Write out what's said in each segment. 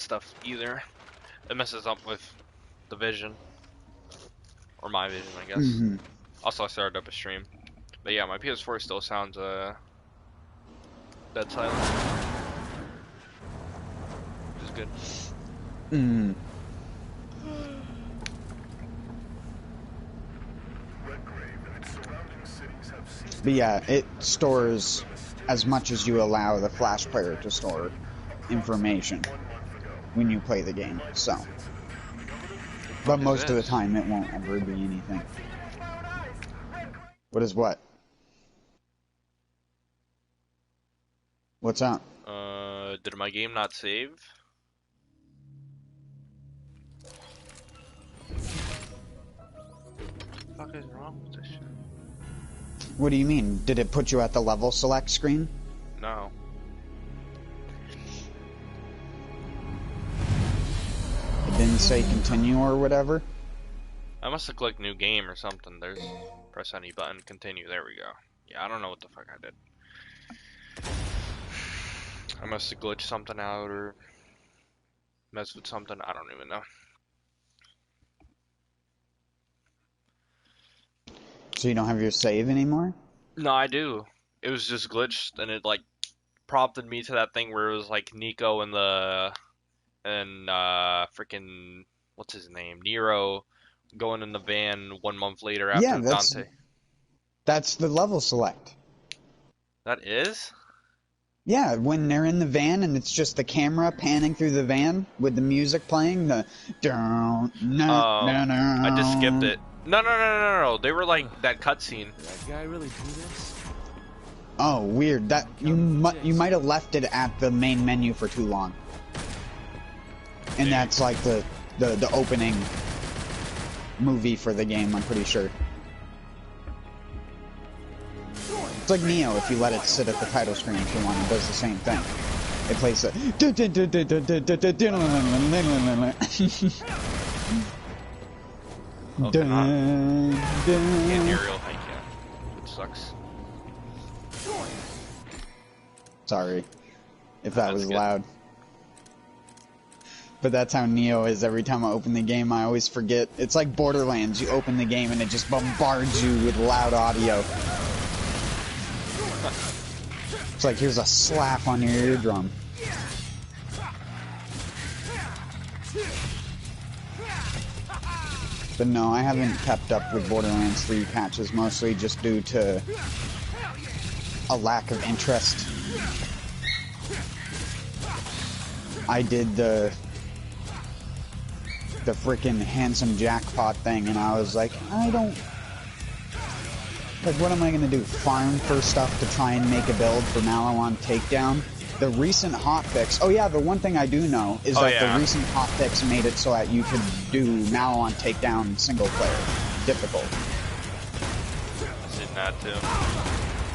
stuff either. It messes up with the vision. Or my vision, I guess. Mm-hmm. Also, I started up a stream. But yeah, my PS4 still sounds dead silent. Which is good. Mm. But yeah, it stores as much as you allow the Flash player to store information when you play the game, so. But most of the time it won't ever be anything. What is what? What's up? Did my game not save? What the fuck is wrong with this shit? What do you mean? Did it put you at the level select screen? No. It didn't say continue or whatever? I must have clicked new game or something. There's press any button, continue. There we go. Yeah, I don't know what the fuck I did. I must have glitched something out or messed with something. I don't even know. So you don't have your save anymore? No, I do. It was just glitched and it like prompted me to that thing where it was like Nico and freaking what's his name? Nero going in the van 1 month later after Dante. That's the level select. That is? Yeah, when they're in the van and it's just the camera panning through the van with the music playing, the I just skipped it. No. They were like that cutscene. Did that guy really do this? Oh, weird. That you might have left it at the main menu for too long. And that's like the opening movie for the game, I'm pretty sure. It's like Neo, if you let it sit at the title screen if you want, it does the same thing. It plays the Oh, can't hear real high can. Which sucks. Sorry if that was good. loud. But that's how Neo is every time I open the game. I always forget. It's like Borderlands. You open the game and it just bombards you with loud audio. It's like, here's a slap on your eardrum. But no, I haven't kept up with Borderlands 3 patches, mostly just due to a lack of interest. I did the frickin' handsome jackpot thing, and I was like, what am I gonna do? Farm for stuff to try and make a build for Malawan Takedown? The recent hotfix. Oh yeah, the one thing I do know is that the recent hotfix made it so that you could do Malawan Takedown single player difficult. Did not too.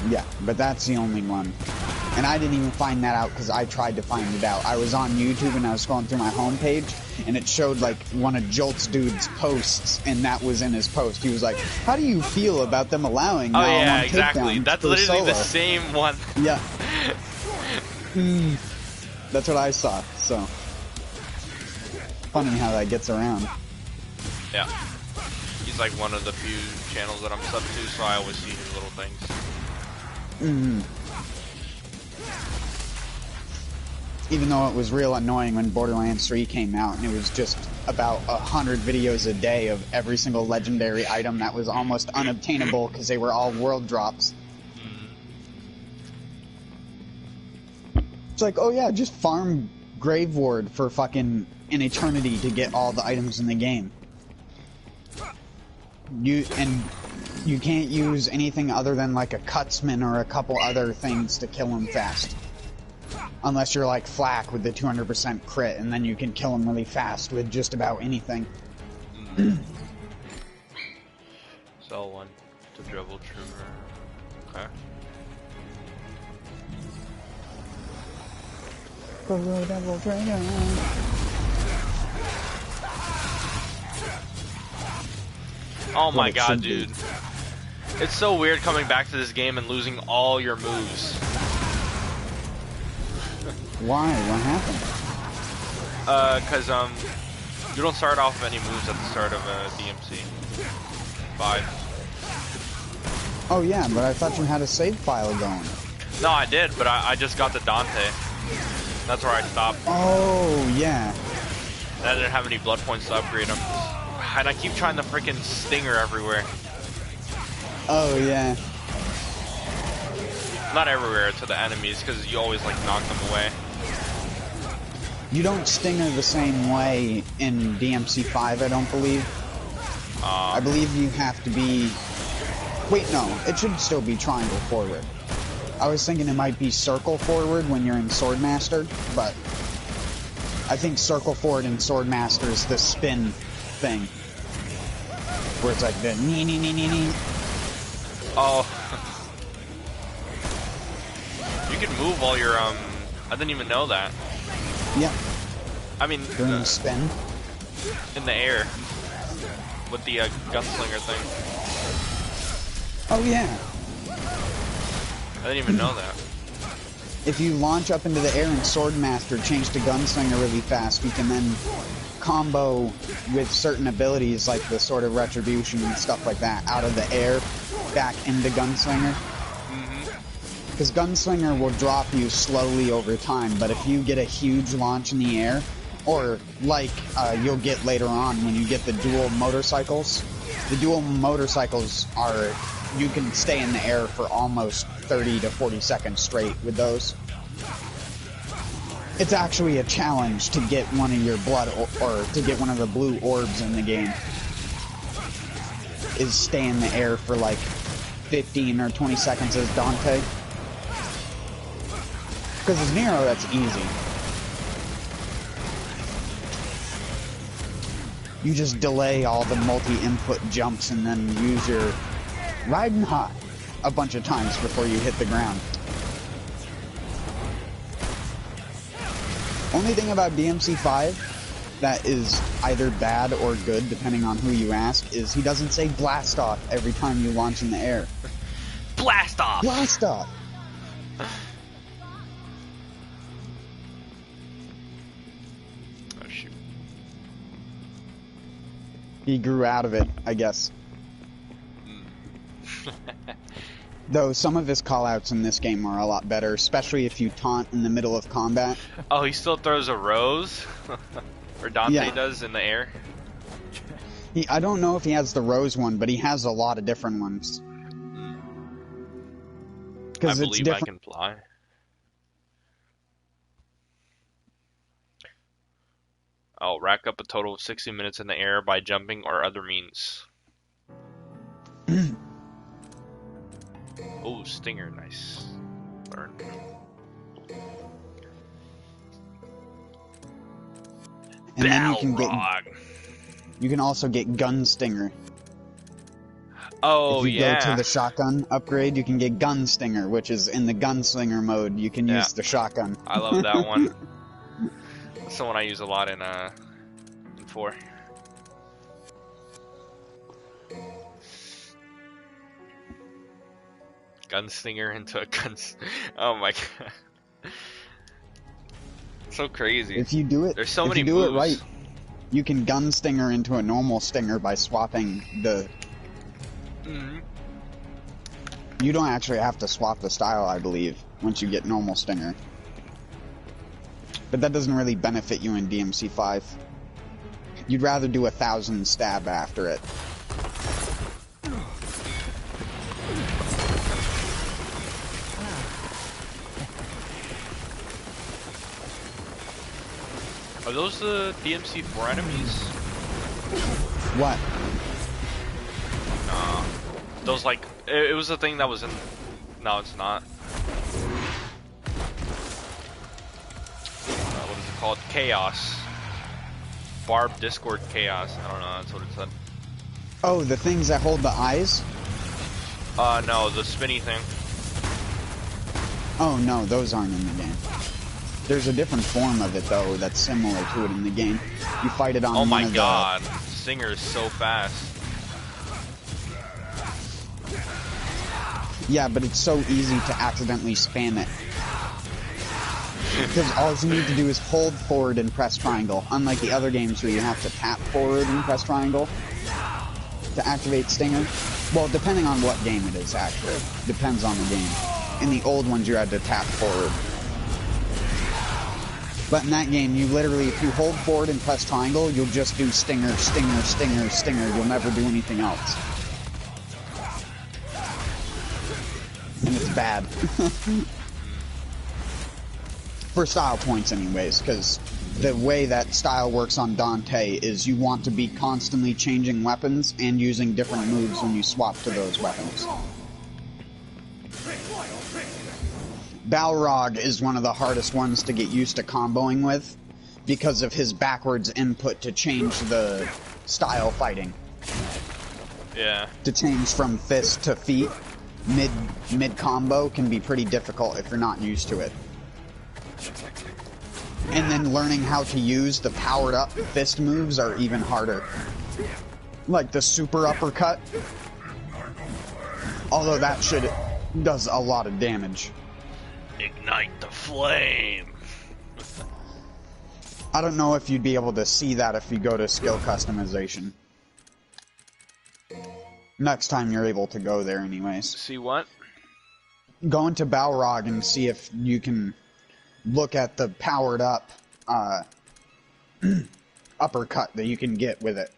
Yeah, but that's the only one. And I didn't even find that out because I tried to find it out. I was on YouTube and I was scrolling through my homepage and it showed like one of Jolt's dude's posts, and that was in his post. He was like, "How do you feel about them allowing Malawan Takedown exactly. That's literally solo?" the same one. Yeah. That's what I saw, so. Funny how that gets around. Yeah. He's like one of the few channels that I'm sub to, so I always see his little things. Even though it was real annoying when Borderlands 3 came out, and it was just about 100 videos a day of every single legendary item that was almost unobtainable because they were all world drops. It's like, oh yeah, just farm Grave Ward for fucking an eternity to get all the items in the game. You can't use anything other than like a Cutsman or a couple other things to kill him fast. Unless you're like Flak with the 200% crit, and then you can kill him really fast with just about anything. Sell one to Devil Trooper. Okay. Devil Trooper. Oh my god, dude. It's so weird coming back to this game and losing all your moves. Why? What happened? Cause you don't start off with any moves at the start of DMC 5. Oh yeah, but I thought you had a save file going. No, I did, but I just got the Dante. That's where I stopped. Oh yeah. And I didn't have any blood points to upgrade them. And I keep trying the freaking Stinger everywhere. Oh yeah. Not everywhere, to the enemies, because you always like knock them away. You don't stinger the same way in DMC 5, I don't believe. I believe you have to be... Wait, no. It should still be triangle forward. I was thinking it might be circle forward when you're in Swordmaster, but... I think circle forward in Swordmaster is the spin thing. Where it's like the nee. Oh. You can move while you're, I didn't even know that. Yeah. I mean... During the spin? In the air. With the gunslinger thing. Oh yeah. I didn't even know that. If you launch up into the air in Swordmaster, change to Gunslinger really fast, you can then combo with certain abilities like the Sword of Retribution and stuff like that out of the air back into Gunslinger. Because Gunslinger will drop you slowly over time, but if you get a huge launch in the air, or like you'll get later on when you get the dual motorcycles are, you can stay in the air for almost 30 to 40 seconds straight with those. It's actually a challenge to get one of your blood, or to get one of the blue orbs in the game, is stay in the air for like 15 or 20 seconds as Dante. Because as Nero, that's easy. You just delay all the multi-input jumps and then use your riding hot a bunch of times before you hit the ground. Only thing about DMC 5 that is either bad or good, depending on who you ask, is he doesn't say blast off every time you launch in the air. Blast off! Blast off! Oh shoot. He grew out of it, I guess. Though some of his callouts in this game are a lot better, especially if you taunt in the middle of combat. Oh, he still throws a rose? Or Dante does in the air? I don't know if he has the rose one, but he has a lot of different ones. I believe I can fly. I'll rack up a total of 60 minutes in the air by jumping or other means. Oh, Stinger, nice. Burn. And then you can also get Gunstinger. Oh, if you go to the shotgun upgrade, you can get Gunstinger, which is in the Gunslinger mode. You can use the shotgun. I love that one. That's the one I use a lot in 4. Gunslinger into a guns. Oh my god. So crazy. If you do it, there's so many moves. If you do it right, you can Gunstinger into a normal Stinger by swapping the... You don't actually have to swap the style, I believe, once you get normal Stinger. But that doesn't really benefit you in DMC 5. You'd rather do 1,000 stab after it. Are those the DMC 4 enemies? What? Those like... It was the thing that was in... No, it's not. What is it called? Chaos. Barb Discord Chaos. I don't know, that's what it said. Oh, the things that hold the eyes? No, the spinny thing. Oh no, those aren't in the game. There's a different form of it though that's similar to it in the game. You fight it on Oh my god, Stinger is so fast. Yeah, but it's so easy to accidentally spam it. Because all you need to do is hold forward and press triangle, unlike the other games where you have to tap forward and press triangle to activate Stinger. Well, depending on what game it is, actually. Depends on the game. In the old ones, you had to tap forward. But in that game, you literally, if you hold forward and press triangle, you'll just do Stinger, Stinger, Stinger, Stinger. You'll never do anything else. And it's bad. For style points anyways, because the way that style works on Dante is you want to be constantly changing weapons and using different moves when you swap to those weapons. Balrog is one of the hardest ones to get used to comboing with because of his backwards input to change the style fighting. Yeah. To change from fist to feet, mid combo can be pretty difficult if you're not used to it. And then learning how to use the powered up fist moves are even harder. Like the super uppercut. Although that shit does a lot of damage. Ignite the flame. I don't know if you'd be able to see that if you go to skill customization. Next time you're able to go there anyways. See what? Go into Balrog and see if you can look at the powered up uppercut that you can get with it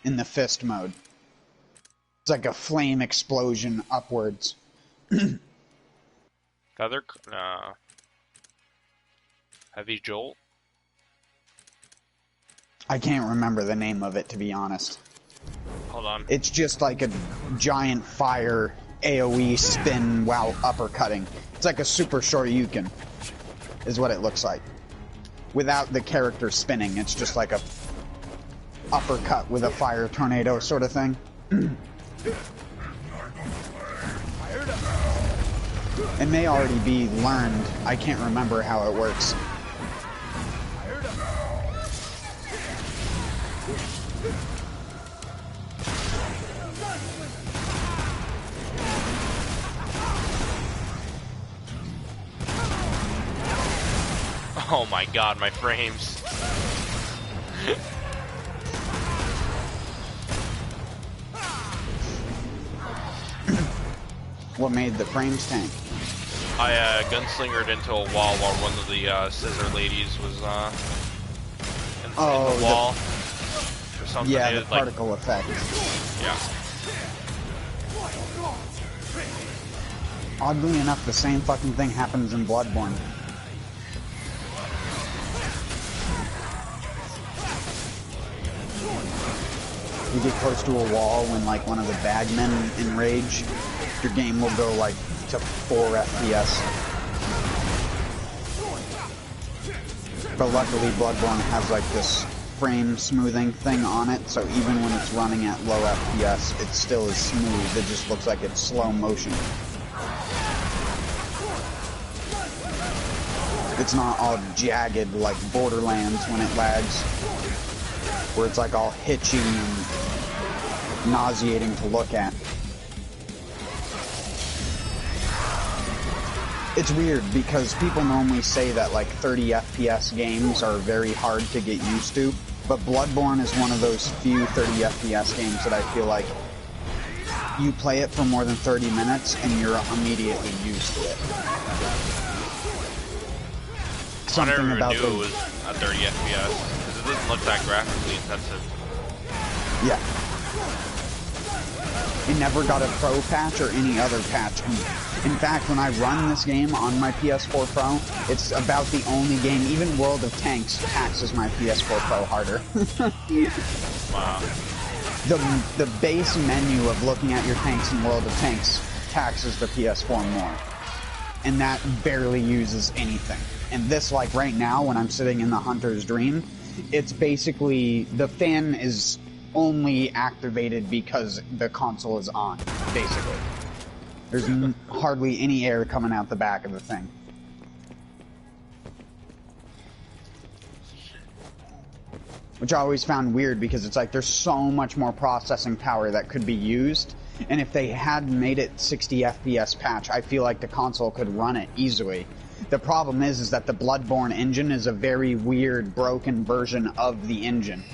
in the fist mode. It's like a flame explosion upwards. Feather, heavy jolt. I can't remember the name of it, to be honest. Hold on. It's just like a giant fire AoE spin while uppercutting. It's like a super Shoryuken, is what it looks like. Without the character spinning, it's just like a uppercut with a fire tornado sort of thing. It may already be learned. I can't remember how it works. Oh my god, my frames. What made the frames tank? I gunslingered into a wall while one of the scissor ladies was in the wall. Or something. Yeah, the particle effect. Yeah. Oddly enough, the same fucking thing happens in Bloodborne. You get close to a wall when like one of the bagmen enrage, your game will go like to 4 FPS. But luckily Bloodborne has like this frame smoothing thing on it, so even when it's running at low FPS, it still is smooth. It just looks like it's slow motion. It's not all jagged like Borderlands when it lags, where it's like all hitchy and nauseating to look at. It's weird because people normally say that like 30 FPS games are very hard to get used to, but Bloodborne is one of those few 30 FPS games that I feel like you play it for more than 30 minutes and you're immediately used to it. Something about it was a 30 FPS because it doesn't look that graphically intensive. Yeah. It never got a Pro patch or any other patch. In fact, when I run this game on my PS4 Pro, it's about the only game, even World of Tanks taxes my PS4 Pro harder. Wow. The base menu of looking at your tanks in World of Tanks taxes the PS4 more. And that barely uses anything. And this, like right now, when I'm sitting in the Hunter's Dream, it's basically, the fan is only activated because the console is on, basically. There's hardly any air coming out the back of the thing. Which I always found weird because it's like there's so much more processing power that could be used, and if they had made it 60 FPS patch, I feel like the console could run it easily. The problem is that the Bloodborne engine is a very weird, broken version of the engine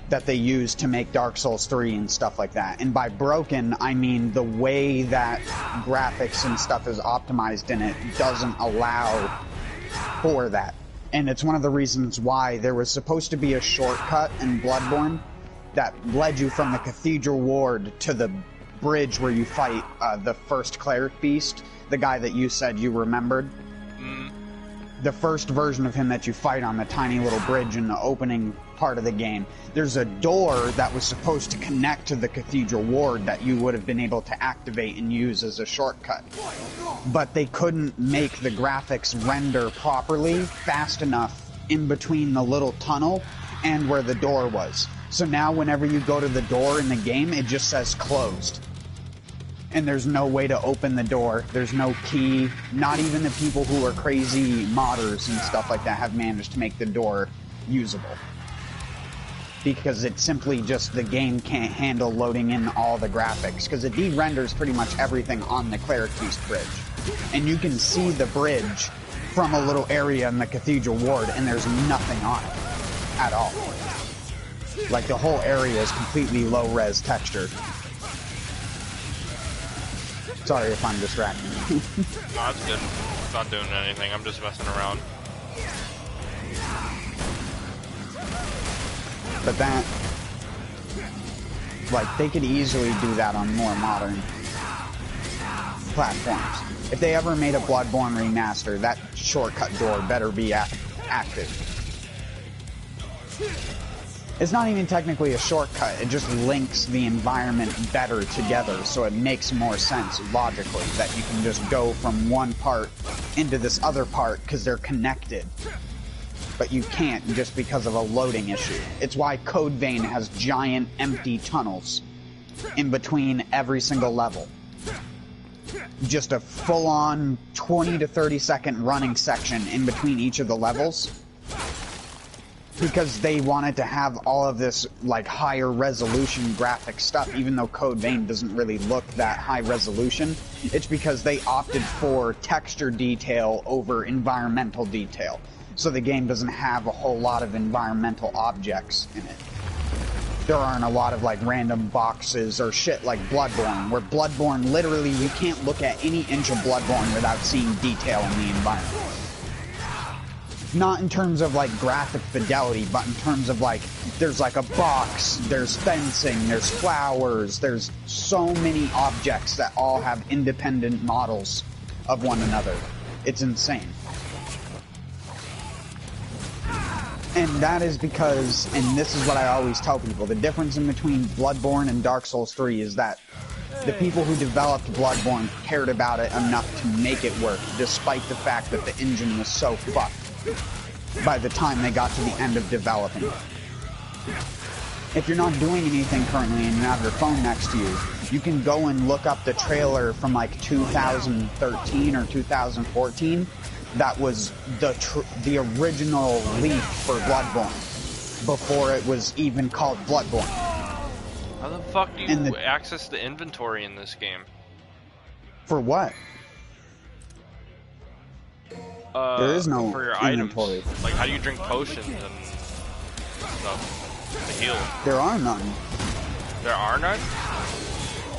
that they use to make Dark Souls 3 and stuff like that. And by broken, I mean the way that graphics and stuff is optimized in it doesn't allow for that. And it's one of the reasons why there was supposed to be a shortcut in Bloodborne that led you from the Cathedral Ward to the bridge where you fight the first cleric beast, the guy that you said you remembered. The first version of him that you fight on the tiny little bridge in the opening part of the game. There's a door that was supposed to connect to the Cathedral Ward that you would have been able to activate and use as a shortcut. But they couldn't make the graphics render properly fast enough in between the little tunnel and where the door was. So now whenever you go to the door in the game, it just says closed. And there's no way to open the door. There's no key. Not even the people who are crazy modders and stuff like that have managed to make the door usable. Because it's simply just the game can't handle loading in all the graphics. Because it de-renders pretty much everything on the Cleric Beast bridge. And you can see the bridge from a little area in the Cathedral Ward, and there's nothing on it at all. Like, the whole area is completely low-res textured. Sorry if I'm distracting you. No, that's good. I'm not doing anything. I'm just messing around. But that... like, they could easily do that on more modern platforms. If they ever made a Bloodborne remaster, that shortcut door better be active. It's not even technically a shortcut, it just links the environment better together, so it makes more sense logically that you can just go from one part into this other part because they're connected. But you can't just because of a loading issue. It's why Code Vein has giant empty tunnels in between every single level. Just a full-on 20 to 30 second running section in between each of the levels. Because they wanted to have all of this, like, higher resolution graphic stuff, even though Code Vein doesn't really look that high resolution. It's because they opted for texture detail over environmental detail. So the game doesn't have a whole lot of environmental objects in it. There aren't a lot of, like, random boxes or shit like Bloodborne, where Bloodborne, literally, you can't look at any inch of Bloodborne without seeing detail in the environment. Not in terms of, like, graphic fidelity, but in terms of, like, there's, like, a box, there's fencing, there's flowers, there's so many objects that all have independent models of one another. It's insane. And that is because, and this is what I always tell people, the difference in between Bloodborne and Dark Souls 3 is that the people who developed Bloodborne cared about it enough to make it work, despite the fact that the engine was so fucked by the time they got to the end of developing it. If you're not doing anything currently and you have your phone next to you, you can go and look up the trailer from like 2013 or 2014 that was the original leak for Bloodborne before it was even called Bloodborne. How the fuck do you access the inventory in this game? For what? There is no for your inventory. Items. Like, how do you drink potions and stuff to heal? There are none. There are none?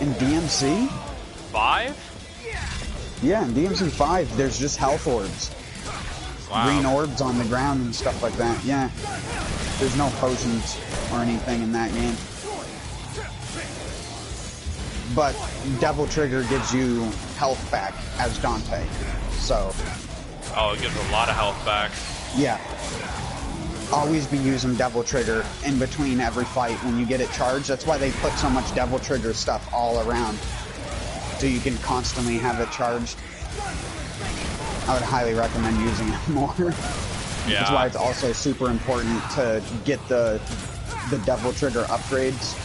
In DMC? 5? Yeah, in DMC 5, there's just health orbs. Wow. Green orbs on the ground and stuff like that, yeah. There's no potions or anything in that game. But Devil Trigger gives you health back as Dante, so... Oh, it gives a lot of health back. Yeah. Always be using Devil Trigger in between every fight when you get it charged. That's why they put so much Devil Trigger stuff all around. So you can constantly have it charged. I would highly recommend using it more. Yeah. That's why it's also super important to get the Devil Trigger upgrades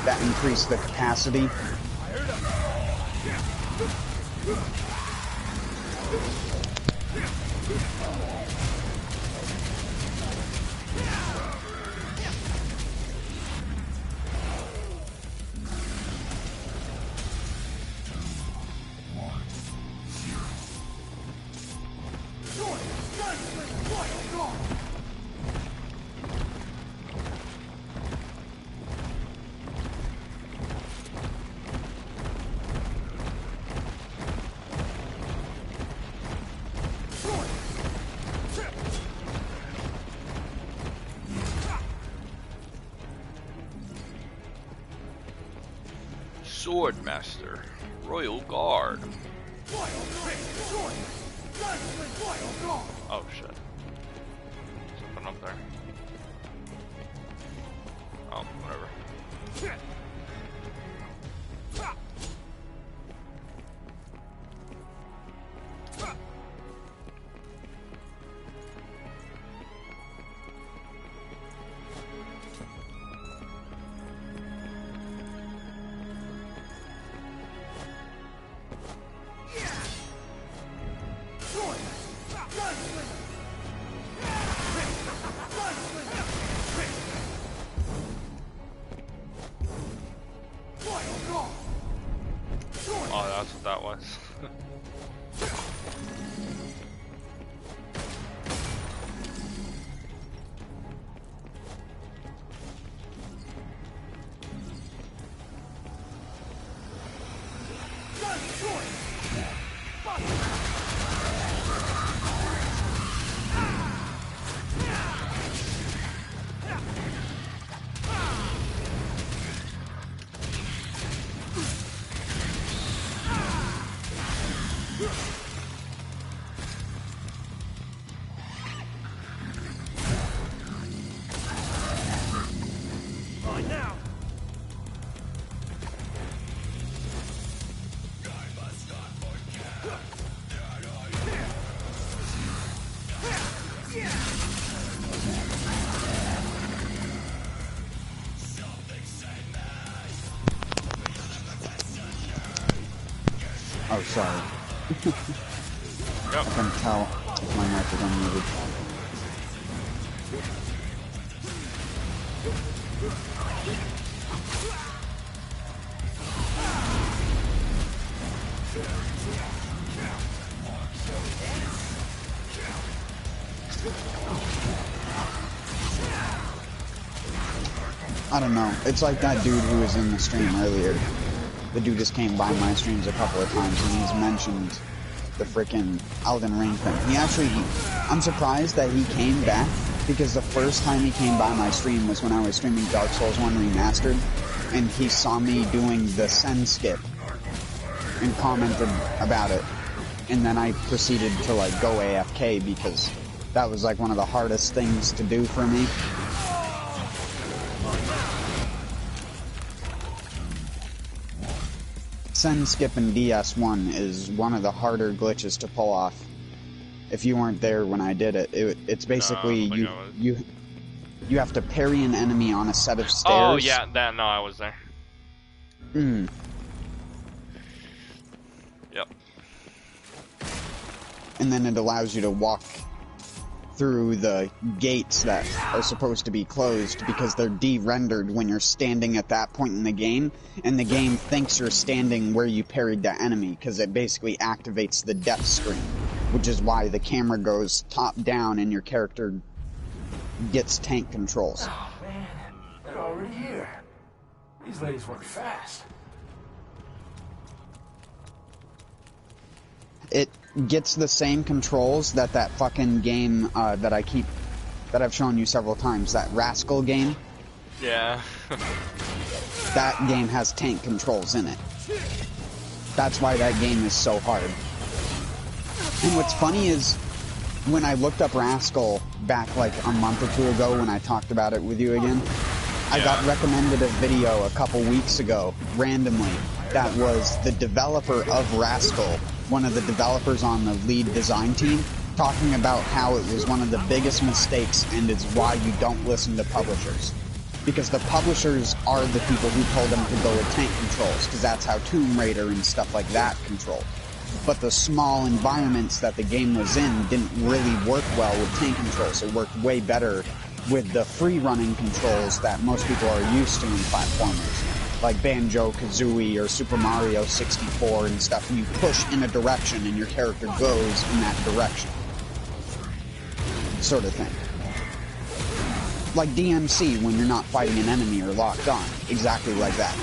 that increase the capacity. Swordmaster, Royal Guard. Oh shit. Something up there. Oh, whatever. Oh, that's what that was. Oh, sorry. Yep. I couldn't tell if my mic was unmuted. I don't know. It's like that dude who was in the stream earlier. The dude just came by my streams a couple of times and he's mentioned the frickin' Elden Ring thing. He actually, I'm surprised that he came back because the first time he came by my stream was when I was streaming Dark Souls 1 Remastered and he saw me doing the Sen skip and commented about it. And then I proceeded to like go AFK because that was like one of the hardest things to do for me. Sen skip in DS1 is one of the harder glitches to pull off. If you weren't there when I did it, it's basically you have to parry an enemy on a set of stairs. Oh yeah, no, I was there. Yep. And then it allows you to walk through the gates that are supposed to be closed because they're de-rendered when you're standing at that point in the game, and the game thinks you're standing where you parried the enemy because it basically activates the death screen, which is why the camera goes top down and your character gets tank controls. Oh man, they're already here. These ladies work fast. It gets the same controls that fucking game that I've shown you several times, that Rascal game. Yeah. That game has tank controls in it. That's why that game is so hard. And what's funny is, when I looked up Rascal back like a month or two ago when I talked about it with you again, I got recommended a video a couple weeks ago, randomly, that was the developer of Rascal, one of the developers on the lead design team, talking about how it was one of the biggest mistakes and it's why you don't listen to publishers. Because the publishers are the people who told them to go with tank controls, because that's how Tomb Raider and stuff like that controlled. But the small environments that the game was in didn't really work well with tank controls. It worked way better with the free-running controls that most people are used to in platformers, like Banjo-Kazooie or Super Mario 64 and stuff. You push in a direction and your character goes in that direction. Sort of thing. Like DMC when you're not fighting an enemy or locked on. Exactly like that.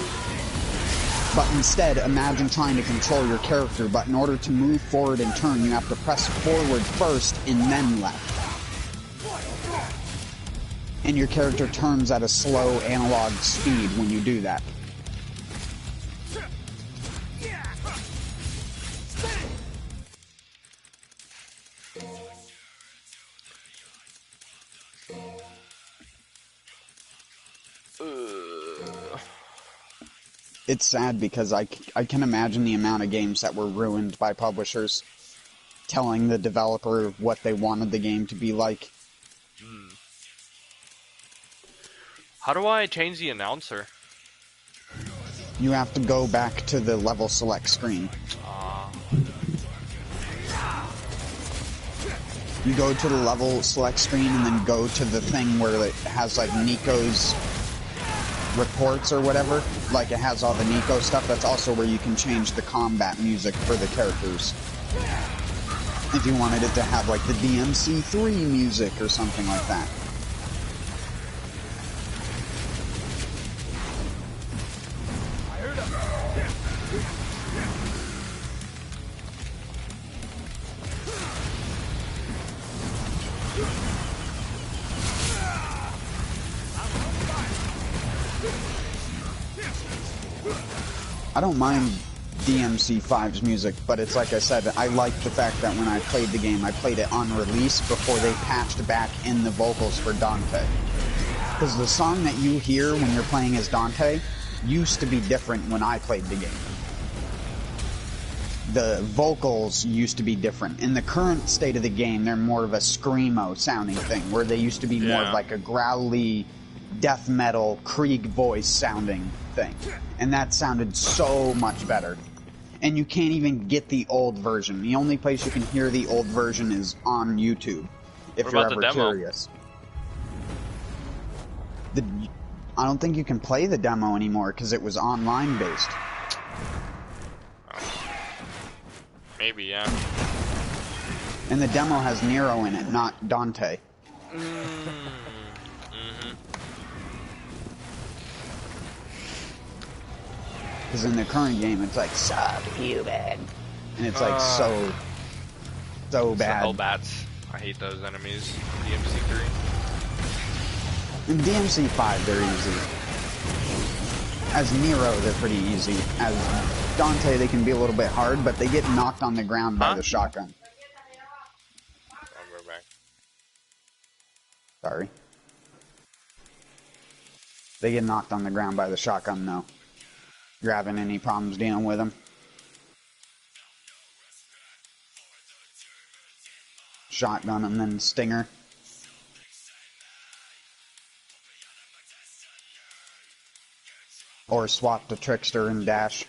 But instead, imagine trying to control your character, but in order to move forward and turn, you have to press forward first and then left. And your character turns at a slow analog speed when you do that. It's sad because I can imagine the amount of games that were ruined by publishers telling the developer what they wanted the game to be like. How do I change the announcer? You have to go back to the level select screen. You go to the level select screen and then go to the thing where it has like Nico's reports or whatever. Like it has all the Nico stuff. That's also where you can change the combat music for the characters. If you wanted it to have like the DMC 3 music or something like that. I don't mind DMC 5's music, but it's like I said, I like the fact that when I played the game, I played it on release before they patched back in the vocals for Dante. Because the song that you hear when you're playing as Dante used to be different when I played the game. The vocals used to be different. In the current state of the game, they're more of a screamo sounding thing, where they used to be more of like a growly, death metal, Krieg voice sounding thing. And that sounded so much better. And you can't even get the old version. The only place you can hear the old version is on YouTube, if you're ever curious. I don't think you can play the demo anymore because it was online based. Maybe, yeah. And the demo has Nero in it, not Dante. Because in the current game, it's like subhuman, and it's like so bad. Hellbats. I hate those enemies. DMC 3. In DMC 5, they're easy. As Nero, they're pretty easy. As Dante, they can be a little bit hard, but they get knocked on the ground by the shotgun. I'll go back. Sorry. They get knocked on the ground by the shotgun, though. You're having any problems dealing with them? Shotgun and then Stinger. Or swap to Trickster and Dash.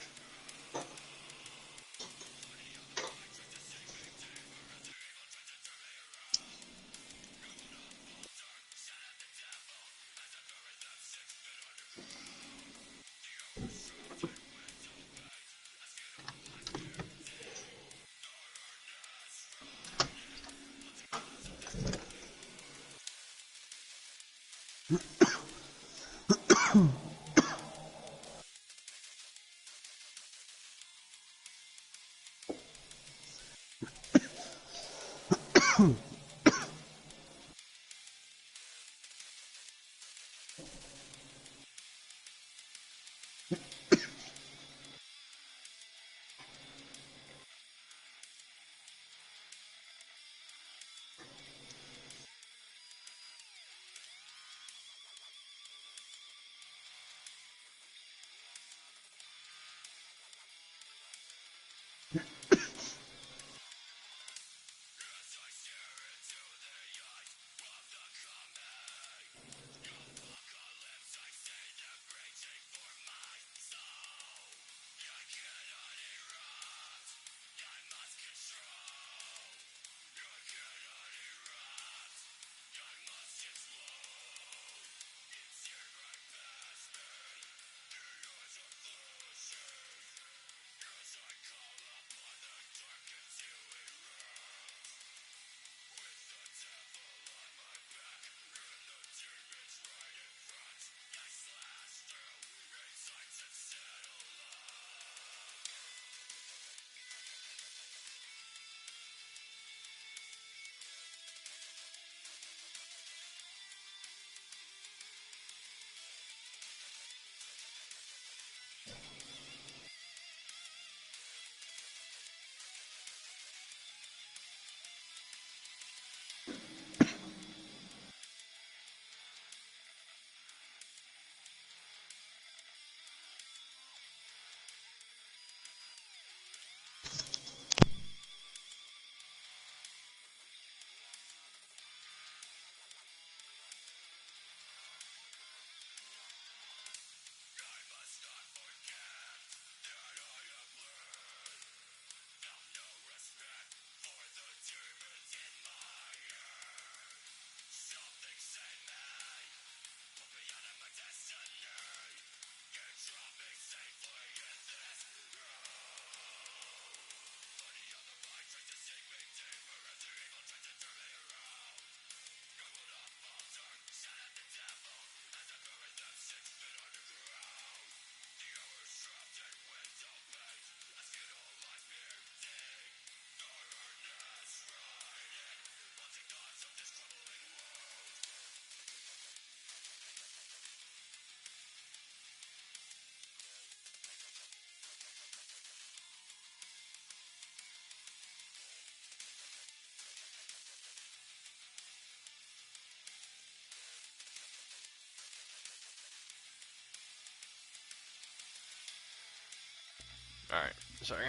sorry.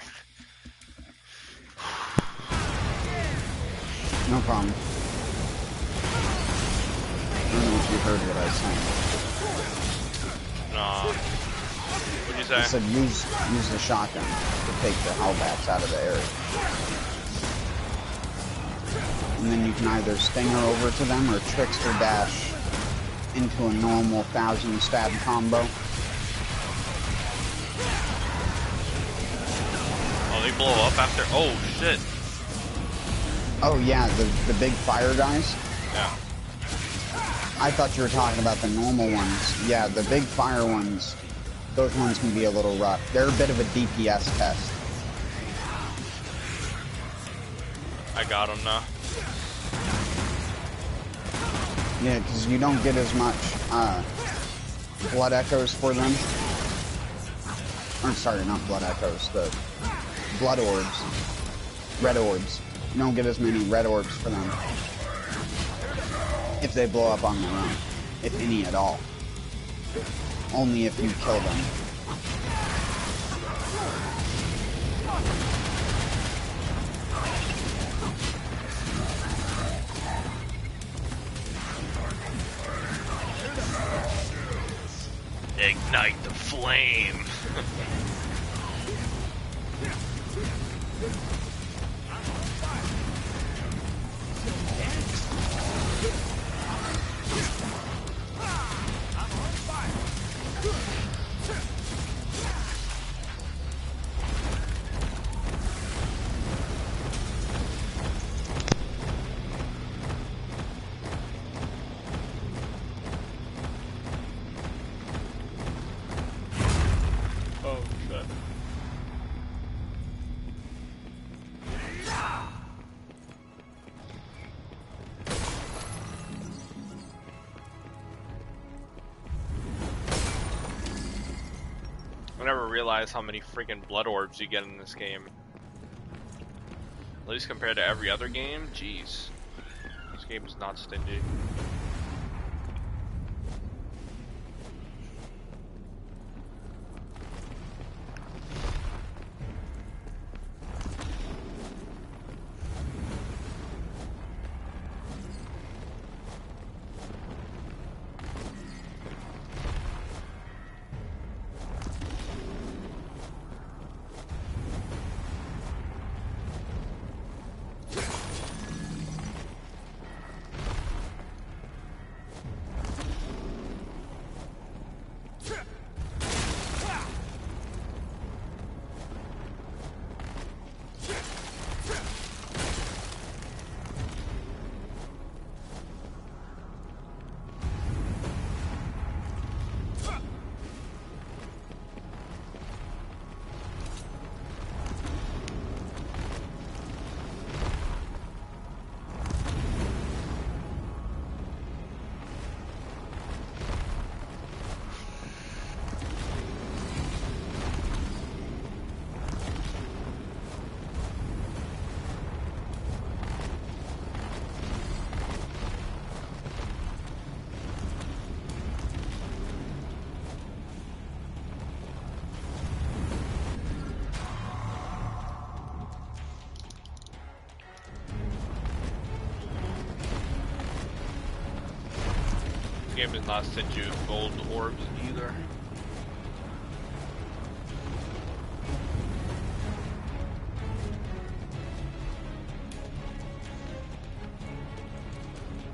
No problem. I don't know if you heard what I was saying. No. What'd you say? I said use the shotgun to take the Hellbats out of the area. And then you can either stinger over to them or trickster dash into a normal 1000 stab combo. Oh, they blow up after. Oh shit. Oh yeah, the big fire guys? Yeah. I thought you were talking about the normal ones. Yeah, the big fire ones, those ones can be a little rough. They're a bit of a DPS test. I got them now. Yeah, because you don't get as much blood echoes for them. Or sorry, not blood echoes, the blood orbs. Red orbs. You don't get as many red orbs for them if they blow up on their own, if any at all. Only if you kill them. Ignite the flame. I never realized how many freaking blood orbs you get in this game. At least compared to every other game, jeez. This game is not stingy. This game does not send you gold orbs either.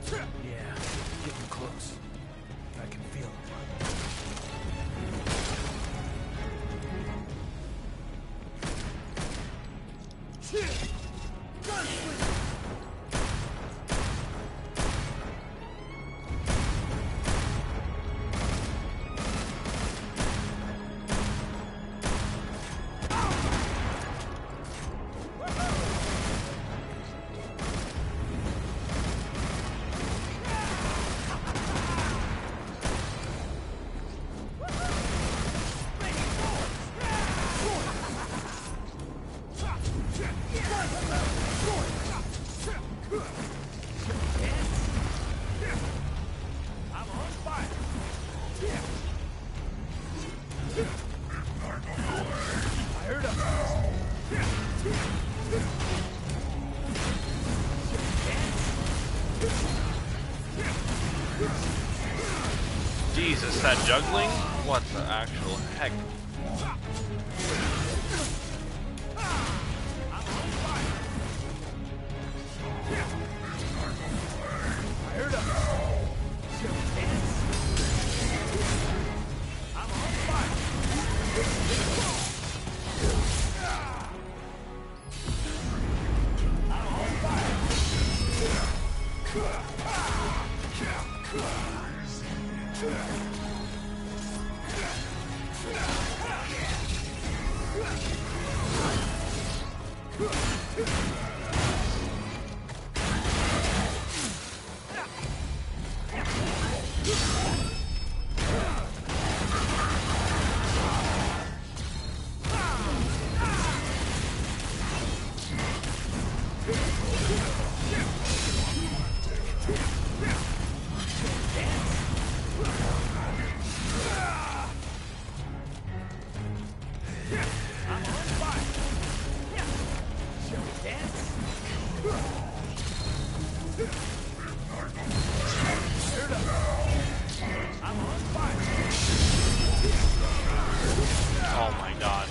Yeah, getting close. I can feel it. Jesus, that juggling? What the actual heck? Oh my god.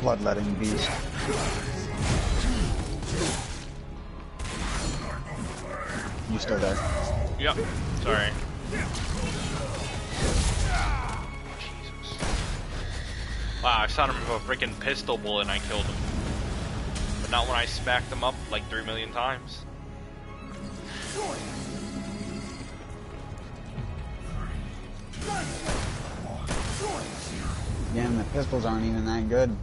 Bloodletting beast. You still there? Yep. Sorry. Jesus. Wow, I shot him with a freaking pistol bullet and I killed him. But not when I smacked him up like 3 million times. Damn, the pistols aren't even that good.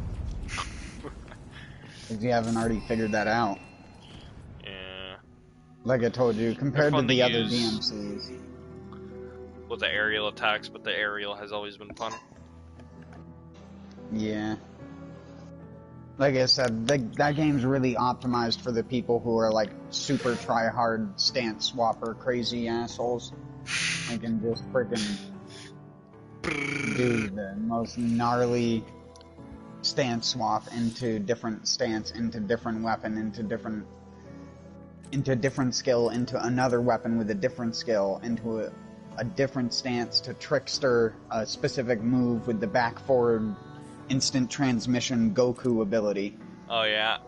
If you haven't already figured that out. Yeah. Like I told you, compared to the other DMCs. With the aerial attacks, but the aerial has always been fun. Yeah. Like I said, that game's really optimized for the people who are like super try-hard stance swapper crazy assholes. They can just freaking do the most gnarly stance swap into different stance, into different weapon, into different skill, into another weapon with a different skill, into a different stance, to trickster, a specific move with the back forward instant transmission Goku ability. Oh yeah.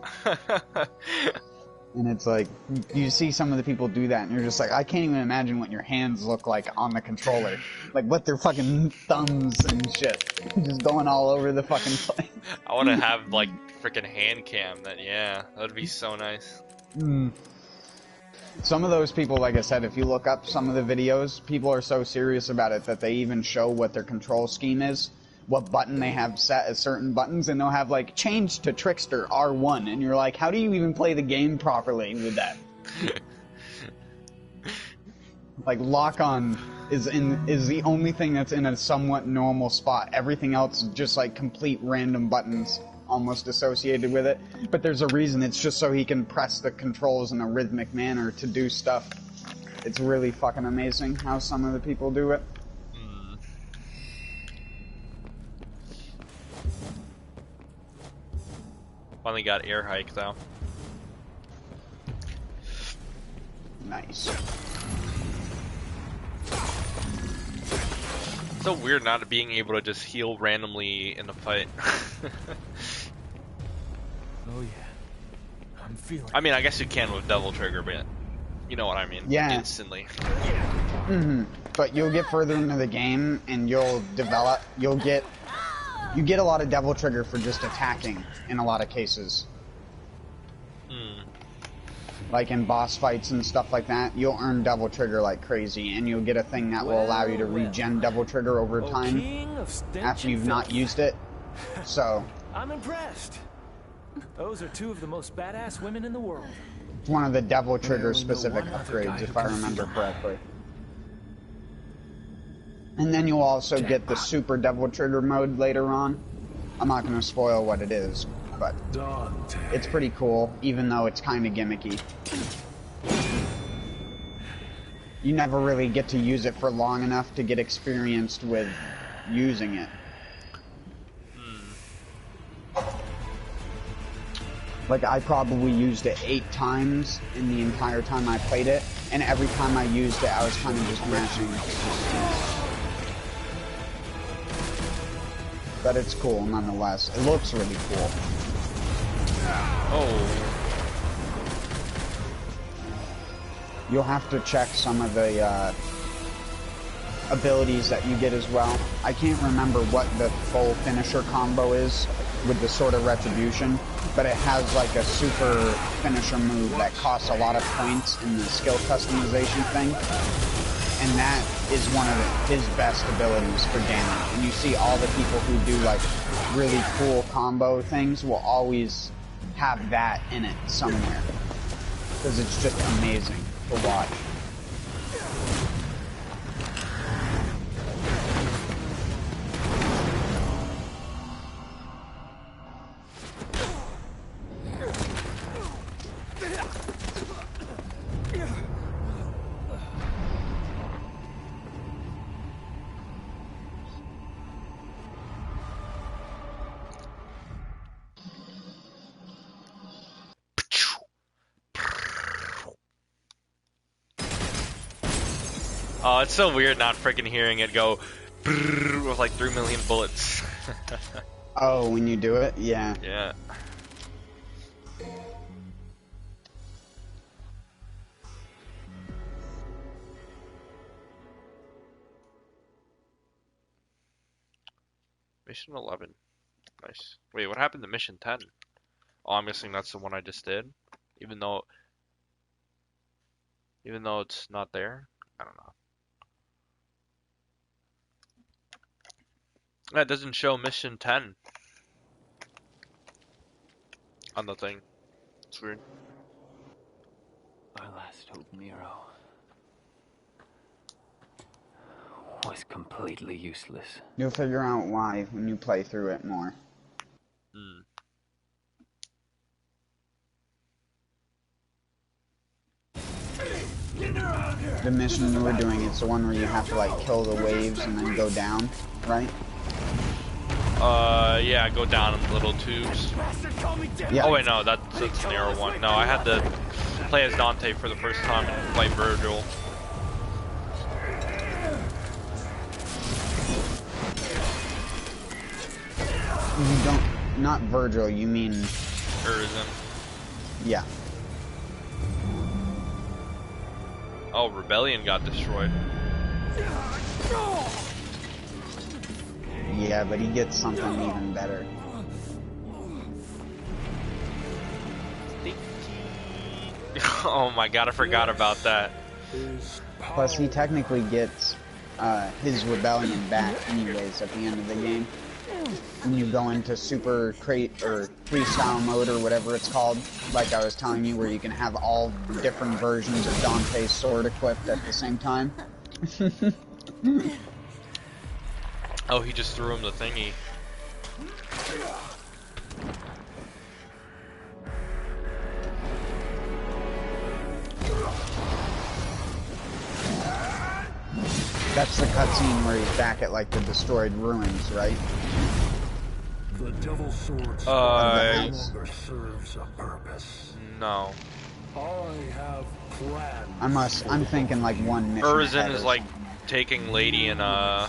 And it's like, you see some of the people do that and you're just like, I can't even imagine what your hands look like on the controller. Like, what their fucking thumbs and shit. Just going all over the fucking place. I want to have like freaking hand cam. Yeah, that would be so nice. Some of those people, like I said, if you look up some of the videos, people are so serious about it that they even show what their control scheme is, what button they have set as certain buttons, and they'll have like change to Trickster R1, and you're like, how do you even play the game properly with that? Like lock on is the only thing that's in a somewhat normal spot. Everything else is just like complete random buttons almost associated with it. But there's a reason. It's just so he can press the controls in a rhythmic manner to do stuff. It's really fucking amazing how some of the people do it. Finally got air hike though. Nice. It's so weird not being able to just heal randomly in a fight. Oh yeah. I'm feeling. I mean, I guess you can with Devil Trigger, but you know what I mean. Yeah. Instantly. But you'll get further into the game, and you get a lot of Devil Trigger for just attacking in a lot of cases. Like in boss fights and stuff like that, you'll earn Devil Trigger like crazy, and you'll get a thing that will allow you to regen Devil Trigger over time after you've not used it. So I'm impressed. Those are two of the most badass women in the world. it's one of the Devil Trigger specific upgrades, if I remember correctly. And then you'll also get the Super Devil Trigger mode later on. I'm not going to spoil what it is, but it's pretty cool, even though it's kind of gimmicky. You never really get to use it for long enough to get experienced with using it. Like, I probably used it 8 times in the entire time I played it, and every time I used it, I was kind of just mashing. But it's cool, nonetheless. It looks really cool. Oh. You'll have to check some of the abilities that you get as well. I can't remember what the full finisher combo is with the Sword of Retribution, but it has like a super finisher move that costs a lot of points in the skill customization thing. And that is one of his best abilities for damage. And you see all the people who do like really cool combo things will always have that in it somewhere. Because it's just amazing to watch. Oh, it's so weird not freaking hearing it go with like 3 million bullets. Oh, when you do it? Yeah. Yeah. Mission 11. Nice. Wait, what happened to Mission 10? Oh, I'm guessing that's the one I just did. Even though it's not there. I don't know. That doesn't show Mission 10 on the thing. It's weird. Our last hope, Miro, was completely useless. You'll figure out why when you play through it more. The mission you were doing, it's the one where you have to like kill the waves and then go down, right? Yeah, go down in little tubes. Yeah. Oh wait, no, that's an arrow one. No, I had to play as Dante for the first time and fight Virgil. You don't, not Virgil, you mean... Urizen. Yeah. Oh, Rebellion got destroyed. Yeah, but he gets something even better. Oh my god, I forgot about that. Plus, he technically gets his Rebellion back anyways at the end of the game. When you go into Super Crate or Freestyle mode or whatever it's called, like I was telling you, where you can have all different versions of Dante's sword equipped at the same time. Oh, he just threw him the thingy. That's the cutscene where he's back at like the destroyed ruins, right? The Devil Sword no longer serves a purpose. No. I have planned. I'm thinking like one mission. Urizen is like taking Lady and the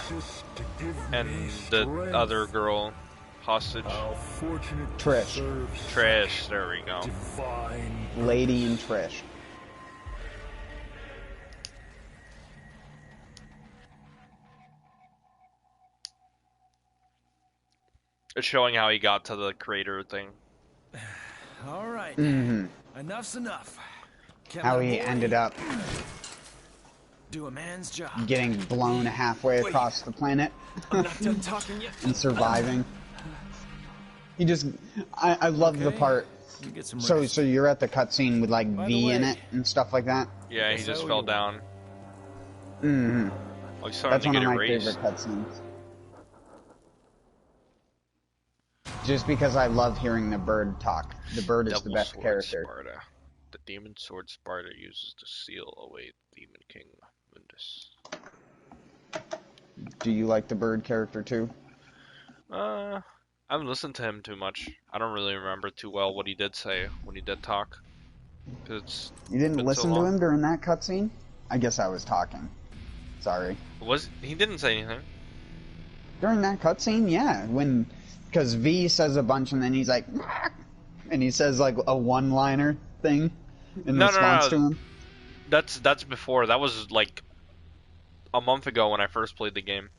other girl hostage. How fortunate to Trish. serve Trish, there we go. divine. Lady and Trish. It's showing how he got to the crater thing. All right. Mm-hmm. Enough's enough. Can't How let a he boy ended up do a man's job. getting blown halfway across the planet I'm not done talking yet. and surviving. He just, I love the Okay. part. You get some So rest. you're at the cutscene with like By the V in way, it and stuff like that. Yeah, he Guess just I owe fell you down. Mm-hmm. Oh, he's starting That's to one get of my erased. favorite cutscenes. Just because I love hearing the bird talk. The bird is the Devil best Sword character. Sparta. The demon sword Sparta uses to seal away the demon king Mundus. Do you like the bird character too? I haven't listened to him too much. I don't really remember too well what he did say when he did talk. 'Cause it's You didn't been so listen to long. him during that cutscene? I guess I was talking. Sorry. He didn't say anything. During that cutscene, yeah. Because V says a bunch and then he's like, and he says like a one-liner thing in response to him. That's before. That was like a month ago when I first played the game.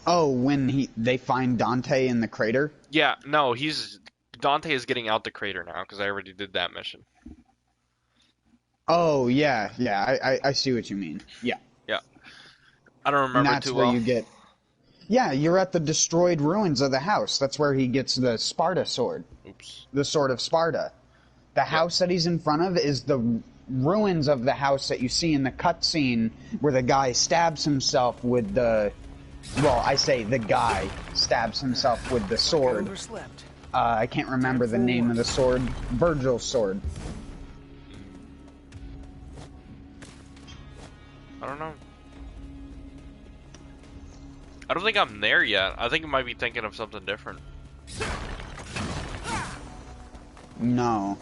Oh, when they find Dante in the crater? Yeah, no, Dante is getting out the crater now because I already did that mission. Oh, yeah. I see what you mean. Yeah. Yeah, I don't And remember that's too where well. you get... Yeah, you're at the destroyed ruins of the house. That's where he gets the Sparta sword. Oops. The sword of Sparta. The house that he's in front of is the ruins of the house that you see in the cutscene where the guy stabs himself with the... Well, I say the guy stabs himself with the sword. Overslept. I can't remember the name of the sword. Virgil's sword. I don't know. I don't think I'm there yet. I think I might be thinking of something different. No.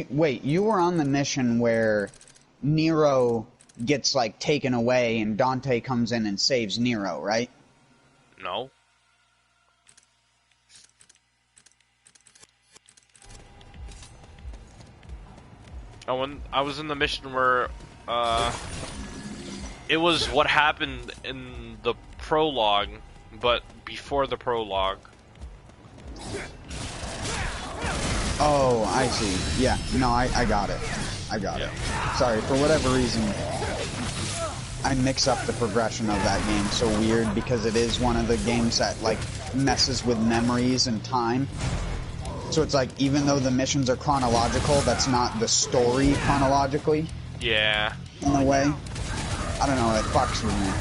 Wait, you were on the mission where Nero gets, like, taken away and Dante comes in and saves Nero, right? No. Oh, when I was in the mission where, it was what happened in the prologue, but before the prologue. Oh, I see. Yeah, no, I got it. I got it. Sorry, for whatever reason, I mix up the progression of that game so weird because it is one of the games that, like, messes with memories and time. So it's like, even though the missions are chronological, that's not the story chronologically, Yeah. in a way. I don't know, it fucks with me.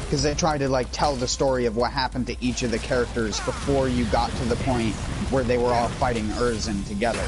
Because they try to, like, tell the story of what happened to each of the characters before you got to the point where they were all fighting Urzin together.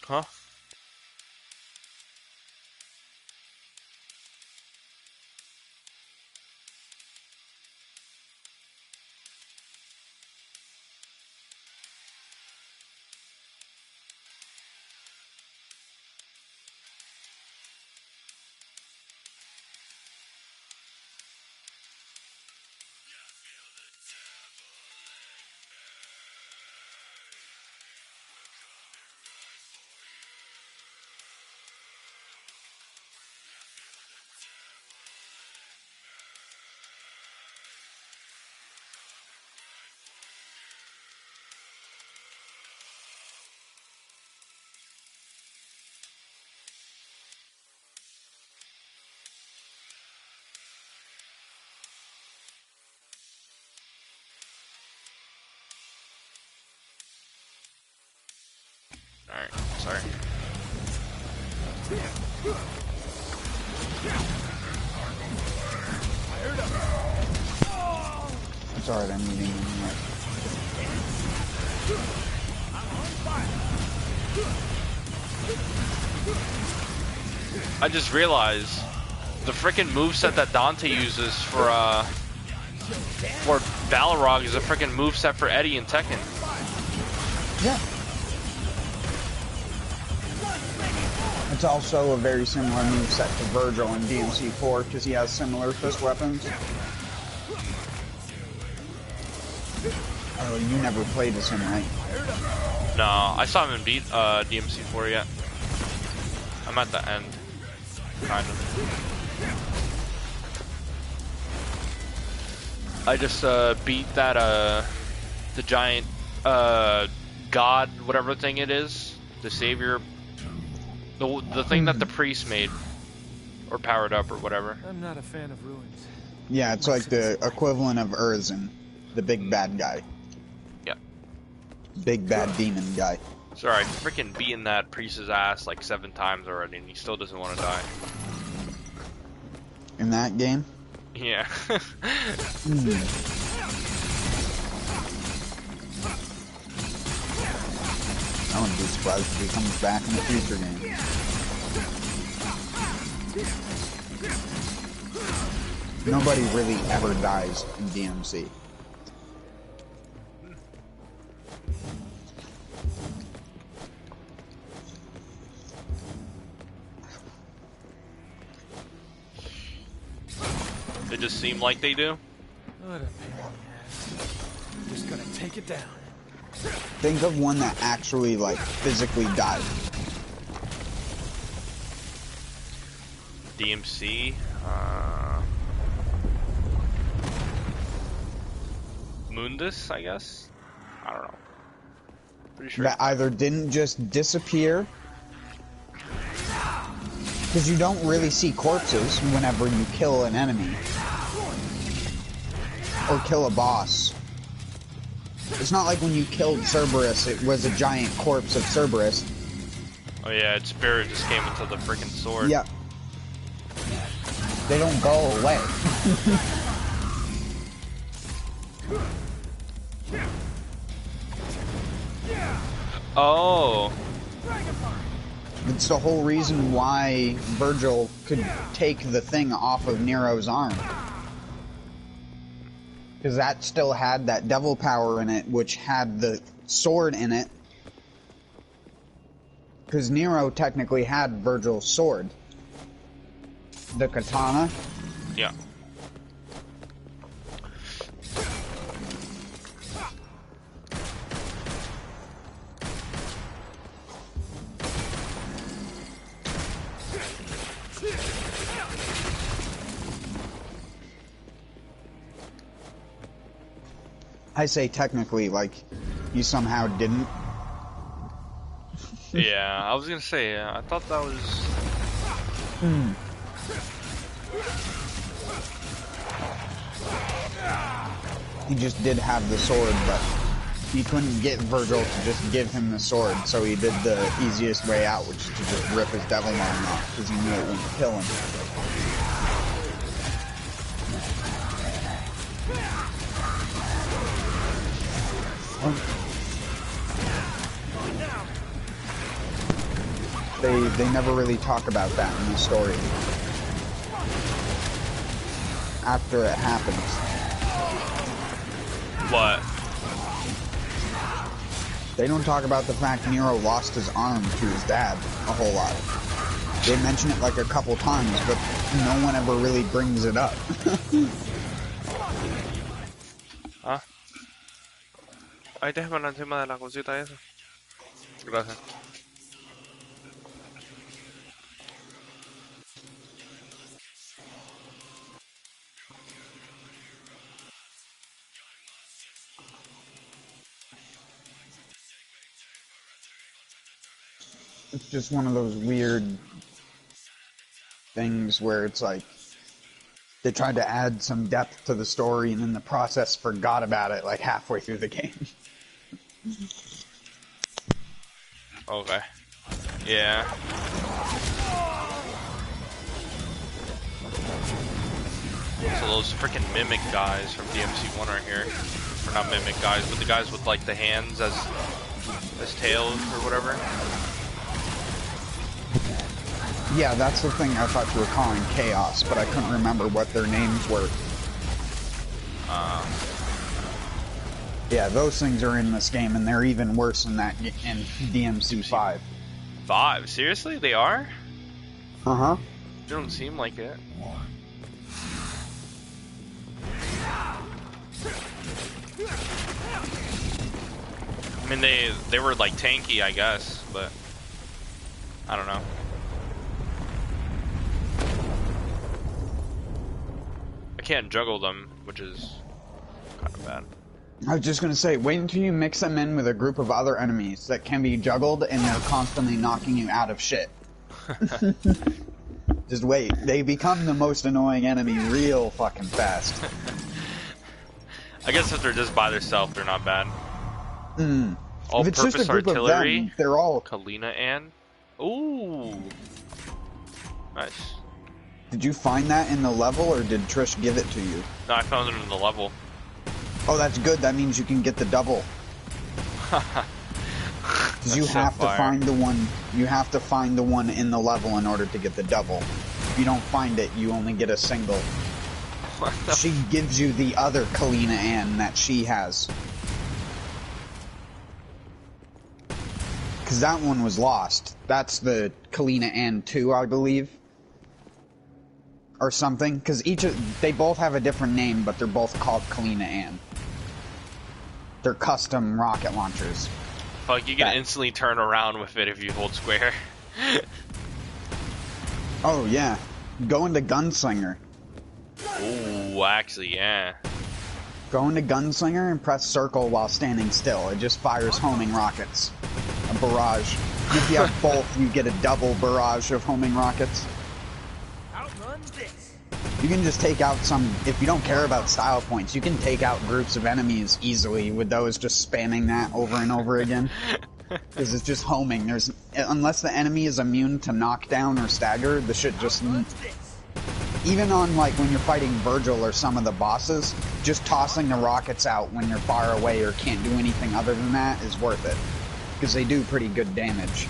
Huh? Alright, sorry. It's alright, I'm eating anyway. I just realized the freaking moveset that Dante uses for Balrog is a freaking moveset for Eddie and Tekken. Yeah. It's also a very similar moveset to Virgil in DMC 4 because he has similar fist weapons. Oh, you never played as him, right? No, I saw him beat DMC 4 yet. I'm at the end, kind of. I just beat that the giant god, whatever thing it is, the savior, the thing that the priest made or powered up or whatever. I'm not a fan of ruins. Yeah, it's like the equivalent of Urzen, the big bad guy. Yeah. Big bad demon guy. Sorry, I've freaking beaten that priest's ass like 7 times already, and he still doesn't want to die. In that game? Yeah. I wouldn't be surprised if he comes back in a future game. Nobody really ever dies in DMC. They just seem like they do. What a pain in the ass. I'm just gonna take it down. Think of one that actually, like, physically died. DMC, Mundus, I guess? I don't know. Pretty sure. That either didn't just disappear, because you don't really see corpses whenever you kill an enemy. Or kill a boss. It's not like when you killed Cerberus, it was a giant corpse of Cerberus. Oh yeah, its spirit just came into the freaking sword. Yep. They don't go away. Oh. It's the whole reason why Virgil could take the thing off of Nero's arm. Because that still had that devil power in it, which had the sword in it. Because Nero technically had Virgil's sword. The katana. Yeah. I say technically, like, you somehow didn't. Yeah, I was gonna say, I thought that was... He just did have the sword, but he couldn't get Virgil to just give him the sword, so he did the easiest way out, which is to just rip his devil arm off, because he knew it wouldn't kill him. They never really talk about that in the story. After it happens. What? They don't talk about the fact Nero lost his arm to his dad a whole lot. They mention it like a couple times, but no one ever really brings it up. ¿Ah? Ahí déjame encima de la cosita esa. Gracias. It's just one of those weird things where it's like they tried to add some depth to the story and in the process forgot about it like halfway through the game. Okay. Yeah. So those freaking mimic guys from DMC 1 are here. Or not mimic guys, but the guys with like the hands as tails or whatever. Yeah, that's the thing I thought you were calling Chaos, but I couldn't remember what their names were. Yeah, those things are in this game, and they're even worse than that in DMC 5. 5? Seriously? They are? Uh-huh. They don't seem like it. I mean, they were like tanky, I guess, but I don't know. I can't juggle them, which is kind of bad. I was just gonna say, wait until you mix them in with a group of other enemies that can be juggled and they're constantly knocking you out of shit. Just wait. They become the most annoying enemy real fucking fast. I guess if they're just by themselves, they're not bad. If it's just a All-purpose group artillery. of them, they're all... Kalina Ann. Ooh. Nice. Did you find that in the level, or did Trish give it to you? No, I found it in the level. Oh, that's good. That means you can get the double. Because you have to find the one. You have to find the one in the level in order to get the double. If you don't find it, you only get a single. She gives you the other Kalina Ann that she has. Because that one was lost. That's the Kalina Ann 2, I believe. Or something. Because they both have a different name, but they're both called Kalina Ann. They're custom rocket launchers. Fuck, you can instantly turn around with it if you hold square. Oh, yeah. Go into Gunslinger. Ooh, actually, yeah. Go into Gunslinger and press circle while standing still. It just fires homing rockets. A barrage. And if you have both, you get a double barrage of homing rockets. Outrun this. You can just take out some... If you don't care about style points, you can take out groups of enemies easily with those just spamming that over and over again. Because it's just homing. Unless the enemy is immune to knockdown or stagger, the shit just... Even on, like, when you're fighting Virgil or some of the bosses, just tossing the rockets out when you're far away or can't do anything other than that is worth it. Because they do pretty good damage.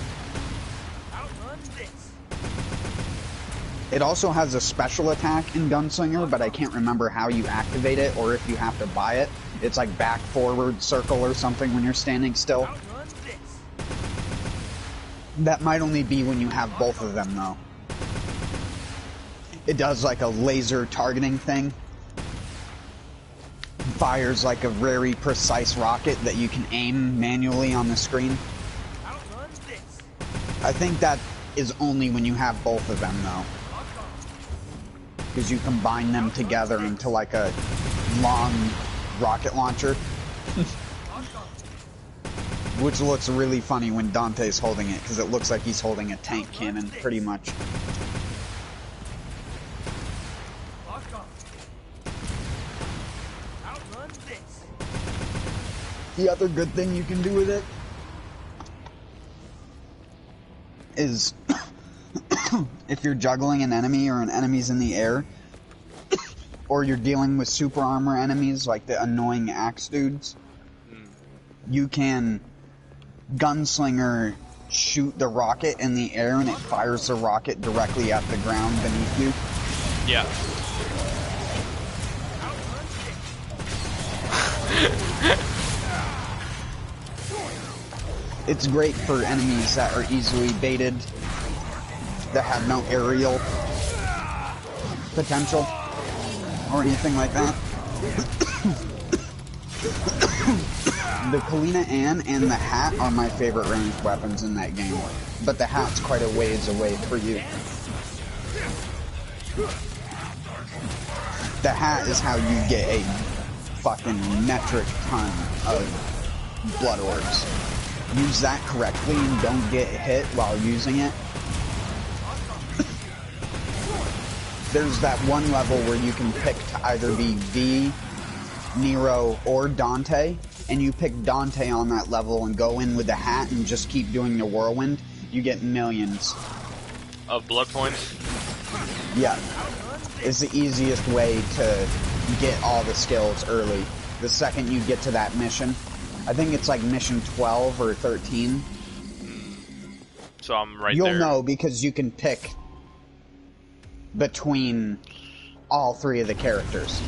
It also has a special attack in Gunslinger, but I can't remember how you activate it or if you have to buy it. It's like back, forward, circle or something when you're standing still. That might only be when you have both of them, though. It does like a laser targeting thing. Fires like a very precise rocket that you can aim manually on the screen. I think that is only when you have both of them, though. Because you combine them together into like a long rocket launcher. Which looks really funny when Dante's holding it, because it looks like he's holding a tank cannon, pretty much. The other good thing you can do with it is if you're juggling an enemy or an enemy's in the air, or you're dealing with super armor enemies like the annoying axe dudes, you can Gunslinger shoot the rocket in the air and it fires the rocket directly at the ground beneath you. Yeah. It's great for enemies that are easily baited, that have no aerial potential, or anything like that. The Kalina Ann and the hat are my favorite ranged weapons in that game, but the hat's quite a ways away for you. The hat is how you get a fucking metric ton of blood orbs. Use that correctly and don't get hit while using it. There's that one level where you can pick to either be V, Nero, or Dante, and you pick Dante on that level and go in with the hat and just keep doing the whirlwind. You get millions of blood points. Yeah, it's the easiest way to get all the skills early. The second you get to that mission, I think it's like mission 12 or 13. So I'm right You'll there. know because you can pick between all three of the characters.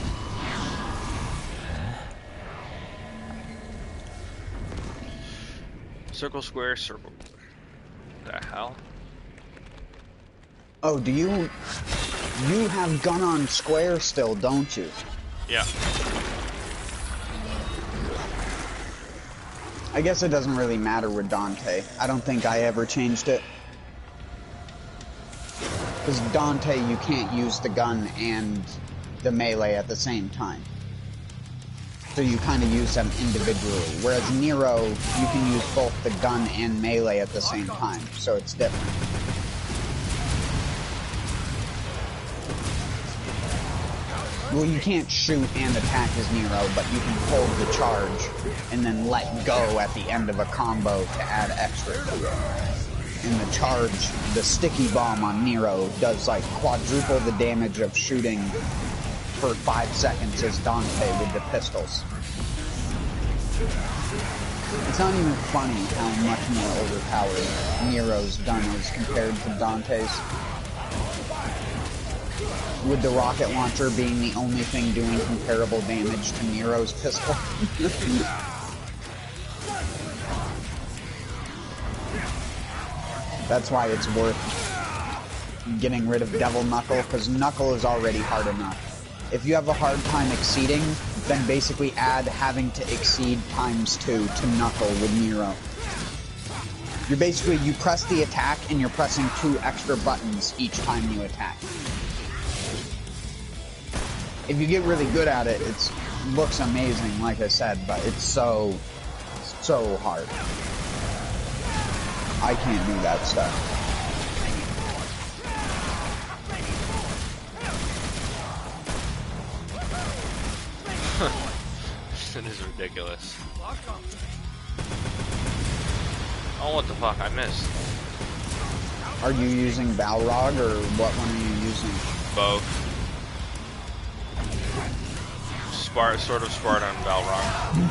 Circle, square, circle. The hell? Oh, do you have gun on square still, don't you? Yeah. I guess it doesn't really matter with Dante. I don't think I ever changed it. Because Dante, you can't use the gun and the melee at the same time. So you kind of use them individually. Whereas Nero, you can use both the gun and melee at the same time. So it's different. Well, you can't shoot and attack as Nero, but you can hold the charge and then let go at the end of a combo to add extra to it. And the charge, the sticky bomb on Nero, does like quadruple the damage of shooting for 5 seconds as Dante with the pistols. It's not even funny how much more overpowered Nero's gun is compared to Dante's. With the rocket launcher being the only thing doing comparable damage to Nero's pistol. That's why it's worth getting rid of Devil Knuckle, because Knuckle is already hard enough. If you have a hard time exceeding, then basically add having to exceed ×2 to Knuckle with Nero. You're basically, you press the attack and you're pressing 2 extra buttons each time you attack. If you get really good at it, it looks amazing, like I said, but it's so hard. I can't do that stuff. It is ridiculous. Oh, what the fuck? I missed. Are you using Balrog, or what one are you using? Both. Sword of Sparta and Balrog.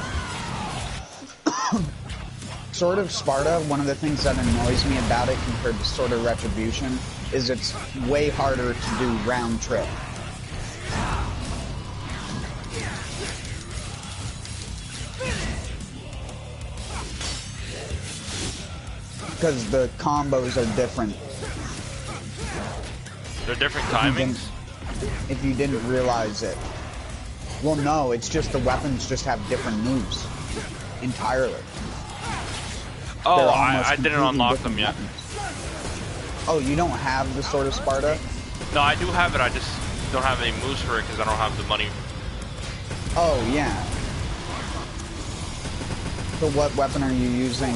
Sword of Sparta, one of the things that annoys me about it compared to Sword of Retribution is it's way harder to do round trip. Because the combos are different. They're different timings? If you didn't realize it. Well, no, it's just the weapons just have different moves. Entirely. Oh, I didn't unlock them yet. Weapons. Oh, you don't have the Sword of Sparta? No, I do have it, I just don't have any moves for it because I don't have the money. Oh, yeah. So what weapon are you using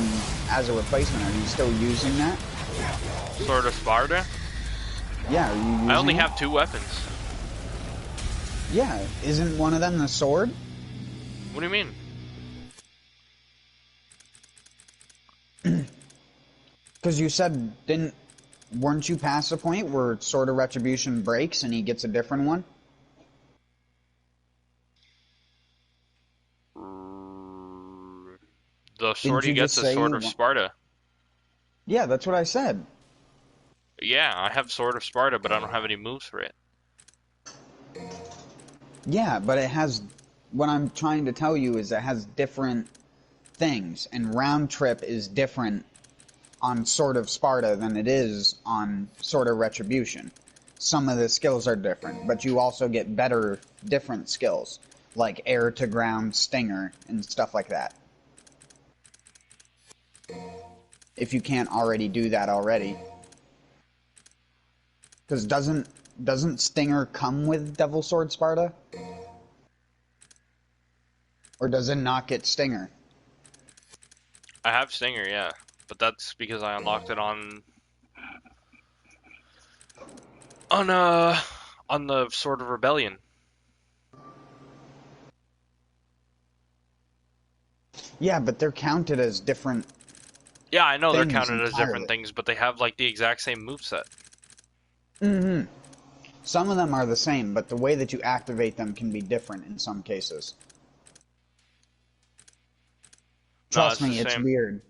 as a replacement? Are you still using that? Sword of Sparta? Yeah, are you using I only it? have 2 weapons. Yeah, isn't one of them the sword? What do you mean? Because you said, weren't you past the point where Sword of Retribution breaks and he gets a different one? The sword he gets is Sword of Sparta. Yeah, that's what I said. Yeah, I have Sword of Sparta, but I don't have any moves for it. Yeah, but it has... What I'm trying to tell you is it has different things, and round trip is different on Sword of Sparta than it is on Sword of Retribution. Some of the skills are different, but you also get better, different skills, like air to ground stinger and stuff like that. If you can't already do that already. Because doesn't Stinger come with Devil Sword Sparta? Or does it not get Stinger? I have Stinger, yeah. But that's because I unlocked it on the Sword of Rebellion. Yeah, but they're counted as different. Yeah, I know they're things counted as different entirely. things, but they have like the exact same moveset. Mm-hmm. Some of them are the same, but the way that you activate them can be different in some cases. Trust me, it's weird.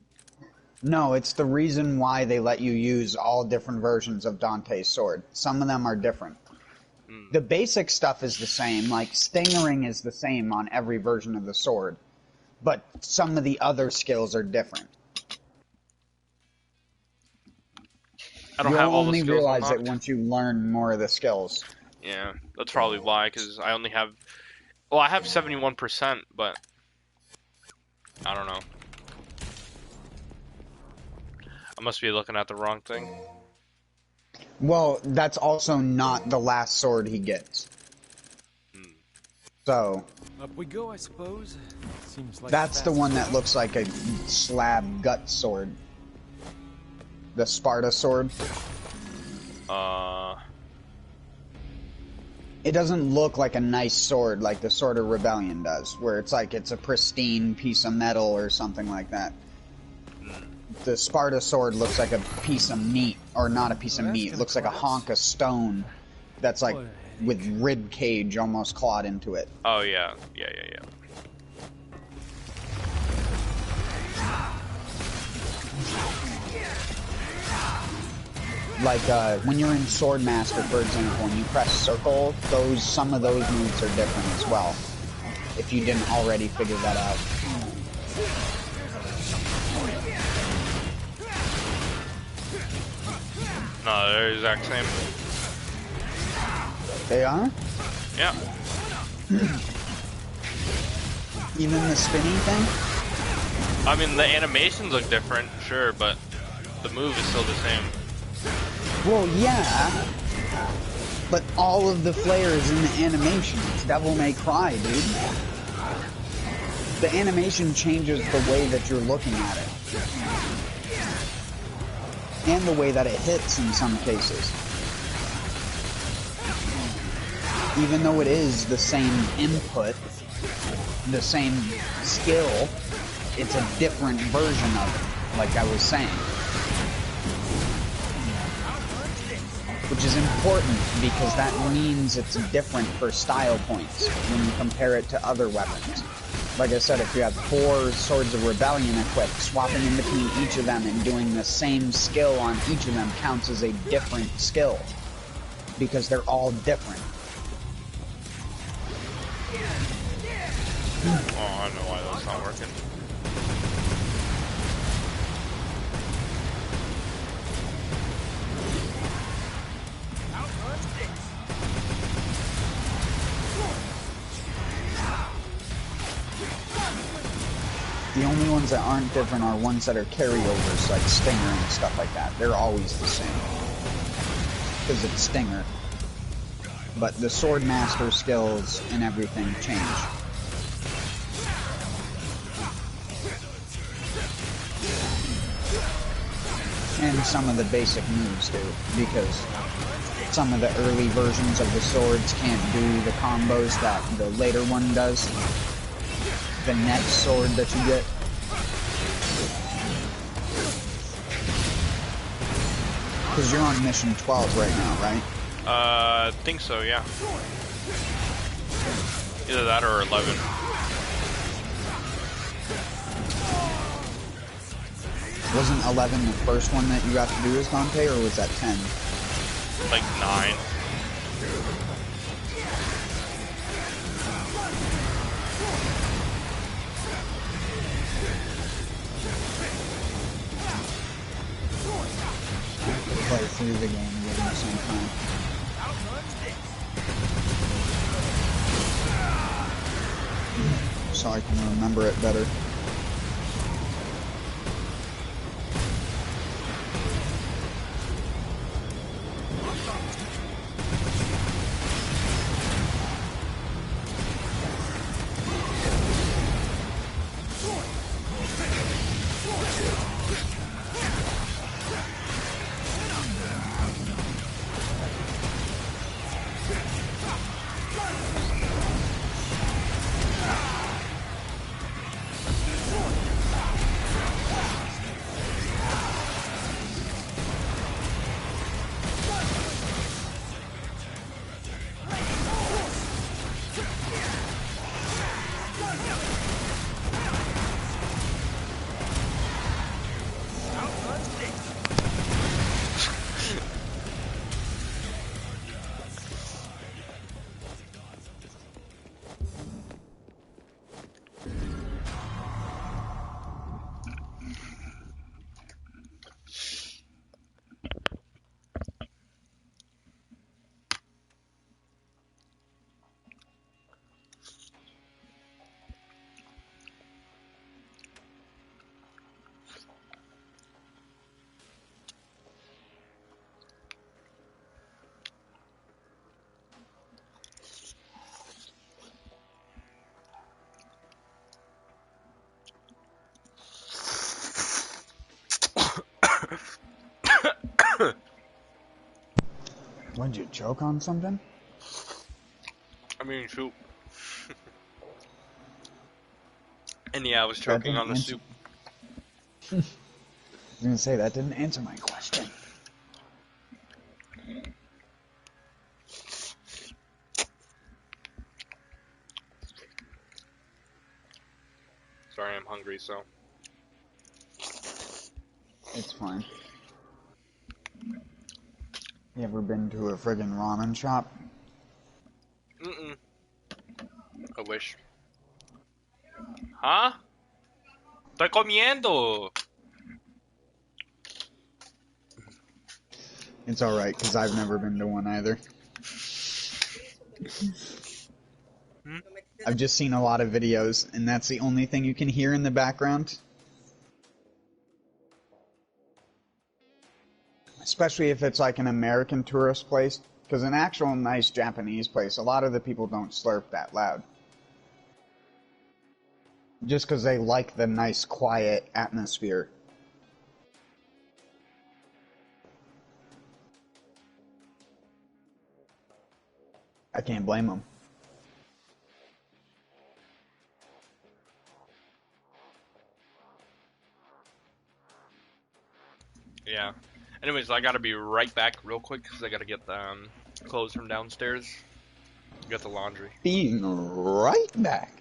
No, it's the reason why they let you use all different versions of Dante's sword. Some of them are different. The basic stuff is the same, like Stingering is the same on every version of the sword. But some of the other skills are different. I don't have all the skills You'll only realize unlocked. it once you learn more of the skills. Yeah, that's probably why, because I only have... Well, I have 71%, but... I don't know. I must be looking at the wrong thing. Well, that's also not the last sword he gets. So... Up we go, I suppose. Seems like that's the one that looks like a slab gut sword. The Sparta sword. It doesn't look like a nice sword like the Sword of Rebellion does, where it's like it's a pristine piece of metal or something like that. The Sparta sword looks like a piece of meat, or not a piece of meat, it looks like a honk of stone that's like with rib cage almost clawed into it. Oh, yeah. Yeah. Like, when you're in Swordmaster, for example, and you press circle, some of those moves are different as well. If you didn't already figure that out. No, they're the exact same. They are? Yeah. Even the spinning thing? I mean, the animations look different, sure, but the move is still the same. Well, yeah. But all of the flares in the animation. It's Devil May Cry, dude. The animation changes the way that you're looking at it. And the way that it hits in some cases. Even though it is the same input, the same skill, it's a different version of it, like I was saying. Which is important, because that means it's different for style points when you compare it to other weapons. Like I said, if you have 4 Swords of Rebellion equipped, swapping in between each of them and doing the same skill on each of them counts as a different skill. Because they're all different. Oh, I know why that's not working. The only ones that aren't different are ones that are carryovers, like Stinger and stuff like that. They're always the same. Because it's Stinger. But the Sword Master skills and everything change. And some of the basic moves do, because some of the early versions of the swords can't do the combos that the later one does. The next sword that you get. Because you're on mission 12 right now, right? I think so, yeah. Either that or 11. Wasn't 11 the first one that you got to do as Dante, or was that 10? Like 9. Play through the game again at the same time. So I can remember it better. Would you choke on something? I mean, soup. And yeah, I was choking on the soup. I was gonna say, that didn't answer my question. Sorry, I'm hungry, so. It's fine. You ever been to a friggin' ramen shop? Mm-mm. I wish. Huh? Estoy comiendo! It's alright, because I've never been to one either. I've just seen a lot of videos, and that's the only thing you can hear in the background. Especially if it's like an American tourist place, because an actual nice Japanese place, a lot of the people don't slurp that loud. Just because they like the nice, quiet atmosphere. I can't blame them. Yeah. Anyways, I gotta be right back real quick because I gotta get the clothes from downstairs. Get the laundry. Being right back.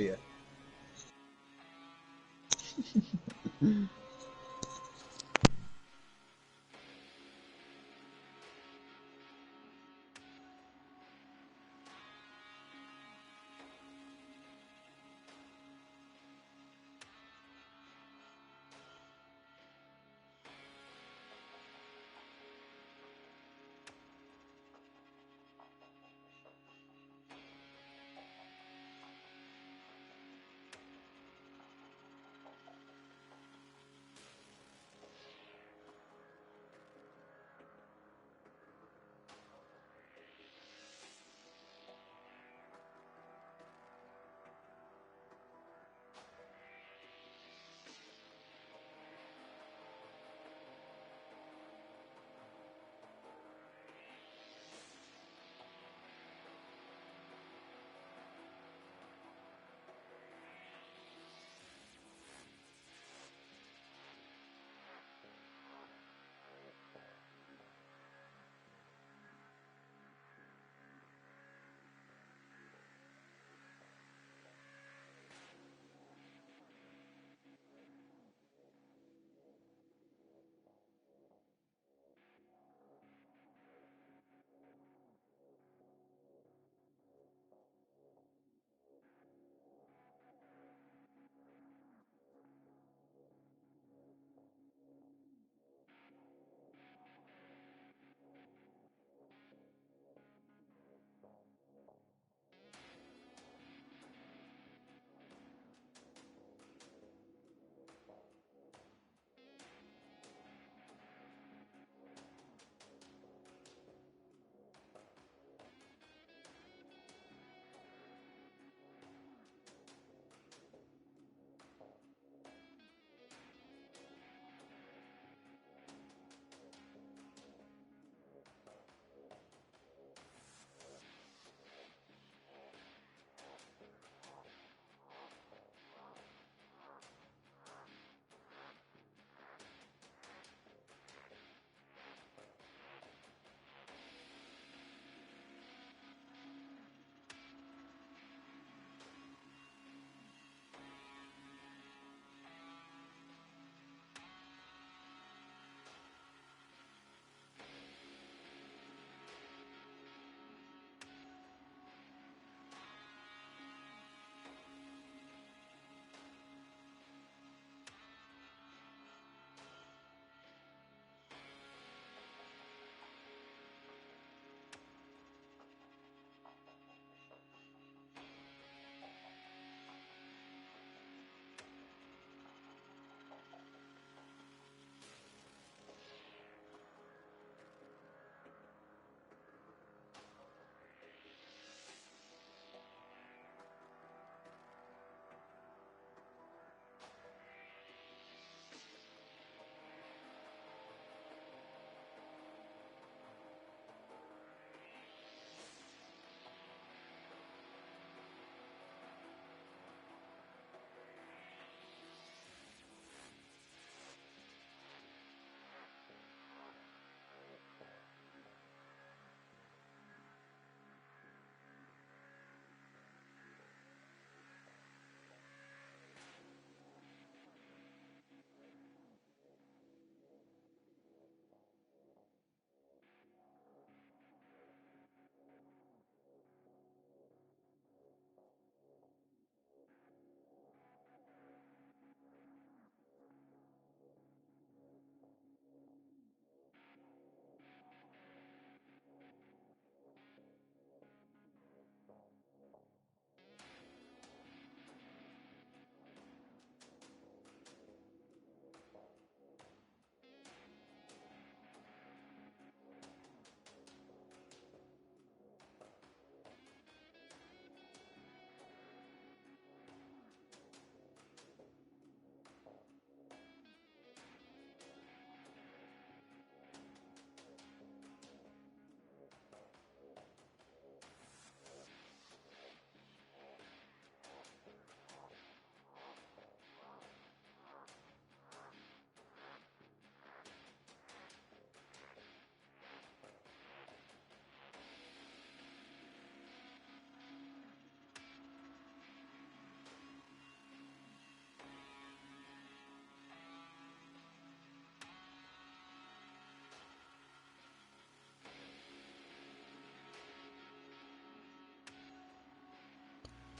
Yeah.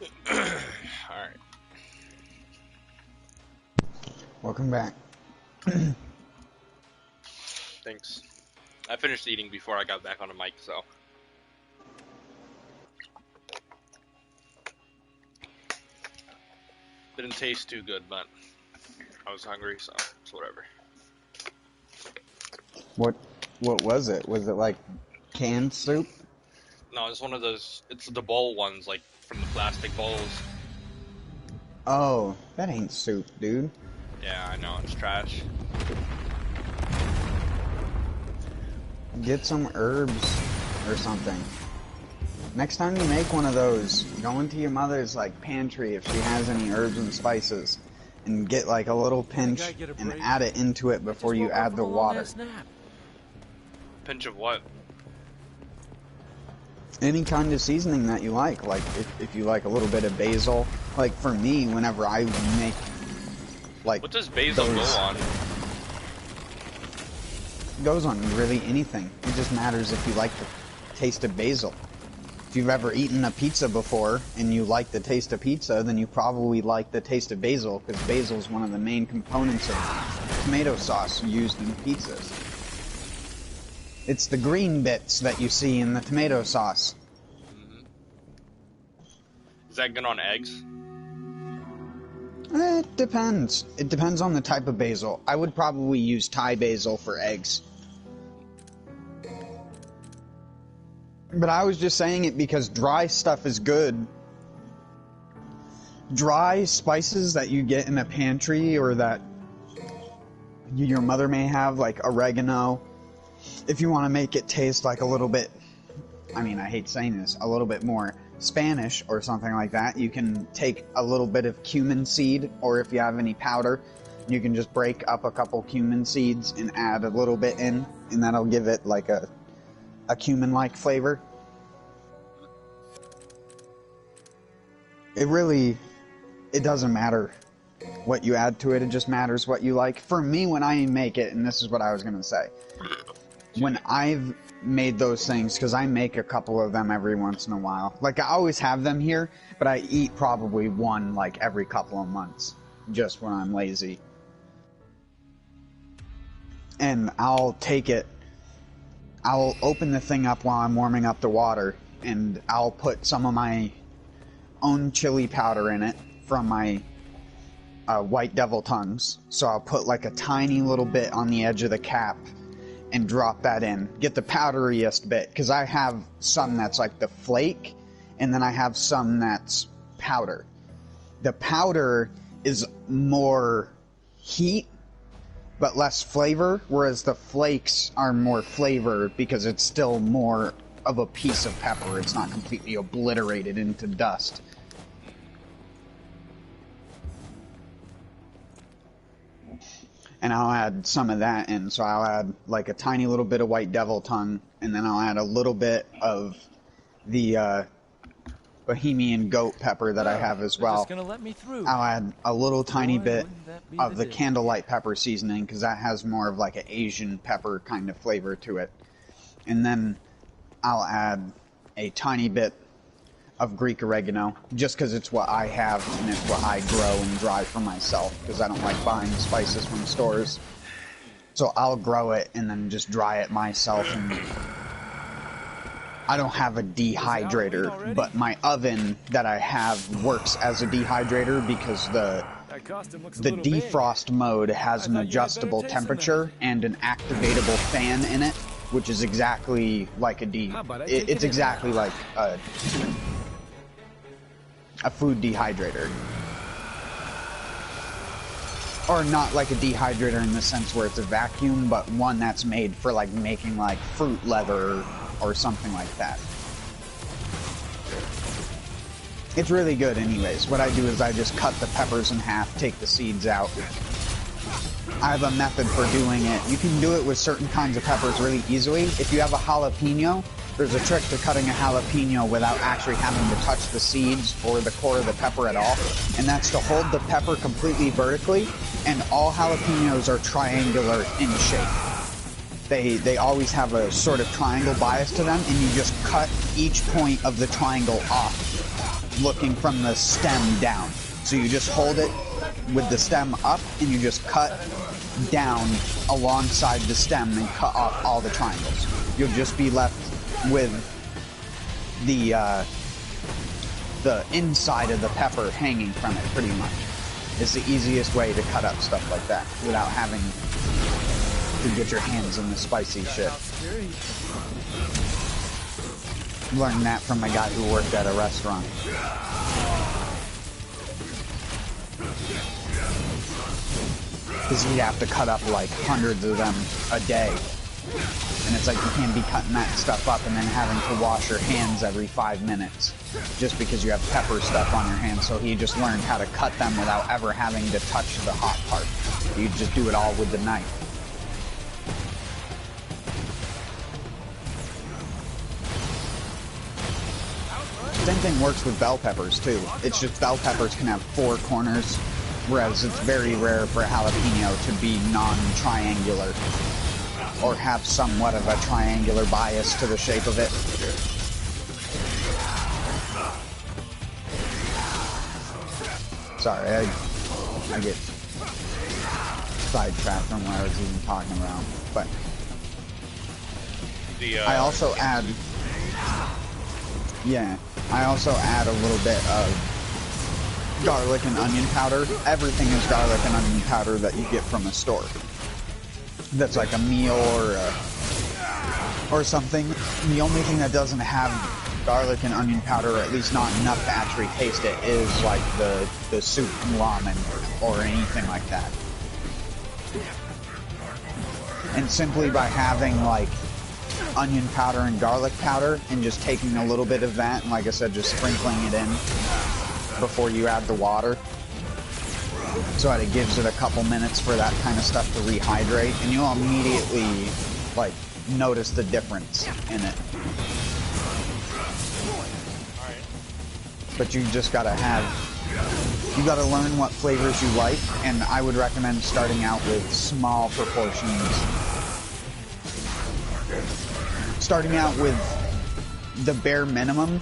Alright. Welcome back. Thanks. I finished eating before I got back on the mic, so. Didn't taste too good, but I was hungry, so it's whatever. What was it? Was it like canned soup? No, it's one of those, it's the bowl ones, like, from the plastic bowls. Oh, that ain't soup, dude. Yeah, I know, it's trash. Get some herbs or something. Next time you make one of those, go into your mother's like pantry if she has any herbs and spices, and get like a little pinch and add it into it before you add the water. Pinch of what? Any kind of seasoning that you like if you like a little bit of basil. Like for me, whenever I make like what does basil go on? It goes on really anything. It just matters if you like the taste of basil. If you've ever eaten a pizza before and you like the taste of pizza, then you probably like the taste of basil, because basil is one of the main components of tomato sauce used in pizzas. It's the green bits that you see in the tomato sauce. Mm-hmm. Is that good on eggs? It depends. It depends on the type of basil. I would probably use Thai basil for eggs. But I was just saying it because dry stuff is good. Dry spices that you get in a pantry or that your mother may have, like oregano, if you want to make it taste like a little bit, I mean, I hate saying this, a little bit more Spanish or something like that, you can take a little bit of cumin seed, or if you have any powder, you can just break up a couple cumin seeds and add a little bit in, and that'll give it like a cumin-like flavor. It doesn't matter what you add to it, it just matters what you like. For me, when I make it, and this is what I was going to say, when I've made those things, because I make a couple of them every once in a while, like I always have them here, but I eat probably one like every couple of months, just when I'm lazy. And I'll take it, I'll open the thing up while I'm warming up the water, and I'll put some of my own chili powder in it from my white devil tongues. So I'll put like a tiny little bit on the edge of the cap and drop that in. Get the powderiest bit, because I have some that's like the flake, and then I have some that's powder. The powder is more heat but less flavor, whereas the flakes are more flavor because it's still more of a piece of pepper. It's not completely obliterated into dust. And I'll add some of that in, so I'll add like a tiny little bit of white devil tongue, and then I'll add a little bit of the Bohemian goat pepper that I have as well. Gonna let me through. I'll add a little tiny bit of the candlelight pepper seasoning, because that has more of like an Asian pepper kind of flavor to it. And then I'll add a tiny bit of Greek oregano, just because it's what I have and it's what I grow and dry for myself, because I don't like buying spices from stores. So I'll grow it and then just dry it myself. And I don't have a dehydrator, but my oven that I have works as a dehydrator, because the defrost mode has an adjustable temperature and an activatable fan in it, which is exactly like it's exactly like a food dehydrator. Or not like a dehydrator in the sense where it's a vacuum, but one that's made for like making like fruit leather or something like that. It's really good anyways. What I do is I just cut the peppers in half, take the seeds out. I have a method for doing it. You can do it with certain kinds of peppers really easily. If you have a jalapeno, there's a trick to cutting a jalapeno without actually having to touch the seeds or the core of the pepper at all. And that's to hold the pepper completely vertically, and all jalapenos are triangular in shape. They always have a sort of triangle bias to them, and you just cut each point of the triangle off looking from the stem down. So you just hold it with the stem up, and you just cut down alongside the stem and cut off all the triangles. You'll just be left with the inside of the pepper hanging from it, pretty much. It's the easiest way to cut up stuff like that without having to get your hands in the spicy shit. Learned that from a guy who worked at a restaurant. Because he'd have to cut up like hundreds of them a day. And it's like you can't be cutting that stuff up and then having to wash your hands every 5 minutes just because you have pepper stuff on your hands. So he just learned how to cut them without ever having to touch the hot part. You just do it all with the knife. Same thing works with bell peppers too. It's just bell peppers can have 4 corners, whereas it's very rare for a jalapeno to be non-triangular or have somewhat of a triangular bias to the shape of it. Sorry, I get sidetracked from what I was even talking about. But I also add, I also add a little bit of garlic and onion powder. Everything is garlic and onion powder that you get from a store. That's like a meal or something. The only thing that doesn't have garlic and onion powder, or at least not enough to actually taste it, is like the soup ramen or anything like that. And simply by having like onion powder and garlic powder and just taking a little bit of that and, like I said, just sprinkling it in before you add the water, so that it gives it a couple minutes for that kind of stuff to rehydrate, and you'll immediately like notice the difference in it. But you just gotta you gotta learn what flavors you like, and I would recommend starting out with small proportions. Starting out with the bare minimum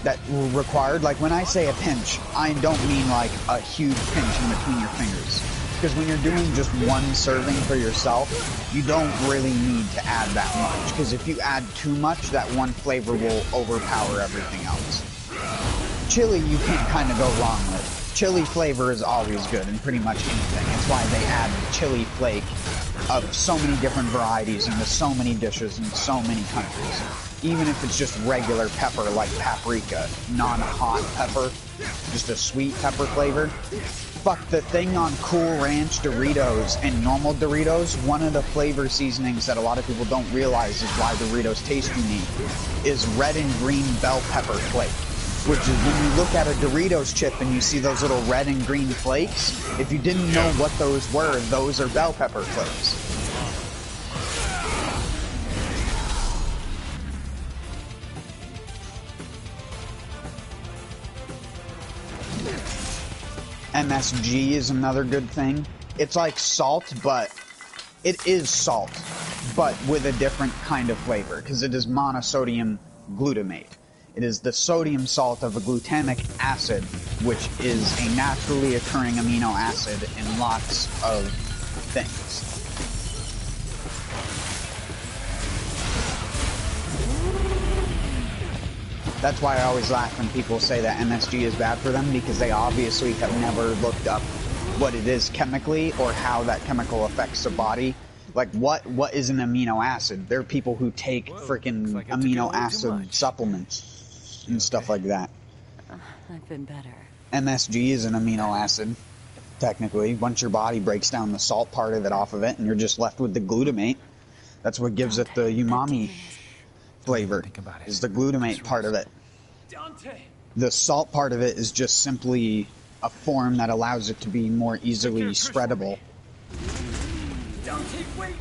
that required. Like when I say a pinch, I don't mean like a huge pinch in between your fingers. Because when you're doing just one serving for yourself, you don't really need to add that much. Because if you add too much, that one flavor will overpower everything else. Chili you can't kind of go wrong with. Chili flavor is always good in pretty much anything. It's why they add chili flake of so many different varieties into so many dishes in so many countries. Even if it's just regular pepper like paprika, non-hot pepper, just a sweet pepper flavor. Fuck, the thing on Cool Ranch Doritos and normal Doritos, one of the flavor seasonings that a lot of people don't realize is why Doritos taste unique, is red and green bell pepper flake. Which is when you look at a Doritos chip and you see those little red and green flakes, if you didn't know what those were, those are bell pepper flakes. MSG is another good thing. It's like salt, but it is salt, but with a different kind of flavor, because it is monosodium glutamate. It is the sodium salt of a glutamic acid, which is a naturally occurring amino acid in lots of things. That's why I always laugh when people say that MSG is bad for them, because they obviously have never looked up what it is chemically or how that chemical affects the body. Like, what is an amino acid? There are people who take freaking like amino acid supplements and stuff like that. I've been better. MSG is an amino acid, technically. Once your body breaks down the salt part of it off of it, and you're just left with the glutamate. That's what gives it the umami flavor, is the glutamate part of it. The salt part of it is just simply a form that allows it to be more easily spreadable. Wait!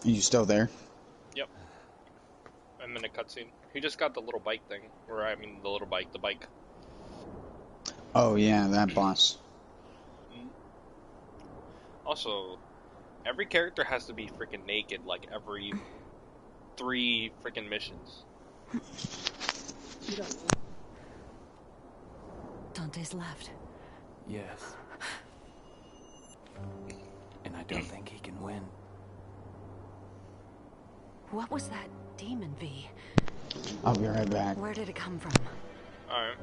Are you still there? Yep. I'm in a cutscene. He just got the little bike thing. Or, I mean, the bike. Oh, yeah, that boss. Also, every character has to be freaking naked, like every 3 freaking missions. Dante's left. Yes. And I don't think he can win. What was that demon, V? I'll be right back. Where did it come from? Alright.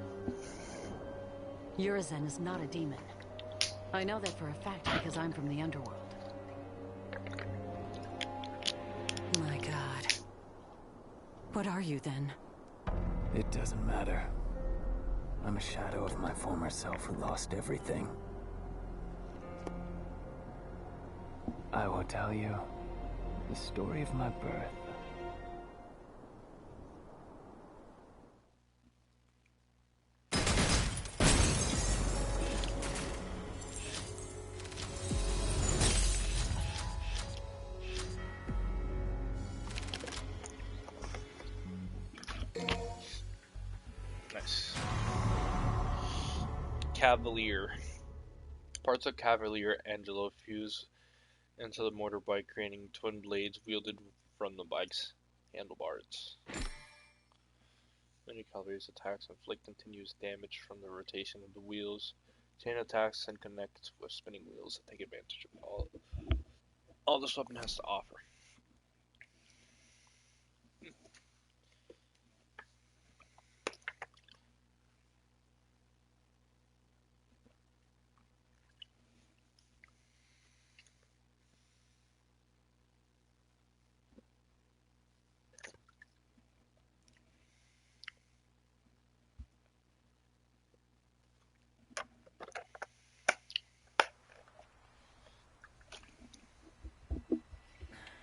Urizen is not a demon. I know that for a fact because I'm from the underworld. My God. What are you then? It doesn't matter. I'm a shadow of my former self who lost everything. I will tell you the story of my birth. Nice. Cavalier. Parts of Cavalier Angelo fuse into the motorbike, creating twin blades wielded from the bike's handlebars. Many Cavalier's attacks inflict continuous damage from the rotation of the wheels. Chain attacks and connect with spinning wheels that take advantage of all this weapon has to offer.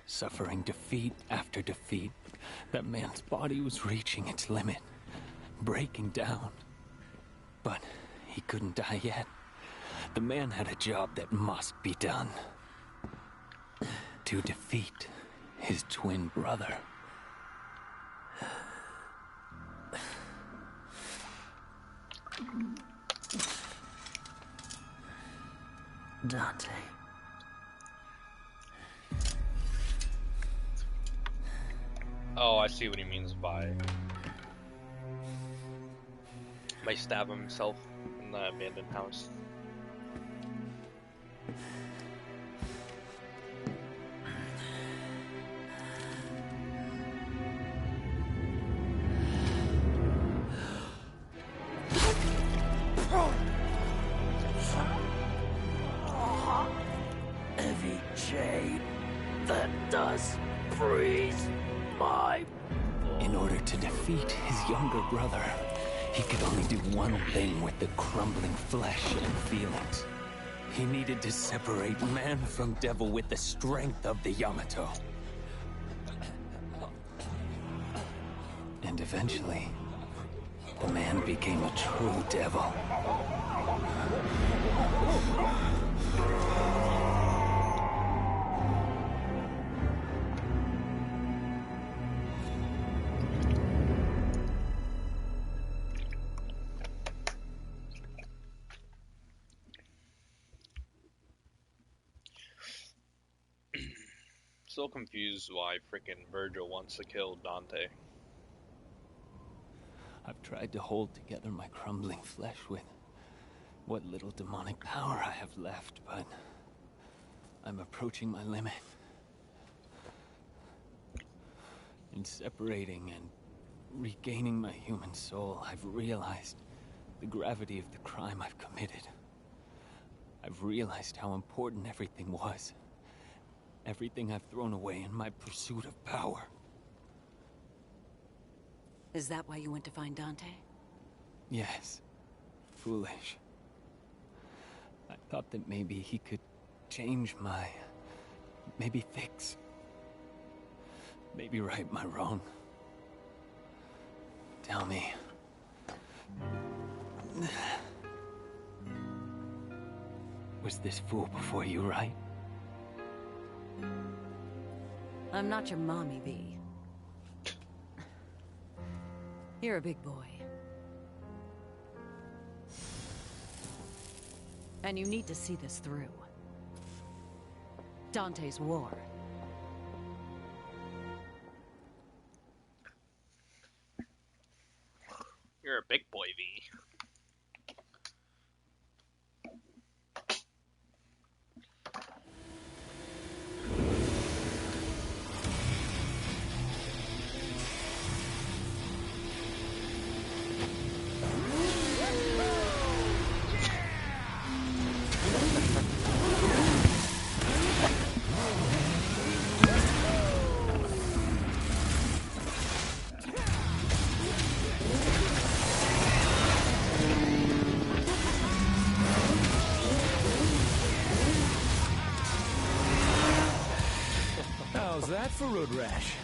Suffering defeat after defeat, that man's body was reaching its limit, breaking down. But he couldn't die yet. The man had a job that must be done. To defeat his twin brother. Dante. Oh, I see what he means by stab himself in the abandoned house. Heavy chain that does freeze my... In order to defeat his younger brother, he could only do one thing with the crumbling flesh and feelings. He needed to separate man from devil with the strength of the Yamato. And eventually, the man became a true devil. Still confused why freaking Virgil wants to kill Dante. I've tried to hold together my crumbling flesh with what little demonic power I have left, but I'm approaching my limit. In separating and regaining my human soul, I've realized the gravity of the crime I've committed. I've realized how important everything was. Everything I've thrown away in my pursuit of power. Is that why you went to find Dante? Yes. Foolish. I thought that maybe he could change maybe fix. Maybe right my wrong. Tell me. Was this fool before you, right? I'm not your mommy, V. You're a big boy. And you need to see this through. Dante's War. You're a big boy, V. How's that for road rash?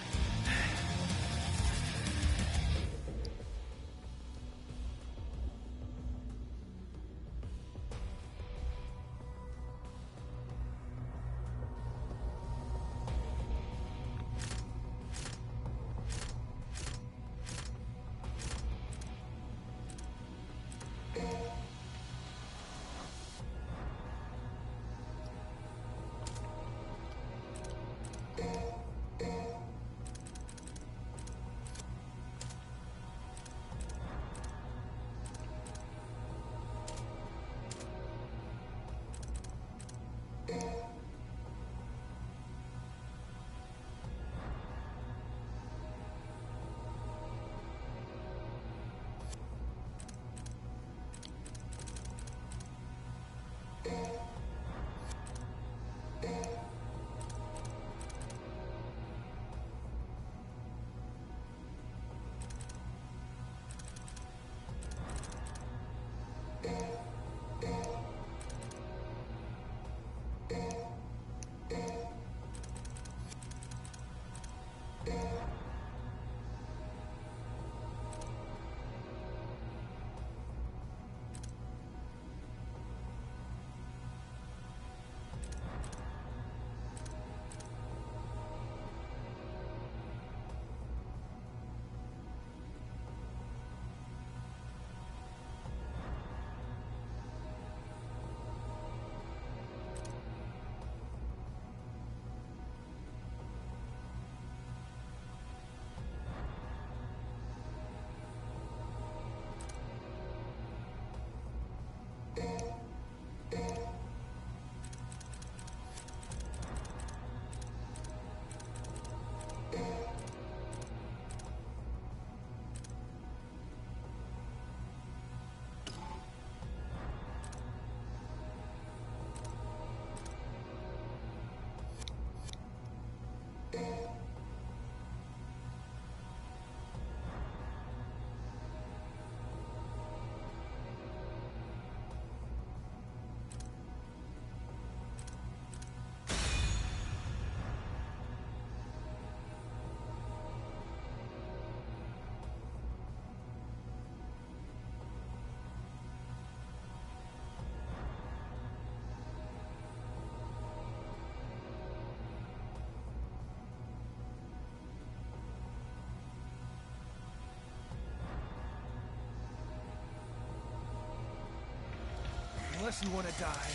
Unless you want to die.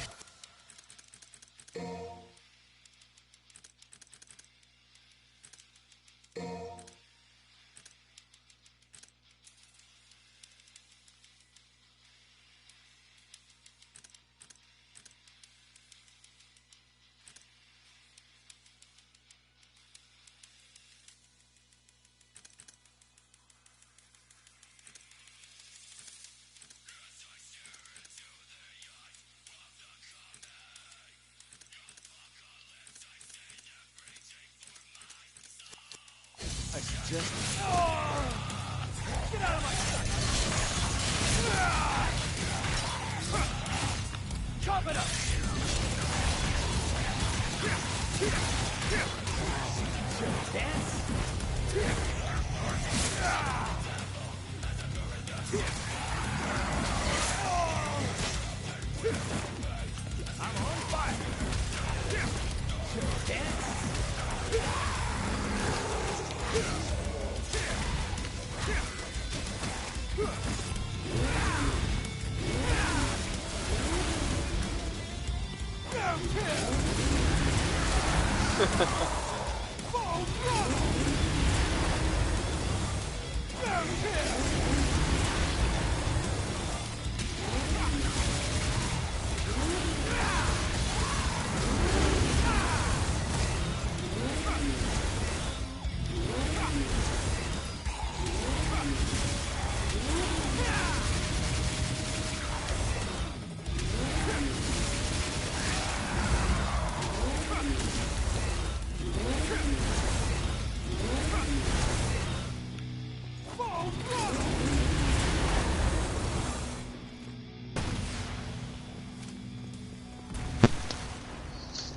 I suggest... Get out of my sight! Chop it up! Dance! I'm on fire! Dance!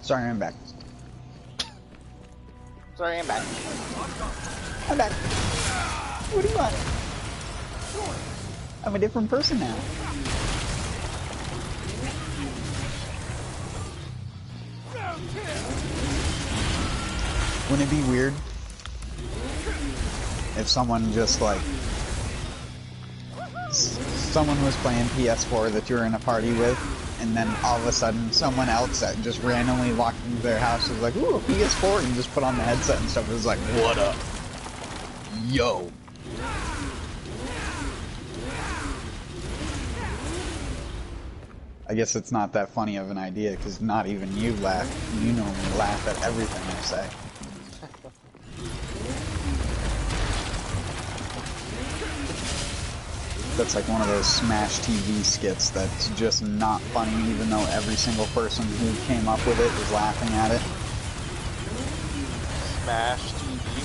Sorry, I'm back. Sorry, I'm back. I'm back. What do you want? I'm a different person now. Wouldn't it be weird if someone just like someone was playing PS4 that you were in a party with, and then all of a sudden someone else that just randomly walked into their house was like, ooh, a PS4, and just put on the headset and stuff. It was like, what up? Yo. I guess it's not that funny of an idea, because not even you laugh. You normally laugh at everything I say. That's like one of those Smash TV skits that's just not funny, even though every single person who came up with it is laughing at it. Smash TV?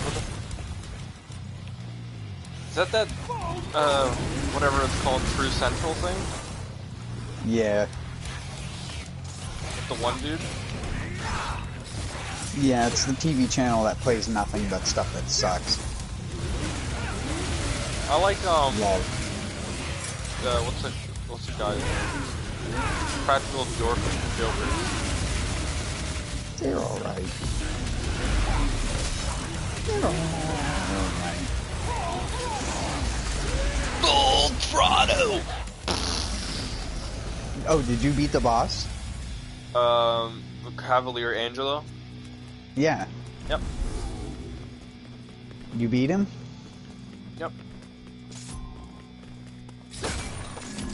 Is that whatever it's called, True Central thing? Yeah. With the one dude? Yeah, it's the TV channel that plays nothing but stuff that sucks. I like, Love. what's the guy's name? Practical Jokers. They're alright. They're alright. Gold Prado! Oh, did you beat the boss? Cavalier Angelo? Yeah. Yep. You beat him? Yep.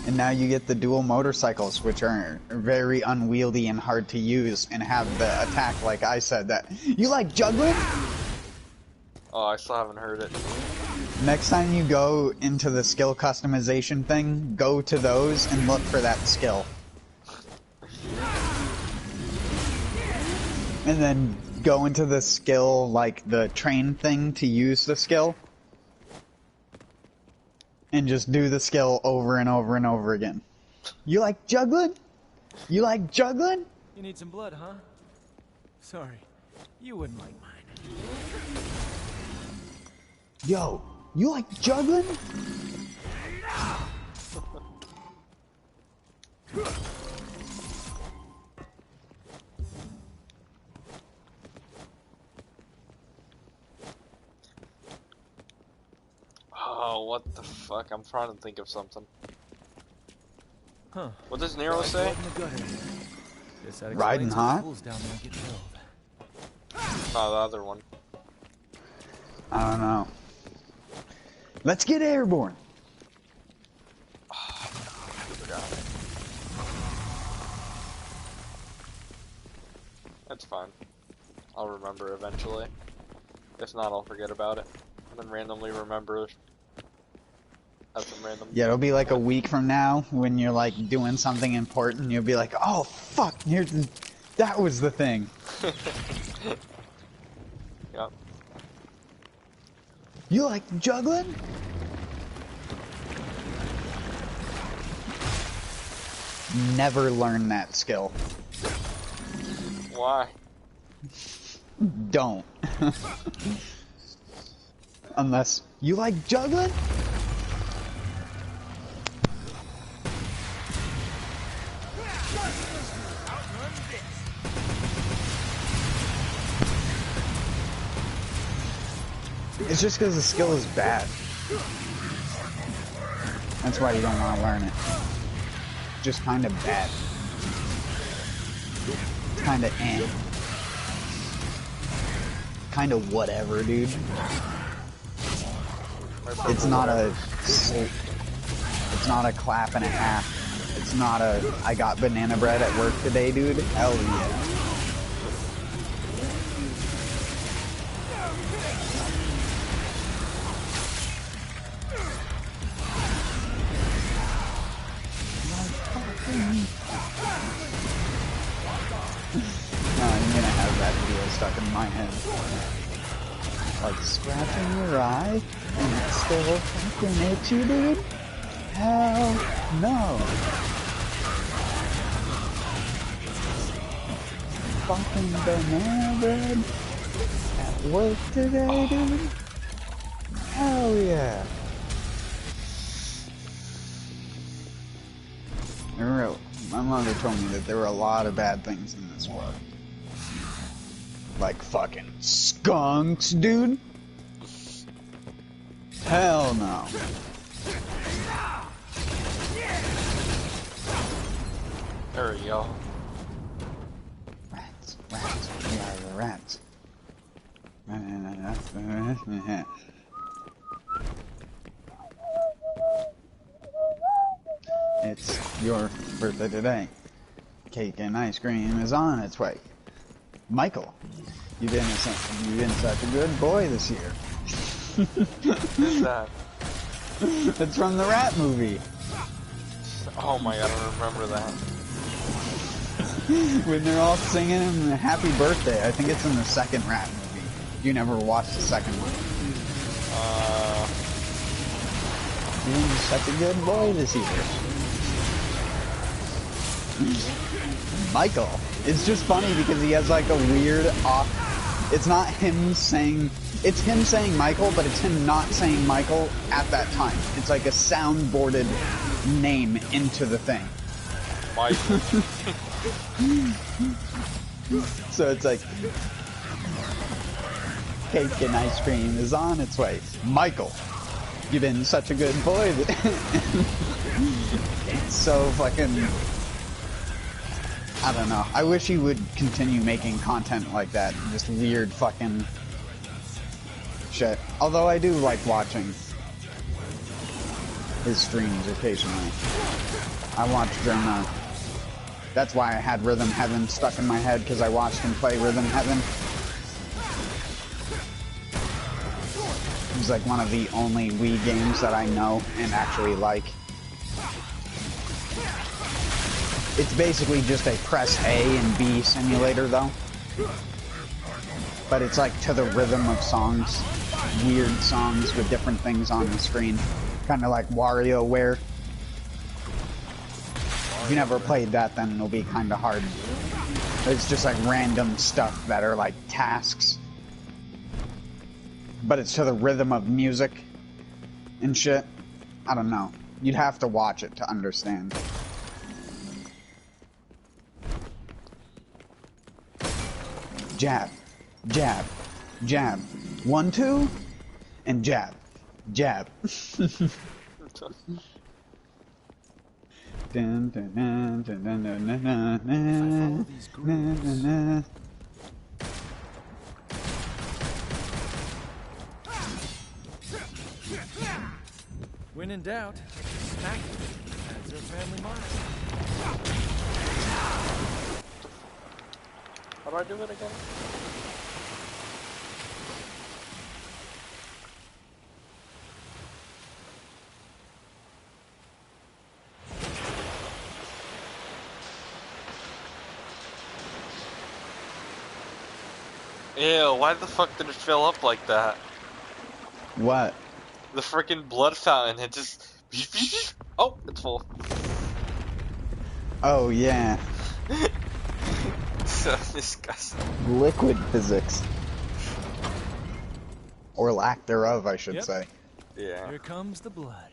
And now you get the dual motorcycles, which are very unwieldy and hard to use, and have the attack, like I said, that... You like juggling? Oh, I still haven't heard it. Next time you go into the skill customization thing, go to those and look for that skill. And then go into the skill, like the train thing to use the skill. And just do the skill over and over and over again. You like juggling? You like juggling? You need some blood, huh? Sorry, you wouldn't like mine. Yo, you like juggling? Oh, what the fuck? I'm trying to think of something. Huh. What does Nero say? Riding hot? No, the other one. I don't know. Let's get airborne. Oh, I forgot. That's fine. I'll remember eventually. If not, I'll forget about it. And then randomly remember. Have some random. Yeah, it'll be like a week from now when you're like doing something important. You'll be like, "Oh fuck, that was the thing." Yep. You like juggling? Never learn that skill. Why? Don't. Unless you like juggling? It's just because the skill is bad. That's why you don't want to learn it. Just kind of bad. Kind of kind of whatever, dude. It's not a clap and a half. It's not a I got banana bread at work today, dude. Hell yeah. No, I'm gonna have that video stuck in my head. Like scratching your eye and it's still fucking itchy, dude? Hell no. Fucking banana bread at work today, dude? Hell yeah. My mother told me that there were a lot of bad things in this world. Like fucking skunks, dude? Hell no. There we go. Rats, rats, we are the rats. It's your birthday today. Cake and ice cream is on its way. Michael, you've been such a good boy this year. Who's that? It's from the Rat movie. Oh my god, I don't remember that. When they're all singing him happy birthday. I think it's in the second Rat movie. You never watched the second one. You've been such a good boy this year. Michael. It's just funny because he has like a weird off. It's not him saying. It's him saying Michael, but it's him not saying Michael at that time. It's like a soundboarded name into the thing. Michael. So it's like cake and ice cream is on its way. Michael, you've been such a good boy. It's so fucking. I don't know. I wish he would continue making content like that. Just weird fucking shit. Although I do like watching his streams occasionally. I watched him, that's why I had Rhythm Heaven stuck in my head, because I watched him play Rhythm Heaven. It was like one of the only Wii games that I know and actually like. It's basically just a press A and B simulator, though. But it's like to the rhythm of songs. Weird songs with different things on the screen. Kind of like WarioWare. If you never played that, then it'll be kind of hard. It's just like random stuff that are like tasks. But it's to the rhythm of music and shit. I don't know. You'd have to watch it to understand. Jab, jab, jab. 1, 2, and jab, jab. Dun, dun, dun, dun, dun, dun, dun, dun, dun, dun, dun. When in doubt, smack it. That's our family motto. How do I do it again? Ew, why the fuck did it fill up like that? What? The freaking blood fountain, it just... Oh, it's full. Oh, yeah. So disgusting. Liquid physics. Or lack thereof, I should Yep. say. Yeah. Here comes the blood.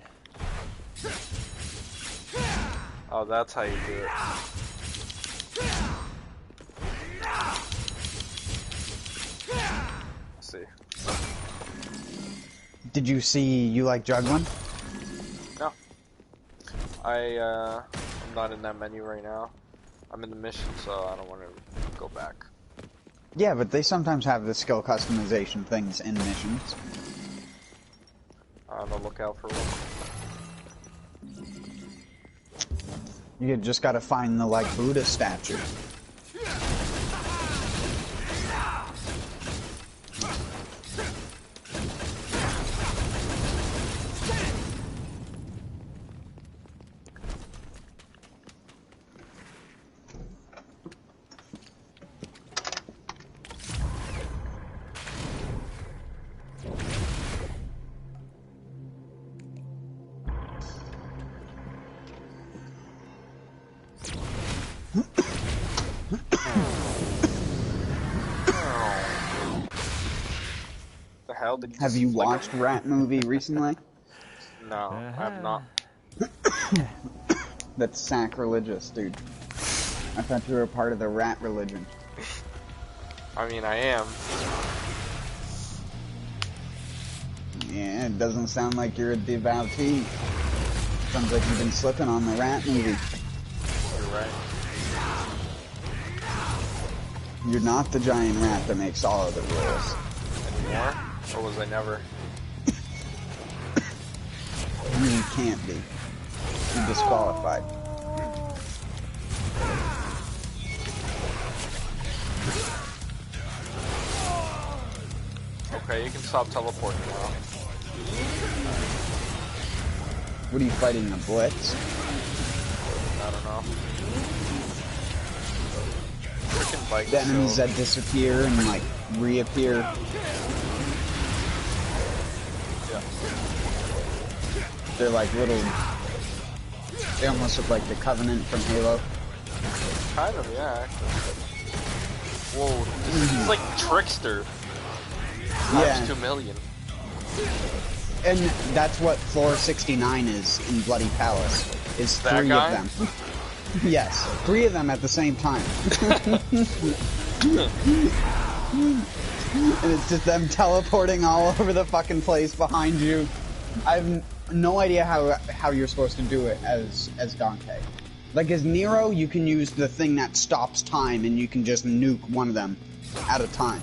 Oh, that's how you do it. Let's see. Did you see You Like Juggling? No. I'm not in that menu right now. I'm in the mission, so I don't want to go back. Yeah, but they sometimes have the skill customization things in missions. On the lookout for one. You just gotta find the, like, Buddha statue. The hell did Have you watched Rat Movie recently? No, I have not. That's sacrilegious, dude. I thought you were a part of the rat religion. I mean, I am. Yeah, it doesn't sound like you're a devotee. Sounds like you've been slipping on the Rat Movie. You're right. You're not the giant rat that makes all of the rules. Anymore? Or was I never? You can't be. You're disqualified. Okay, you can stop teleporting now. What are you fighting, a blitz? I don't know. Freaking bike. The enemies that disappear and, like, reappear. Yeah. They're like little... They almost look like the Covenant from Halo. Kind of, yeah. Whoa, this is like Trickster. Yeah. Times 2 million. And that's what floor 69 is in Bloody Palace. Is That 3 guy? of them. Yes, 3 of them at the same time. And it's just them teleporting all over the fucking place behind you. I have no idea how you're supposed to do it as Dante. Like as Nero, you can use the thing that stops time and you can just nuke one of them at a time.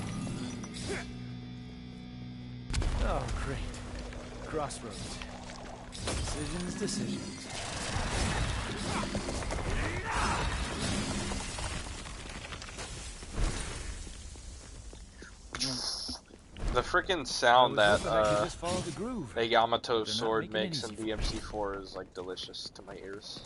Oh, great. Crossroads. Decisions. The freaking sound that just follow the groove. that Yamato's They're not sword making it makes in easy for DMC4 is like delicious to my ears.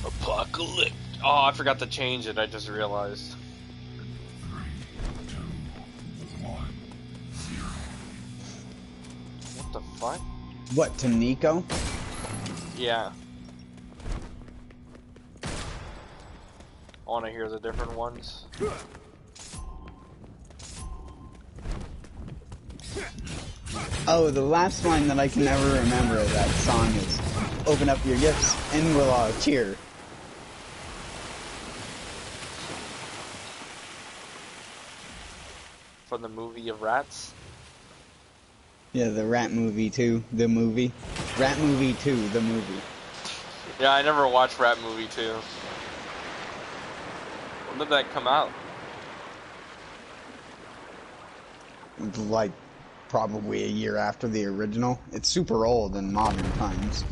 Apocalypse. Oh, I forgot to change it. I just realized. What the fuck? What, to Nico? Yeah. I want to hear the different ones. Oh, the last line that I can never remember of that song is "Open up your gifts and we'll all cheer." From the movie of Rats. Yeah, the Rat Movie 2, the movie. Rat Movie 2, the movie. Yeah, I never watched Rat Movie 2. When did that come out? Like probably a year after the original. It's super old in modern times.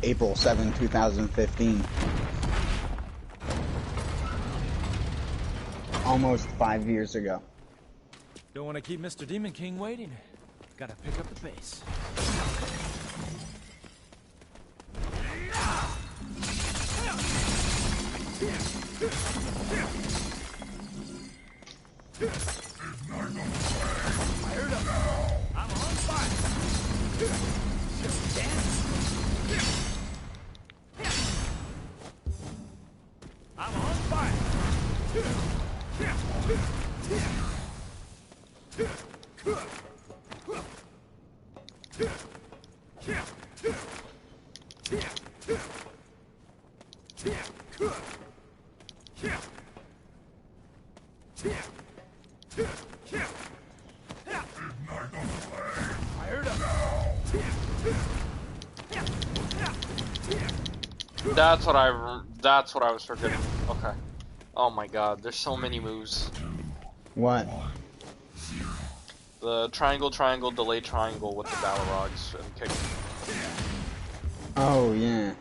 April 7, 2015. Almost 5 years ago. Don't want to keep Mr. Demon King waiting. Gotta pick up the pace. Fired up. I'm on fire. Just dance. I'm on fire. Fired up. That's what I was forgetting. Okay. Oh my god, there's so many moves. What? The triangle, triangle, delay triangle with the Balrogs and kick. Oh, yeah.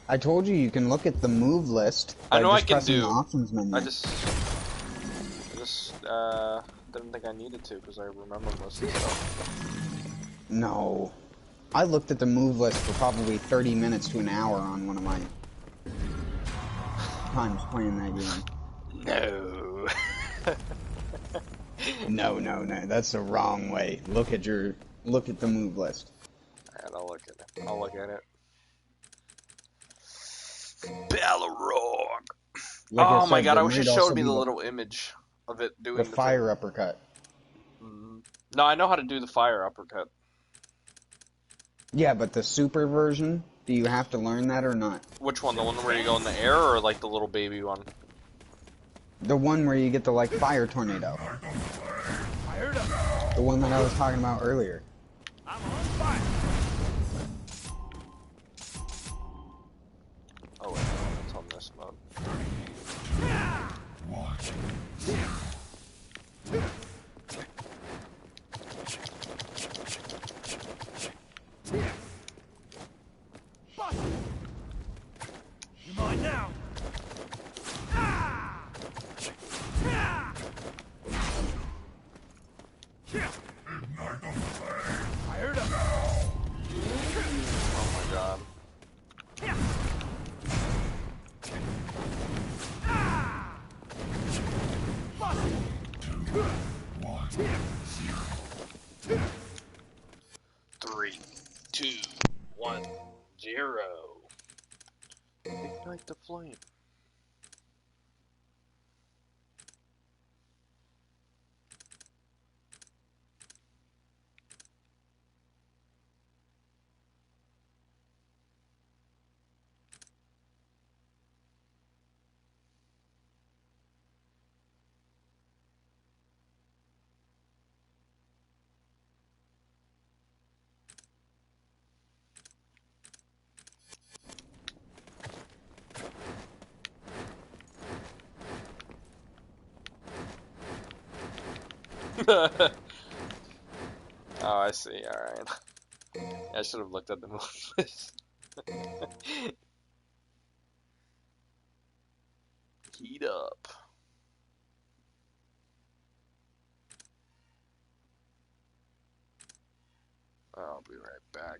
I told you you can look at the move list by I know just I can pressing do. the options menu. I just didn't think I needed to because I remember most of the stuff. No. I looked at the move list for probably 30 minutes to an hour on one of my times playing that game. No. No. That's the wrong way. Look at the move list. Alright, I'll look at it. I'll look at it. Balrog. Like Oh I my said, god, there I wish it might also showed me be the little image of it doing the the fire thing. uppercut. No, I know how to do the fire uppercut. Yeah, but the super version, do you have to learn that or not? Which one? The one where you go in the air or like the little baby one? The one where you get the, like, fire tornado. Fired up. The one that I was talking about earlier. I'm on fire. Oh wait, it's on this mode. You're mine now. Fired up. Oh my god. Three, 2, 1, 0. Ignite the flame. Oh, I see. Alright. I should have looked at the move list. Heat up. I'll be right back.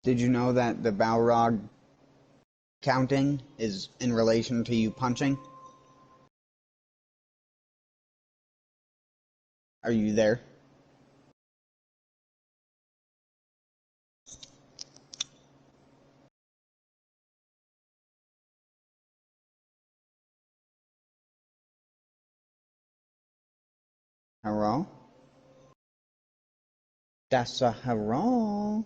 Did you know that the Balrog counting is in relation to you punching? Are you there? Hello? That's a hello.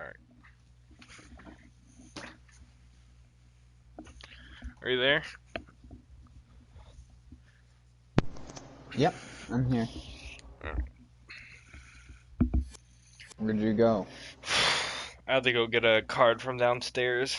Alright. Are you there? Yep, I'm here. Where'd you go? I had to go get a card from downstairs.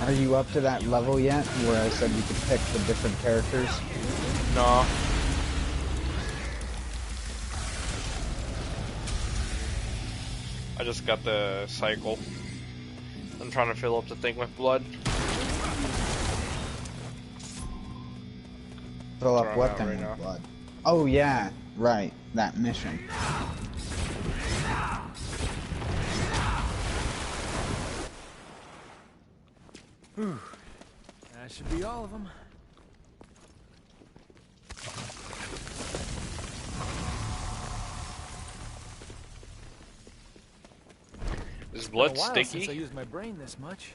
Are you up to that level yet, where I said you could pick the different characters? No. I just got the cycle. I'm trying to fill up the thing with blood. Fill That's up where what I'm at thing right with now. blood? Oh yeah, right, that mission. Whew. That should be all of them. Is blood Been a while sticky? since I used my brain this much.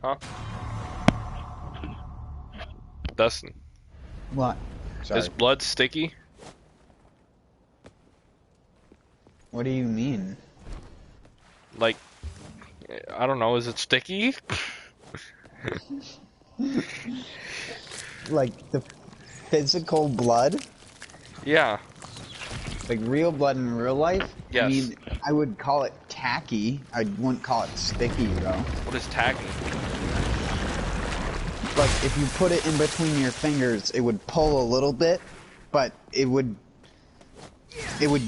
Huh? Dustin, What? Sorry. is blood sticky? What do you mean? Like, I don't know, is it sticky? Like the physical blood? Yeah. Like real blood in real life? Yes. I mean, I would call it tacky. I wouldn't call it sticky, though. What is tacky? Like, if you put it in between your fingers, it would pull a little bit, but it would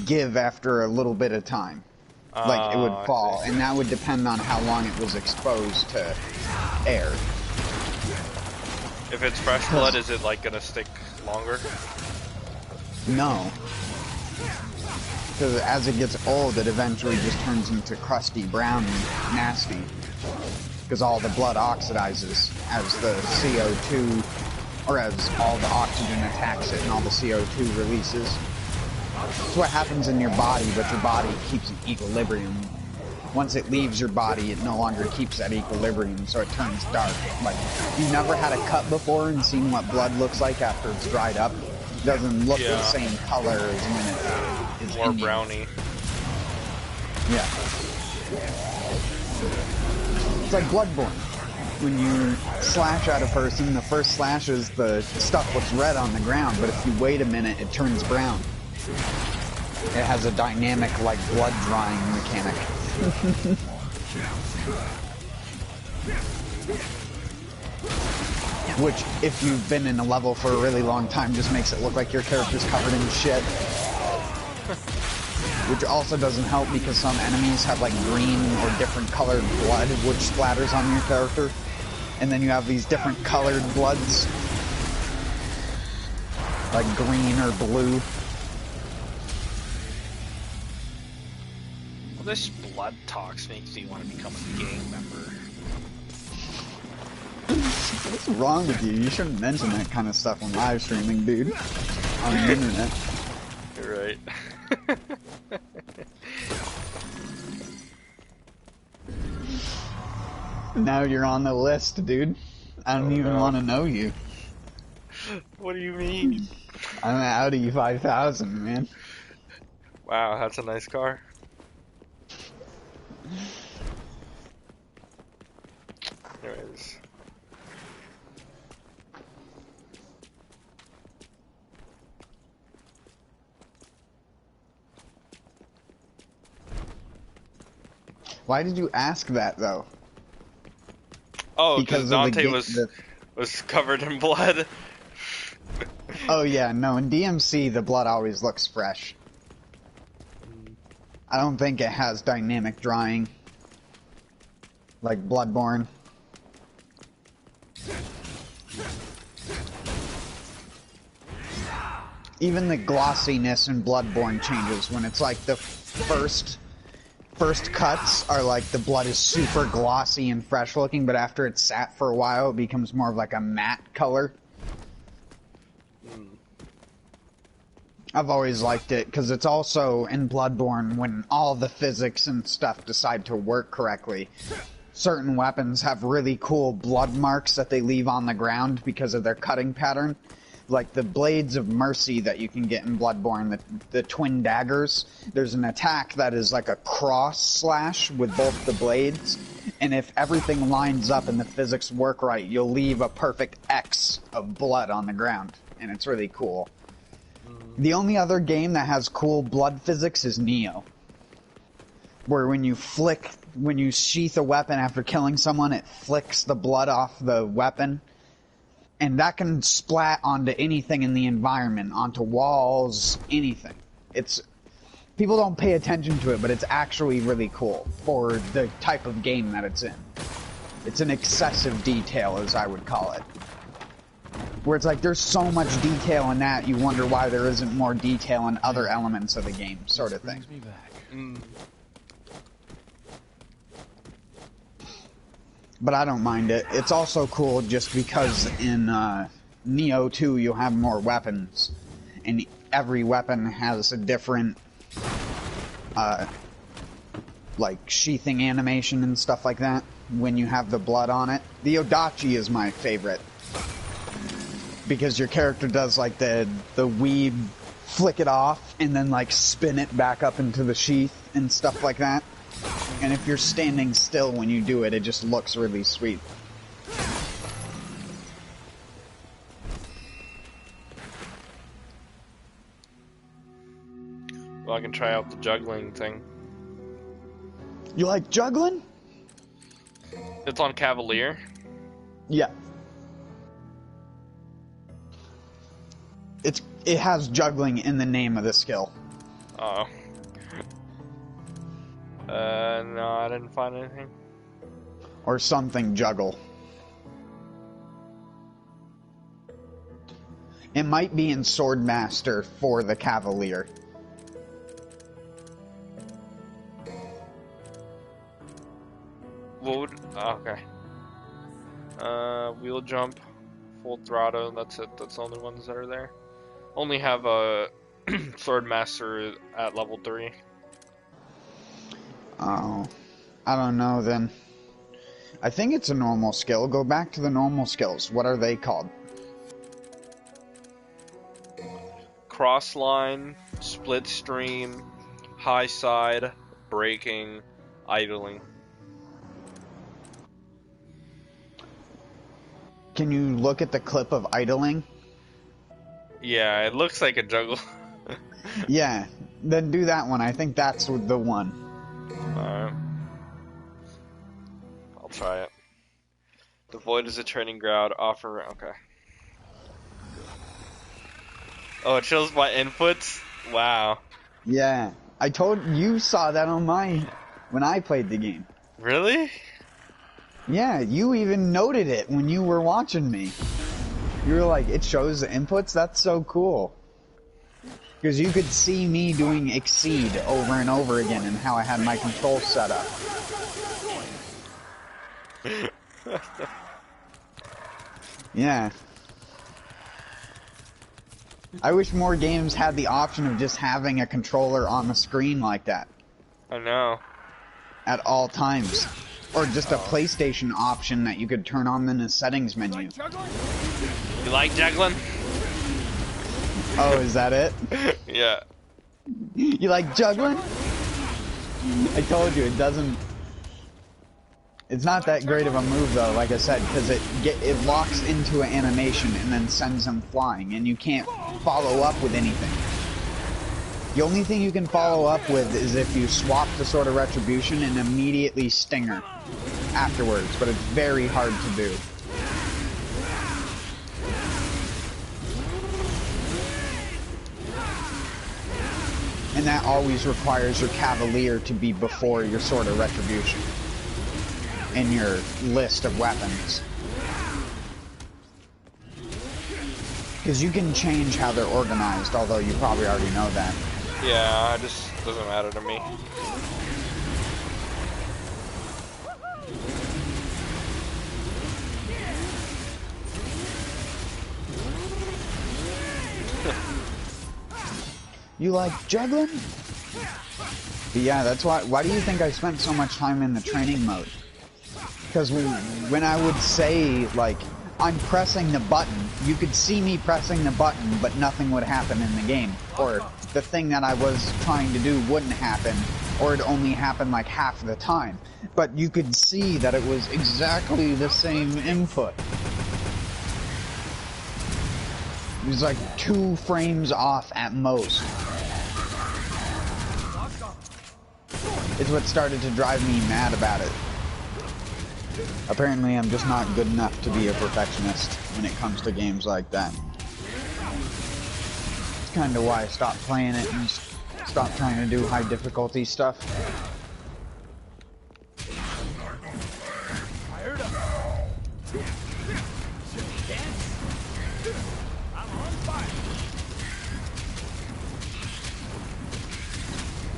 give after a little bit of time. Like, it would I fall, see. and that would depend on how long it was exposed to air. If it's fresh blood, is it like gonna stick longer? No. Because as it gets old, it eventually just turns into crusty brown and nasty. Because all the blood oxidizes as the CO2, or as all the oxygen attacks it and all the CO2 releases. That's what happens in your body, but your body keeps an equilibrium. Once it leaves your body, it no longer keeps that equilibrium, so it turns dark. Like, you've never had a cut before and seen what blood looks like after it's dried up? It doesn't look the same color as when it is More in you. brownie. Yeah. It's like Bloodborne. When you slash at a person, the first slash is the stuff what's red on the ground, but if you wait a minute, it turns brown. It has a dynamic, like, blood drying mechanic. Which, if you've been in a level for a really long time, just makes it look like your character's covered in shit. Which also doesn't help because some enemies have like green or different colored blood which splatters on your character. And then you have these different colored bloods. Like green or blue. this blood talks makes me want to become a gang member. What's wrong with you? You shouldn't mention that kind of stuff when live streaming, dude. On the internet. You're right. Now you're on the list, dude. I don't even want to know you. What do you mean? I'm an Audi 5000, man. Wow, that's a nice car. There it is. Why did you ask that, though? Oh, because Dante was covered in blood. Oh yeah, no, in DMC the blood always looks fresh. I don't think it has dynamic drying. Like Bloodborne. Even the glossiness in Bloodborne changes when it's like the first cuts are like the blood is super glossy and fresh looking, but after it's sat for a while it becomes more of like a matte color. I've always liked it because it's also in Bloodborne when all the physics and stuff decide to work correctly. Certain weapons have really cool blood marks that they leave on the ground because of their cutting pattern. Like the Blades of Mercy that you can get in Bloodborne, the twin daggers. There's an attack that is like a cross slash with both the blades, and if everything lines up and the physics work right, you'll leave a perfect X of blood on the ground, and it's really cool. The only other game that has cool blood physics is Neo, where when you sheath a weapon after killing someone, it flicks the blood off the weapon. And that can splat onto anything in the environment, onto walls, anything. People don't pay attention to it, but it's actually really cool for the type of game that it's in. It's an excessive detail, as I would call it. Where it's like, there's so much detail in that, you wonder why there isn't more detail in other elements of the game, sort of thing. Brings me back. But I don't mind it. It's also cool just because in Neo 2 you'll have more weapons. And every weapon has a different, like, sheathing animation and stuff like that when you have the blood on it. The Odachi is my favorite. Because your character does, like, the weeb, flick it off, and then, like, spin it back up into the sheath and stuff like that. And if you're standing still when you do it, it just looks really sweet. Well, I can try out the juggling thing. You like juggling? It's on Cavalier. Yeah. It has juggling in the name of the skill. Oh. No, I didn't find anything. Or something juggle. It might be in Swordmaster for the Cavalier. What would... Oh, okay. Wheel jump, full throttle, that's it. That's the only ones that are there. Only have a Swordmaster at level 3. Oh, I don't know then. I think it's a normal skill. Go back to the normal skills. What are they called? Cross line, split stream, high side, braking, idling. Can you look at the clip of idling? Yeah, it looks like a juggle. Yeah, then do that one. I think that's the one. Alright. I'll try it. The void is a training ground. Offer. Okay. Oh, it shows my inputs? Wow. Yeah, I told you saw that on when I played the game. Really? Yeah, you even noted it when you were watching me. You were like, it shows the inputs? That's so cool. Because you could see me doing Exceed over and over again and how I had my controls set up. Yeah. I wish more games had the option of just having a controller on the screen like that. I know. At all times. Or just a PlayStation option that you could turn on in the settings menu. You like juggling? Oh, is that it? Yeah. You like juggling? I told you, it doesn't... It's not that great of a move though, like I said, because it locks into an animation and then sends them flying, and you can't follow up with anything. The only thing you can follow up with is if you swap the Sword of Retribution and immediately Stinger afterwards, but it's very hard to do. And that always requires your Cavalier to be before your Sword of Retribution in your list of weapons. Because you can change how they're organized, although you probably already know that. Yeah, it just doesn't matter to me. You like juggling? But yeah, that's why do you think I spent so much time in the training mode? Because when I would say, like, I'm pressing the button, you could see me pressing the button, but nothing would happen in the game. Or the thing that I was trying to do wouldn't happen, or it only happened like half the time. But you could see that it was exactly the same input. It was like 2 frames off at most. It's what started to drive me mad about it. Apparently I'm just not good enough to be a perfectionist when it comes to games like that. It's kind of why I stopped playing it and stopped trying to do high difficulty stuff.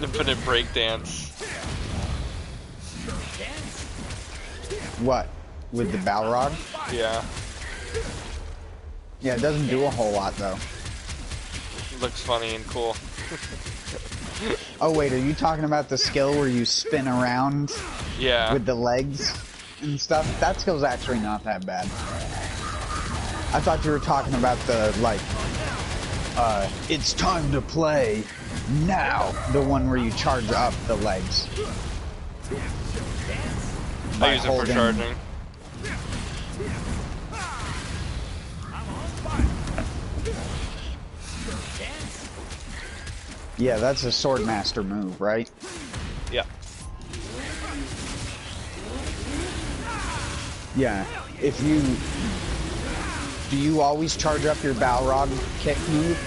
Infinite breakdance. What? With the Balrog? Yeah. Yeah, it doesn't do a whole lot though. Looks funny and cool. Oh wait, are you talking about the skill where you spin around? Yeah. With the legs and stuff? That skill's actually not that bad. I thought you were talking about the, like, it's time to play now. The one where you charge up the legs. I use it for charging. Yeah, that's a Swordmaster move, right? Yeah. Yeah. If you... Do you always charge up your Balrog kick move?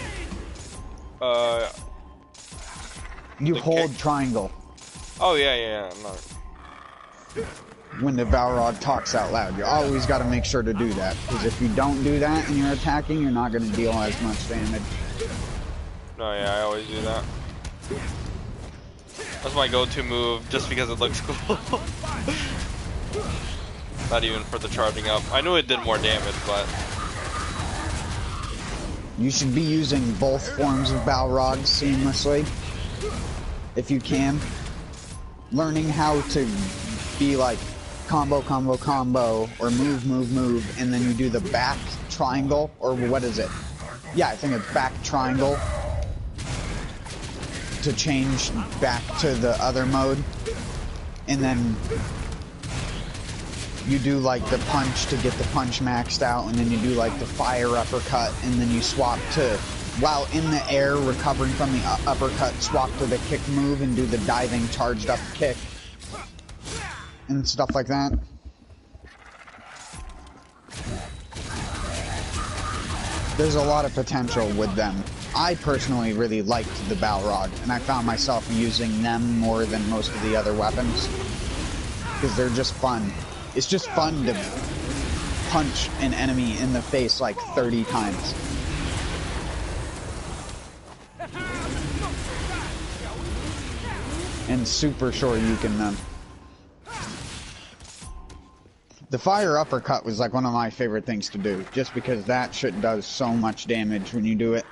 You hold kick? triangle. Oh, yeah. I'm not... When the Balrog talks out loud. You always got to make sure to do that. Because if you don't do that and you're attacking, you're not going to deal as much damage. No, yeah, I always do that. That's my go-to move, just because it looks cool. Not even for the charging up. I knew it did more damage, but... You should be using both forms of Balrog seamlessly. If you can. Learning how to be like combo, combo, combo, or move, move, move, and then you do the back triangle, or what is it? Yeah, I think it's back triangle to change back to the other mode. And then you do like the punch to get the punch maxed out, and then you do like the fire uppercut, and then you swap to, while in the air recovering from the uppercut, swap to the kick move and do the diving charged up kick. And stuff like that. There's a lot of potential with them. I personally really liked the Balrog, and I found myself using them more than most of the other weapons. Because they're just fun. It's just fun to punch an enemy in the face like 30 times. And super sure you can, the fire uppercut was like one of my favorite things to do, just because that shit does so much damage when you do it.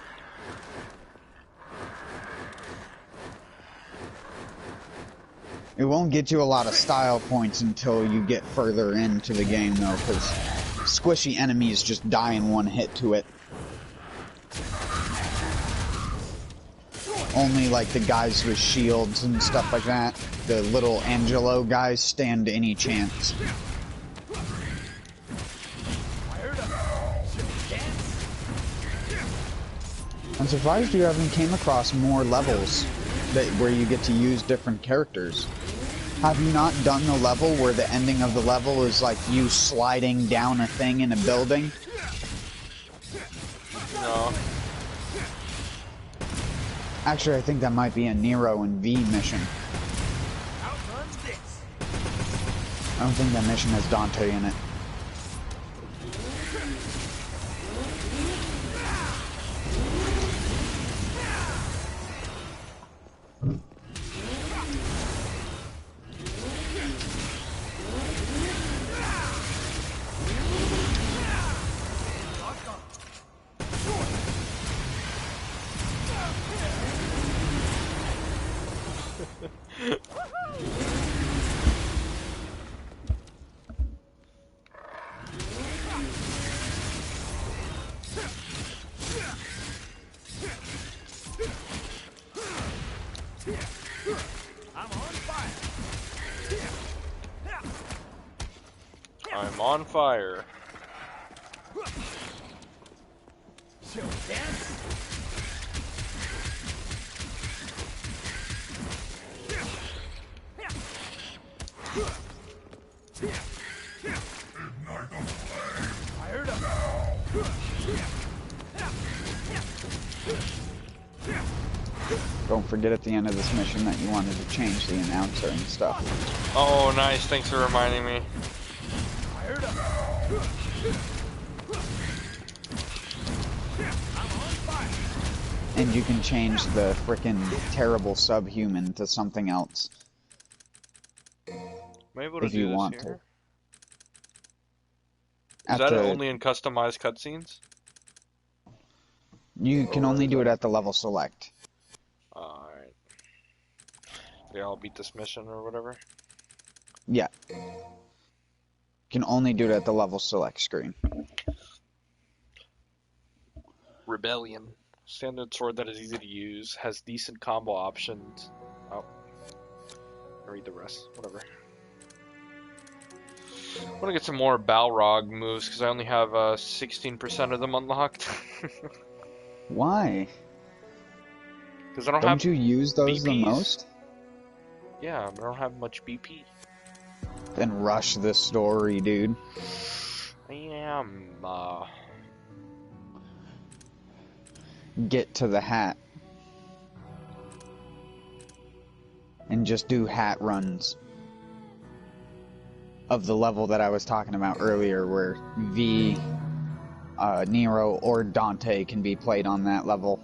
It won't get you a lot of style points until you get further into the game, though, because squishy enemies just die in one hit to it. Only, like, the guys with shields and stuff like that, the little Angelo guys, stand any chance. I'm surprised you haven't came across more levels where you get to use different characters. Have you not done the level where the ending of the level is like you sliding down a thing in a building? No. Actually, I think that might be a Nero and V mission. I don't think that mission has Dante in it. I'm on fire. Don't forget at the end of this mission that you wanted to change the announcer and stuff. Oh, nice. Thanks for reminding me. And you can change the frickin' terrible subhuman to something else. Am I able to if do you this want here? to. Is that only in customized cutscenes? You can only do it at the level select. Alright. Yeah, I'll beat this mission or whatever. Yeah. You can only do it at the level select screen. Rebellion. Standard sword that is easy to use, has decent combo options. Oh. I'll read the rest. Whatever. I want to get some more Balrog moves because I only have 16% of them unlocked. Why? Because I don't Don't have you use those the BPs. most? Yeah, but I don't have much BP. Then rush the story, dude. I am, Get to the hat. And just do hat runs. Of the level that I was talking about earlier, where V, Nero, or Dante can be played on that level.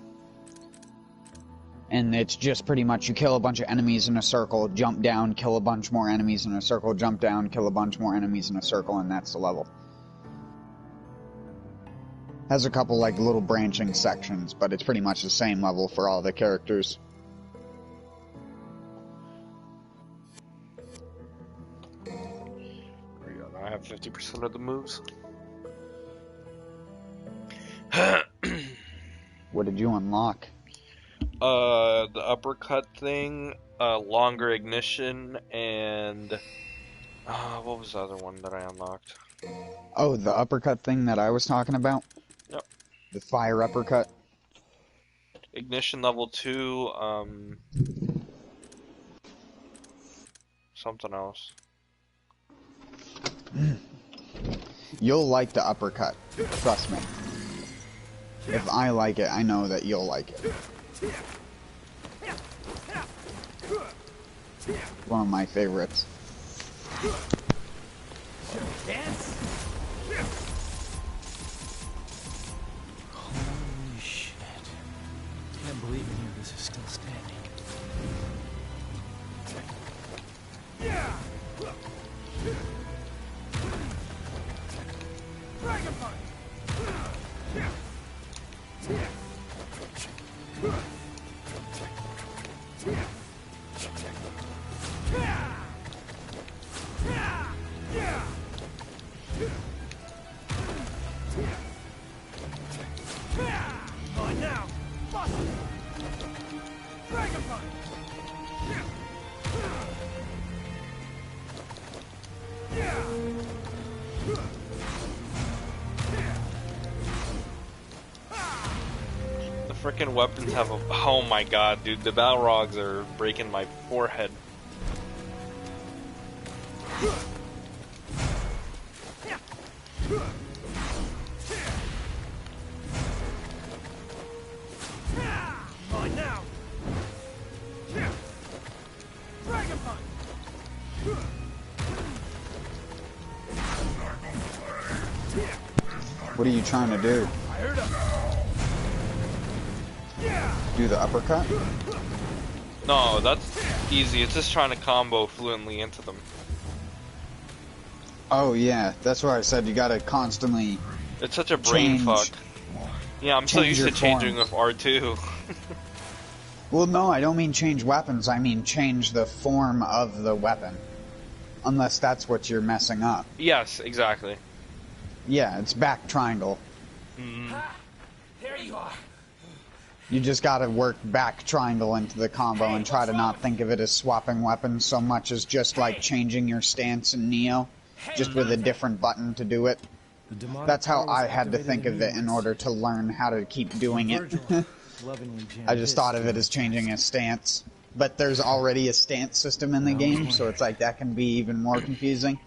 And it's just pretty much you kill a bunch of enemies in a circle, jump down, kill a bunch more enemies in a circle, jump down, kill a bunch more enemies in a circle, and that's the level. Has a couple like little branching sections, but it's pretty much the same level for all the characters. There we go. Now I have 50% of the moves. What did you unlock? The uppercut thing, longer ignition, and what was the other one that I unlocked? Oh, the uppercut thing that I was talking about? Yep. The fire uppercut? Ignition level 2, something else. You'll like the uppercut. Trust me. If I like it, I know that you'll like it. One of my favorites. Dance? Holy shit. Can't believe any of this is still standing. Dragon Punch! On now! Bust it! Dragon Punch! The frickin' weapons have a. Oh my god, dude, the Balrogs are breaking my forehead. On now! Dragon Punch! What are you trying to do? Fired up! Do the uppercut? No, that's easy. It's just trying to combo fluently into them. Oh yeah, that's why I said you gotta constantly. It's such a brain fuck. Yeah, I'm so change used to your changing form. with R2. Well, no, I don't mean change weapons. I mean change the form of the weapon. Unless that's what you're messing up. Yes, exactly. Yeah, it's back triangle. There you are! You just gotta work back triangle into the combo and try to not think of it as swapping weapons so much as just like changing your stance in Neo, just with a different button to do it. That's how I had to think of it in order to learn how to keep doing it. I just thought of it as changing a stance. But there's already a stance system in the game, so it's like that can be even more confusing.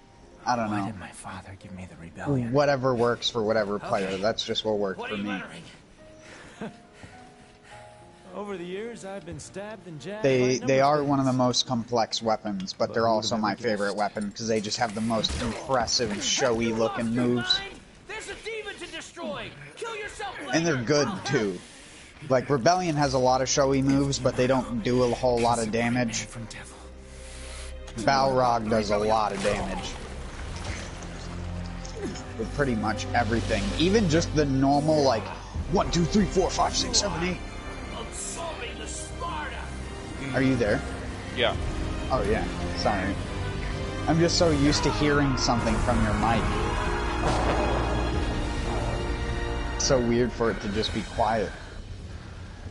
I don't Why know. did my father give me the rebellion? Whatever works for whatever player, that's just what worked for me. Over the years, I've been stabbed and jabbed. They are one of the most complex weapons, but they're also my favorite weapon because they just have the most impressive, showy looking moves. There's a demon to destroy. Kill yourself later. And they're good too. Like Rebellion has a lot of showy moves, but they don't do a whole lot of damage. Balrog does a lot of damage. With pretty much everything. Even just the normal like 1, 2, 3, 4, 5, 6, 7, 8. Absorbing the Sparta. Are you there? Yeah. Oh yeah, sorry. I'm just so used to hearing something from your mic. It's so weird for it to just be quiet.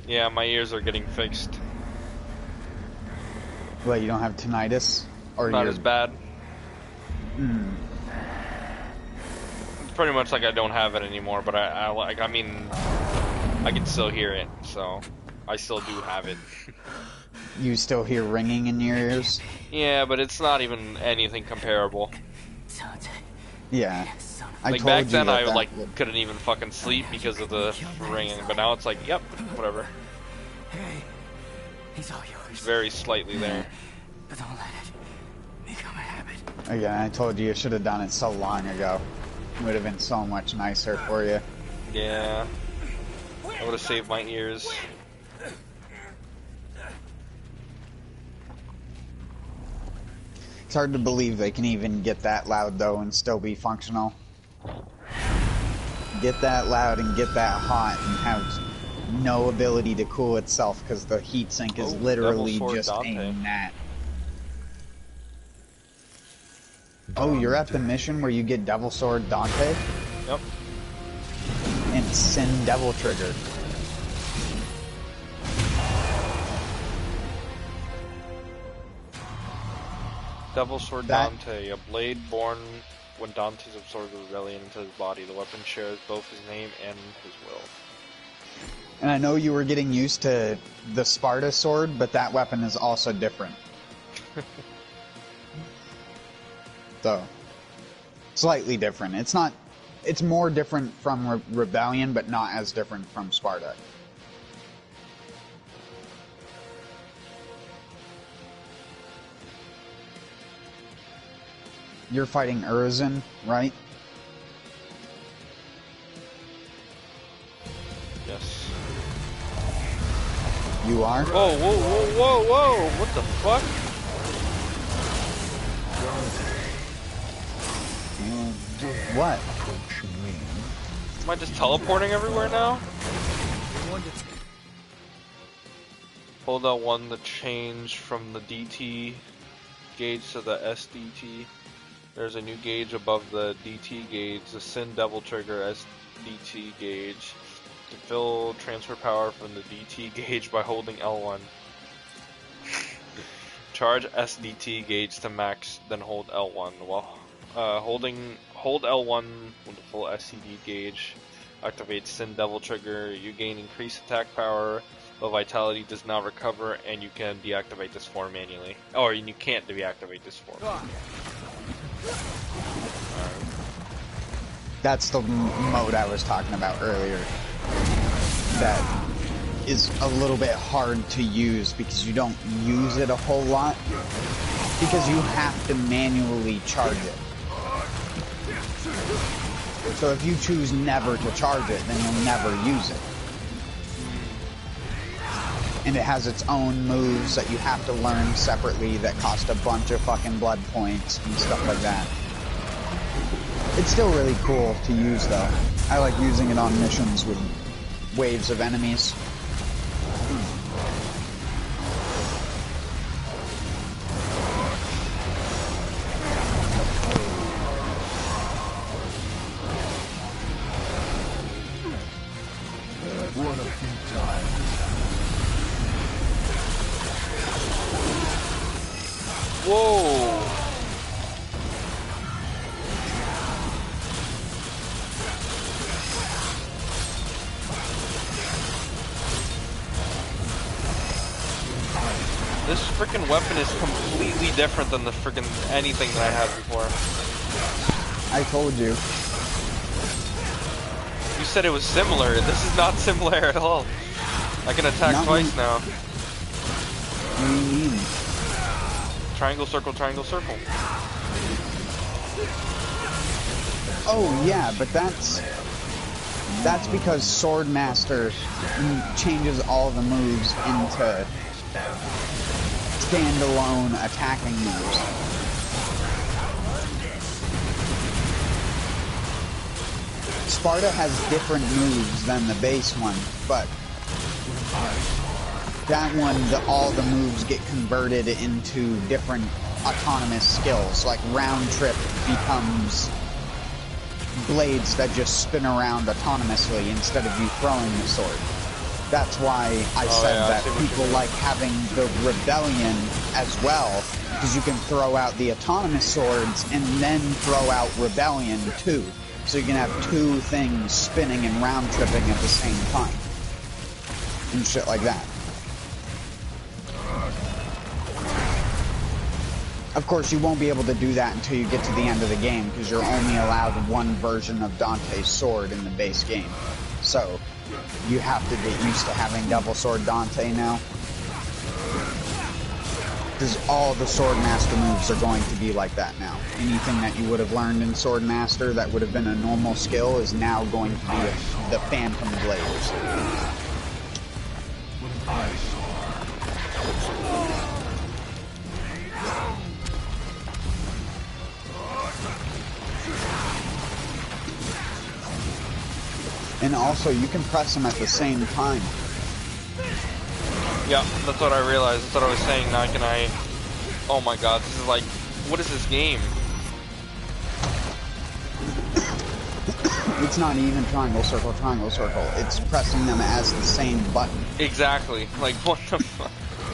Yeah, my ears are getting fixed. Well, you don't have tinnitus? Or Not you're... as bad. It's pretty much like I don't have it anymore, but I mean, I can still hear it, so I still do have it. You still hear ringing in your ears? Yeah, but it's not even anything comparable. Yeah. I Like told back you then, that I that like would- couldn't even fucking sleep because of the ringing, but now it's like, yep, whatever. Hey, he's all yours. It's very slightly there. But don't let it become a habit. Again, I told you should have done it so long ago. It would have been so much nicer for you. Yeah, I would have saved my ears. It's hard to believe they can even get that loud though and still be functional. Get that loud and get that hot and have no ability to cool itself because the heatsink is Oh, literally Devil Sword just Dante. a gnat. Oh, you're at the mission where you get Devil Sword Dante Yep. and send Devil Trigger. Devil Sword That- Dante, a blade born when Dante's absorbed the rebellion into his body. The weapon shares both his name and his will. And I know you were getting used to the Sparta sword, but that weapon is also different. So, slightly different. It's not. It's more different from Rebellion, but not as different from Sparta. You're fighting Urizen, right? Yes. You are? Whoa, whoa, whoa, whoa, whoa! What the fuck? What? Am I just teleporting everywhere now? Hold L1 to change from the DT gauge to the SDT. There's a new gauge above the DT gauge, the Sin Devil Trigger SDT gauge. To fill transfer power from the DT gauge by holding L1. Charge SDT gauge to max, then hold L1. While hold L1 with the full SCD gauge. Activates Sin Devil Trigger. You gain increased attack power, but vitality does not recover, and you can deactivate this form manually. Or you can't deactivate this form. That's the mode I was talking about earlier. That is a little bit hard to use because you don't use it a whole lot. Because you have to manually charge it. So if you choose never to charge it, then you'll never use it. And it has its own moves that you have to learn separately that cost a bunch of fucking blood points and stuff like that. It's still really cool to use though. I like using it on missions with waves of enemies. Whoa! This freaking weapon is completely different than the freaking anything that I had before. I told you. You said it was similar. This is not similar at all. I can attack twice now. What do you mean? Triangle, circle, triangle, circle. Oh yeah, but that's because Swordmaster changes all the moves into standalone attacking moves. Sparta has different moves than the base one, but that one, all the moves get converted into different autonomous skills. Like Round Trip becomes blades that just spin around autonomously instead of you throwing the sword. That's why I said that people like having the Rebellion as well, because you can throw out the autonomous swords and then throw out Rebellion too. So you can have two things spinning and round tripping at the same time. And shit like that. Of course, you won't be able to do that until you get to the end of the game, because you're only allowed one version of Dante's sword in the base game. So, you have to get used to having double sword Dante now. Because all the Swordmaster moves are going to be like that now. Anything that you would have learned in Swordmaster that would have been a normal skill is now going to be the Phantom Blades. And also, you can press them at the same time. Yeah, that's what I realized. That's what I was saying. Now can I... Oh my god, this is like... What is this game? It's not even triangle, circle, triangle, circle. It's pressing them as the same button. Exactly. Like, what the fuck?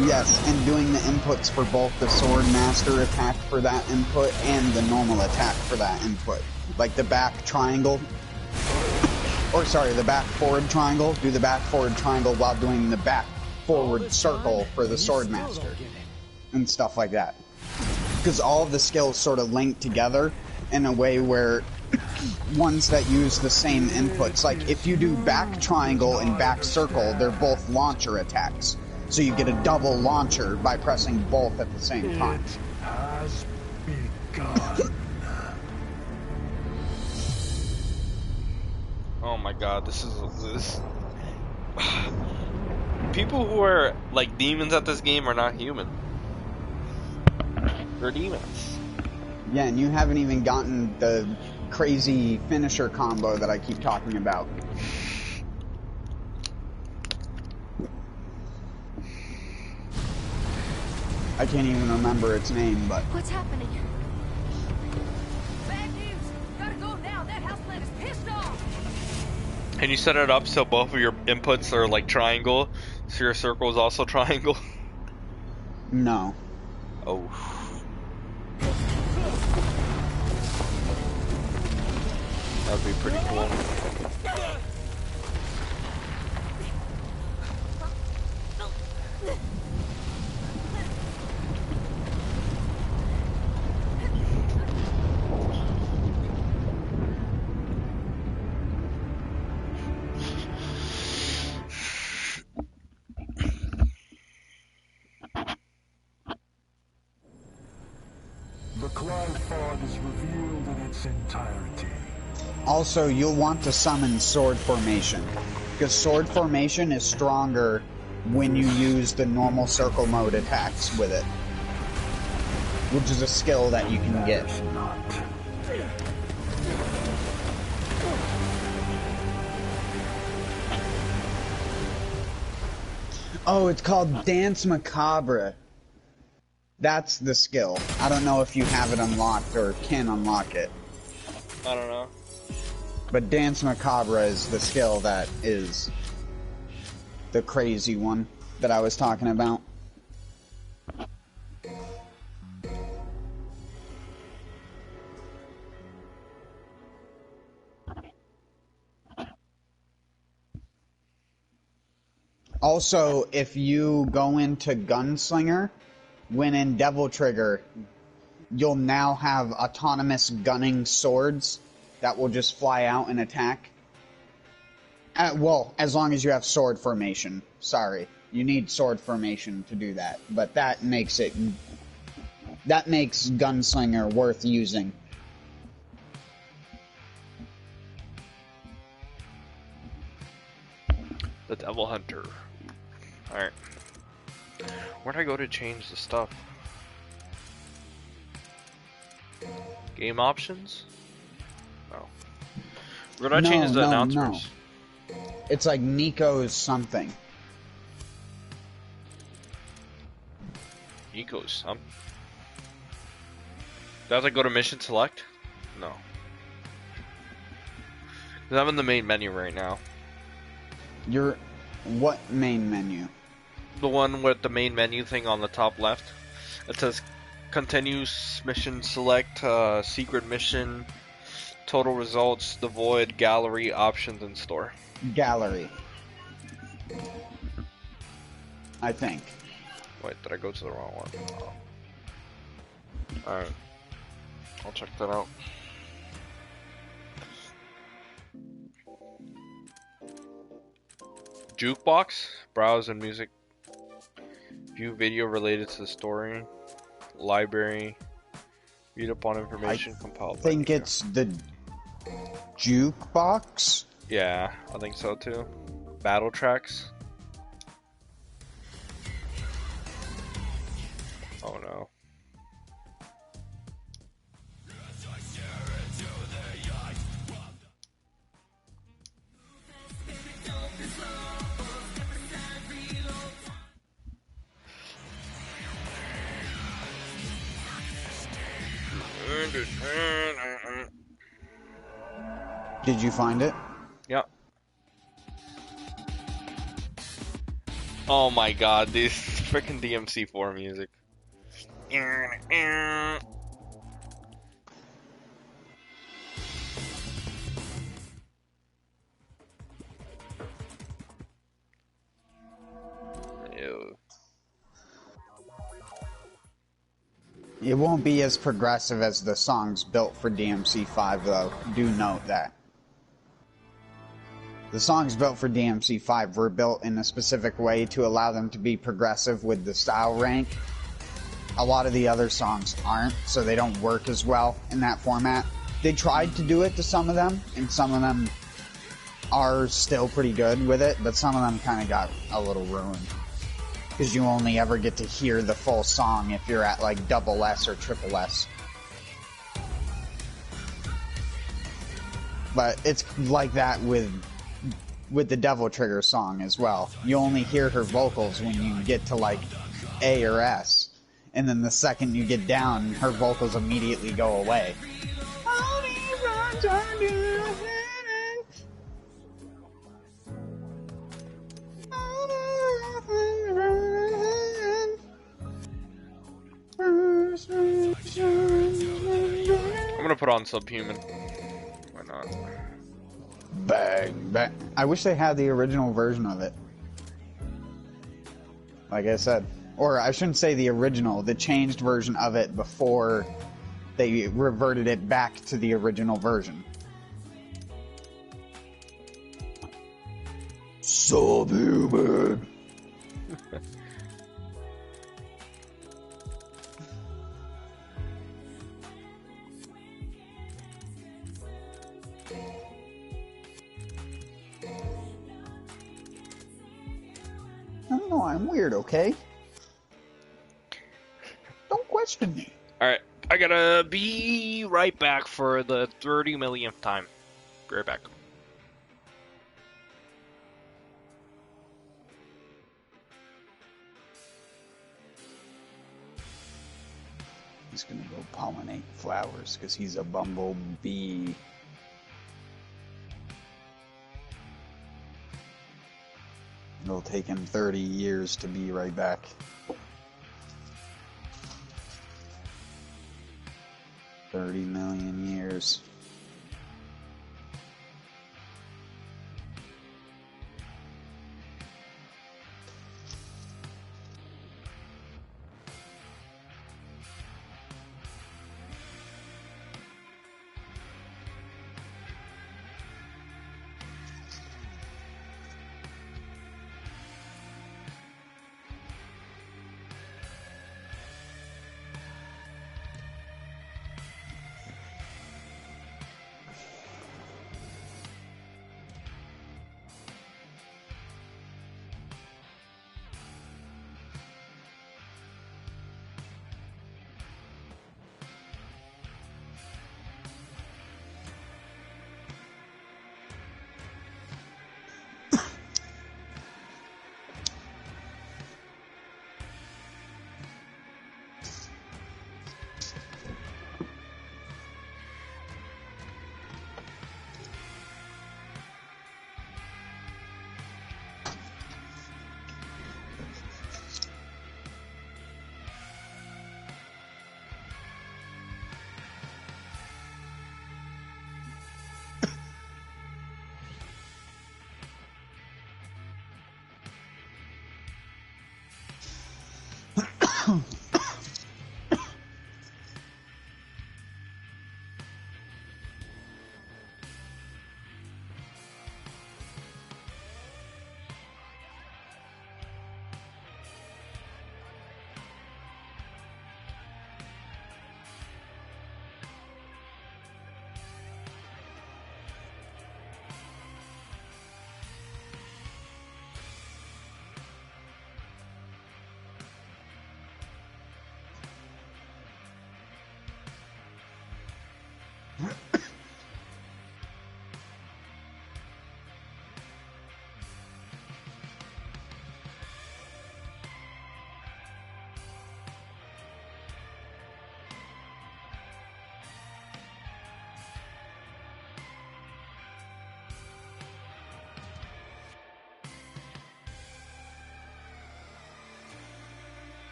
Yes, and doing the inputs for both the Swordmaster attack for that input and the normal attack for that input. Like the back triangle... Or sorry, the back forward triangle. Do the back forward triangle while doing the back forward circle for the Swordmaster. And stuff like that. Because all of the skills sort of link together in a way where ones that use the same inputs. Like if you do back triangle and back circle, they're both launcher attacks. So you get a double launcher by pressing both at the same time. Has begun. Oh my god, this... People who are like demons at this game are not human. They're demons. Yeah, and you haven't even gotten the crazy finisher combo that I keep talking about. I can't even remember its name, but... What's happening? Bad news! Gotta go now! That houseplant is pissed off! Can you set it up so both of your inputs are like triangle, so your circle is also triangle? No. Oh. That'd be pretty cool. The cloud fog is revealed in its entirety. Also, you'll want to summon Sword Formation, because Sword Formation is stronger when you use the normal circle mode attacks with it, which is a skill that you can get. Not. Oh, it's called Dance Macabre. That's the skill. I don't know if you have it unlocked or can unlock it. I don't know. But Dance Macabre is the skill that is the crazy one that I was talking about. Also, if you go into Gunslinger, when in Devil Trigger, you'll now have autonomous gunning swords that will just fly out and attack. Well, as long as you have Sword Formation. Sorry. You need Sword Formation to do that. But that makes Gunslinger worth using. The Devil Hunter. Alright. Where'd I go to change the stuff? Game options? No. Where did I change the announcements? No. It's like Nico's something. Nico's something? Does I go to mission select? No. 'Cause I'm in the main menu right now. Your what main menu? The one with the main menu thing on the top left. It says continue mission select, secret mission, total results, the void, gallery, options, and store. Gallery. I think. Wait, did I go to the wrong one? Oh. Alright. I'll check that out. Jukebox, browse and music, view video related to the story, library, read up on information compiled. I think it's the jukebox. Yeah, I think so too. Battle tracks. Oh no. Did you find it? Yep. Oh my god, this freaking DMC4 music. Ew. It won't be as progressive as the songs built for DMC5, though. Do note that. The songs built for DMC5 were built in a specific way to allow them to be progressive with the style rank. A lot of the other songs aren't, so they don't work as well in that format. They tried to do it to some of them, and some of them are still pretty good with it, but some of them kind of got a little ruined. Because you only ever get to hear the full song if you're at like double S or triple S. But it's like that with the Devil Trigger song as well. You only hear her vocals when you get to like A or S. And then the second you get down, her vocals immediately go away. I'm gonna put on Subhuman. Why not? Bang, bang. I wish they had the original version of it. Like I said. Or I shouldn't say the original, the changed version of it before they reverted it back to the original version. Subhuman. I don't know, I'm weird, okay? Don't question me. Alright, I gotta be right back for the 30 millionth time. Be right back. He's gonna go pollinate flowers because he's a bumblebee. It'll take him 30 years to be right back. $30 million years.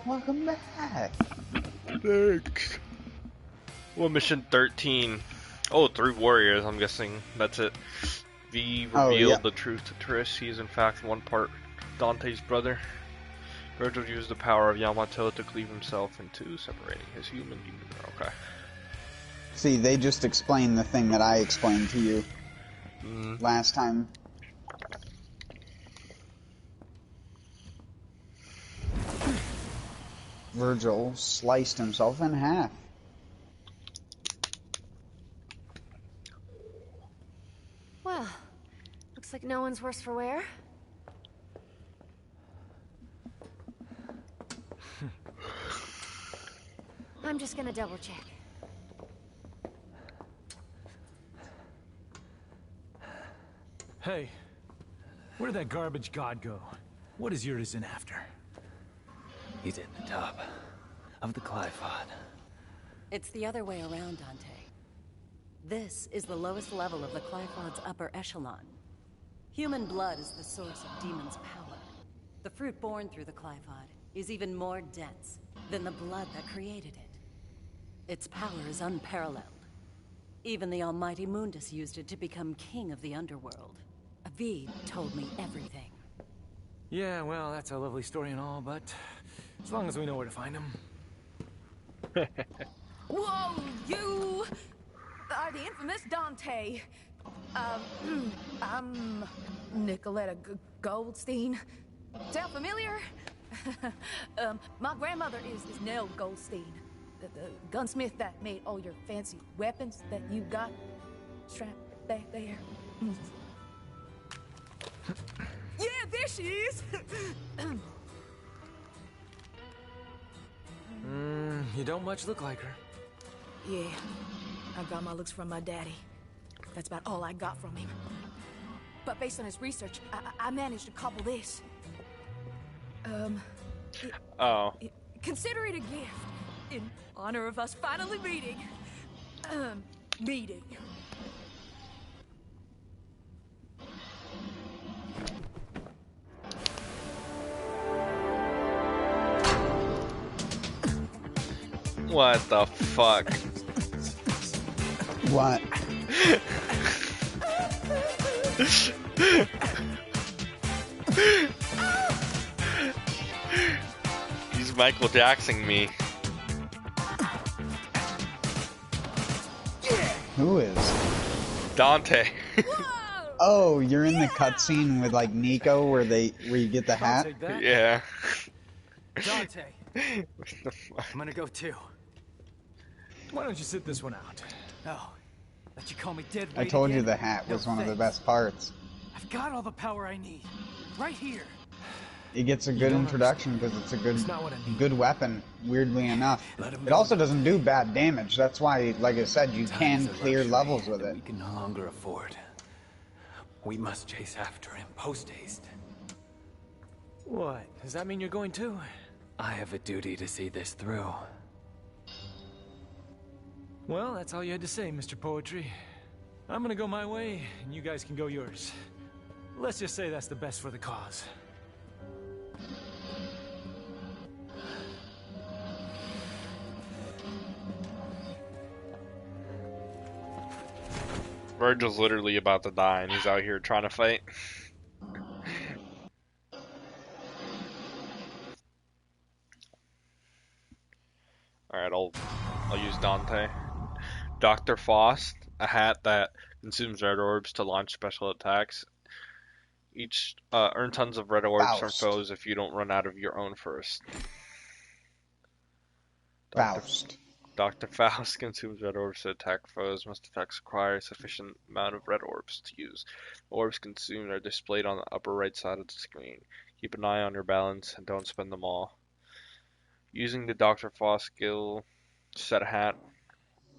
Welcome back. Thanks. Well, mission 13. Oh, 3 warriors, I'm guessing. That's it. V revealed the truth to Triss. He is in fact one part Dante's brother. Virgil used the power of Yamato to cleave himself in two, separating his human demon. Okay. See, they just explained the thing that I explained to you last time. Virgil sliced himself in half. Well, looks like no one's worse for wear. I'm just gonna double check. Hey, where did that garbage god go? What is Urizen after? He's at the top of the Clifod. It's the other way around, Dante. This is the lowest level of the Clifod's upper echelon. Human blood is the source of demons' power. The fruit born through the Clifod is even more dense than the blood that created it. Its power is unparalleled. Even the almighty Mundus used it to become king of the underworld. Avid told me everything. Yeah, well, that's a lovely story and all, but as long as we know where to find him. Whoa, you are the infamous Dante. I'm Nicoletta Goldstein. Sound familiar? My grandmother is Nell Goldstein, the gunsmith that made all your fancy weapons that you got strapped back there. Yeah, there she is. You don't much look like her. Yeah, I got my looks from my daddy. That's about all I got from him. But based on his research, I managed to cobble this. Consider it a gift in honor of us finally meeting. Meeting. What the fuck? What? He's Michael Jackson me. Who is? Dante. Oh, you're in the cutscene with like Nico where you get the hat? Take that. Yeah. Dante, What the fuck? I'm gonna go too. Why don't you sit this one out? Oh, let you call me dead weight I told you again? the hat was No one of the thanks. best parts. I've got all the power I need, right here. It gets a good introduction because it's a It's not what I need. good weapon, weirdly enough. Let him It go. also doesn't do bad damage. That's why, like I said, you Time can is a clear luxury levels with that it. we can no longer afford. We must chase after him post-haste. What? Does that mean you're going too? I have a duty to see this through. Well, that's all you had to say, Mr. Poetry. I'm gonna go my way, and you guys can go yours. Let's just say that's the best for the cause. Virgil's literally about to die and he's out here trying to fight. Alright, I'll use Dante. Dr. Faust, a hat that consumes red orbs to launch special attacks. Each earn tons of red orbs from Faust. foes if you don't run out of your own first. Faust. Dr. Faust consumes red orbs to attack foes. Must attacks require a sufficient amount of red orbs to use. Orbs consumed are displayed on the upper right side of the screen. Keep an eye on your balance and don't spend them all. Using the Dr. Faust skill, set hat,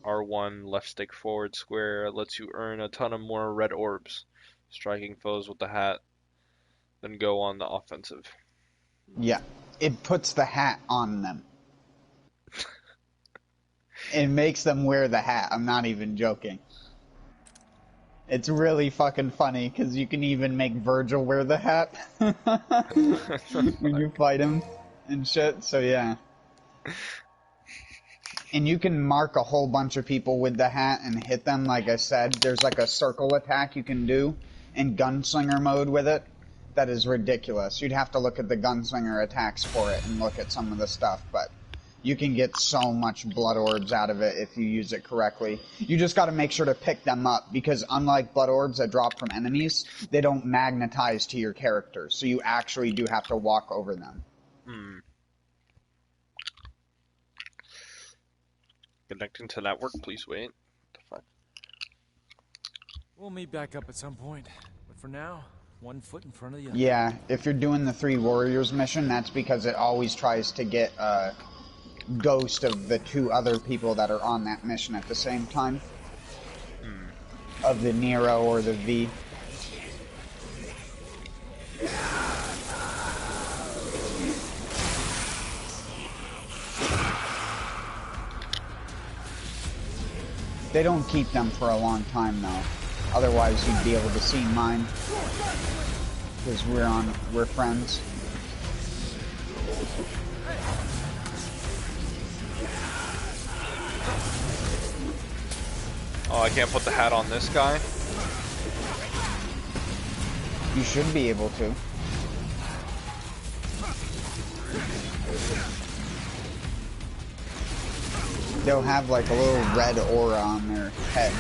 R1, left stick forward square, lets you earn a ton of more red orbs. Striking foes with the hat, then go on the offensive. Yeah, it puts the hat on them. It makes them wear the hat. I'm not even joking. It's really fucking funny because you can even make Virgil wear the hat when you fight him. and shit, so yeah. And you can mark a whole bunch of people with the hat and hit them, like I said. There's like a circle attack you can do in gunslinger mode with it. That is ridiculous. You'd have to look at the gunslinger attacks for it and look at some of the stuff, but you can get so much blood orbs out of it if you use it correctly. You just gotta make sure to pick them up, because unlike blood orbs that drop from enemies, they don't magnetize to your character, so you actually do have to walk over them. Connecting to network, please wait. What the fuck? We'll meet back up at some point, but for now, one foot in front of the other. Yeah, if you're doing the 3 Warriors mission, that's because it always tries to get a ghost of the 2 other people that are on that mission at the same time. Of the Nero or the V. They don't keep them for a long time though. Otherwise you'd be able to see mine. Because we're friends. Oh, I can't put the hat on this guy? You should be able to. They'll have like a little red aura on their head.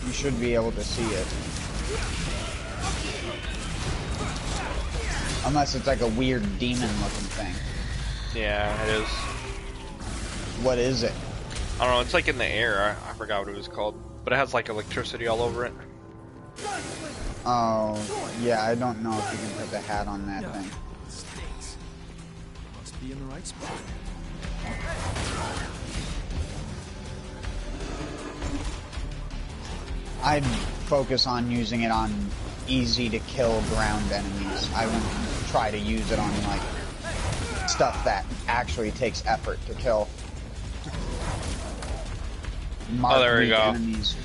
You should be able to see it. Unless it's like a weird demon looking thing. Yeah, it is. What is it? I don't know, it's like in the air. I forgot what it was called. But it has like electricity all over it. Oh, yeah, I don't know if you can put the hat on that thing. Stinks. Must be in the right spot. I'd focus on using it on easy to kill ground enemies. I wouldn't try to use it on like stuff that actually takes effort to kill. Oh, there we go. Enemies.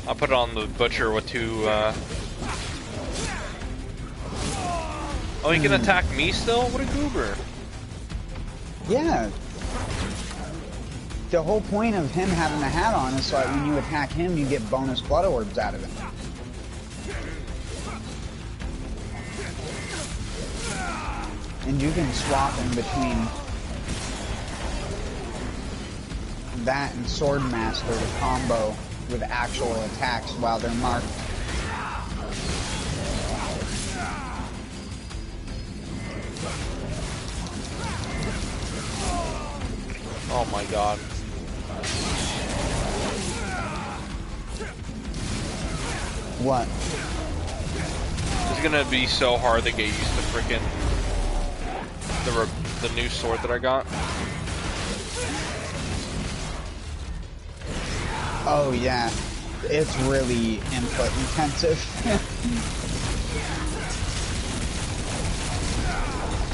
I'll put it on the butcher with 2 Oh, he can attack me still? What a goober. Yeah. The whole point of him having the hat on is so that when you attack him, you get bonus blood orbs out of him. And you can swap in between that and Swordmaster to combo with actual attacks while they're marked. Oh my god. What? It's gonna be so hard to get used to frickin' the new sword that I got. Oh yeah, it's really input intensive.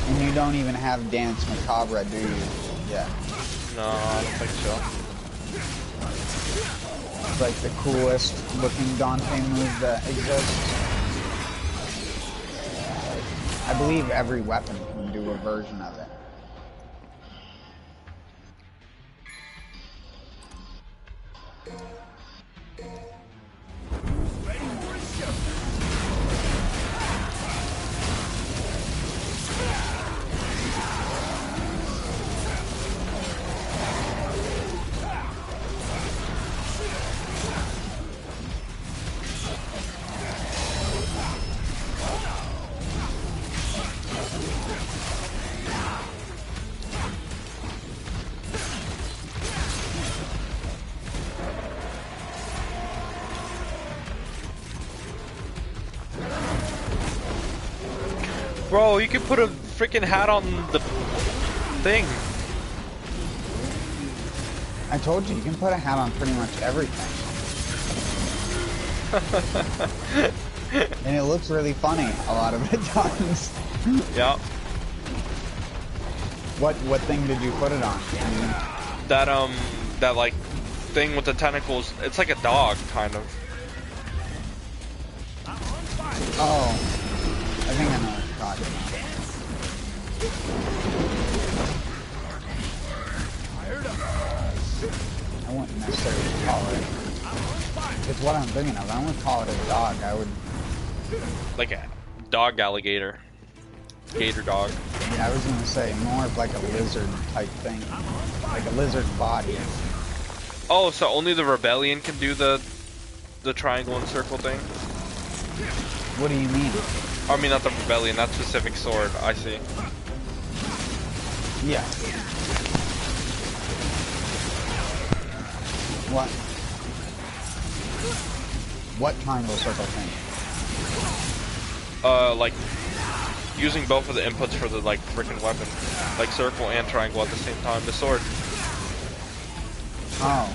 And you don't even have Dance Macabre, do you? Yeah. No, I don't think so. It's like the coolest looking Dante move that exists. I believe every weapon can do a version of it. Bro, you can put a freaking hat on the thing. I told you, you can put a hat on pretty much everything. And it looks really funny a lot of the times. Yeah. What thing did you put it on? That like thing with the tentacles. It's like a dog, kind of. Oh. I think I know what you're talking about. I wouldn't necessarily call it. It's what I'm thinking of. I wouldn't call it a dog. I would. Like a dog alligator. Gator dog. Yeah, I was gonna say more of like a lizard type thing, like a lizard body. Oh, so only the rebellion can do the triangle and circle thing? What do you mean? I mean, not the rebellion, that specific sword. I see. Yeah. What? What triangle circle thing? Like using both of the inputs for the like freaking weapon, like circle and triangle at the same time. The sword. Oh.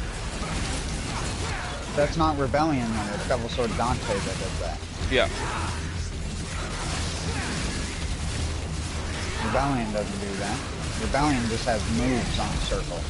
That's not Rebellion though, it's Devil Sword Dante that does that. Yeah. Rebellion doesn't do that. Rebellion just has moves on circle.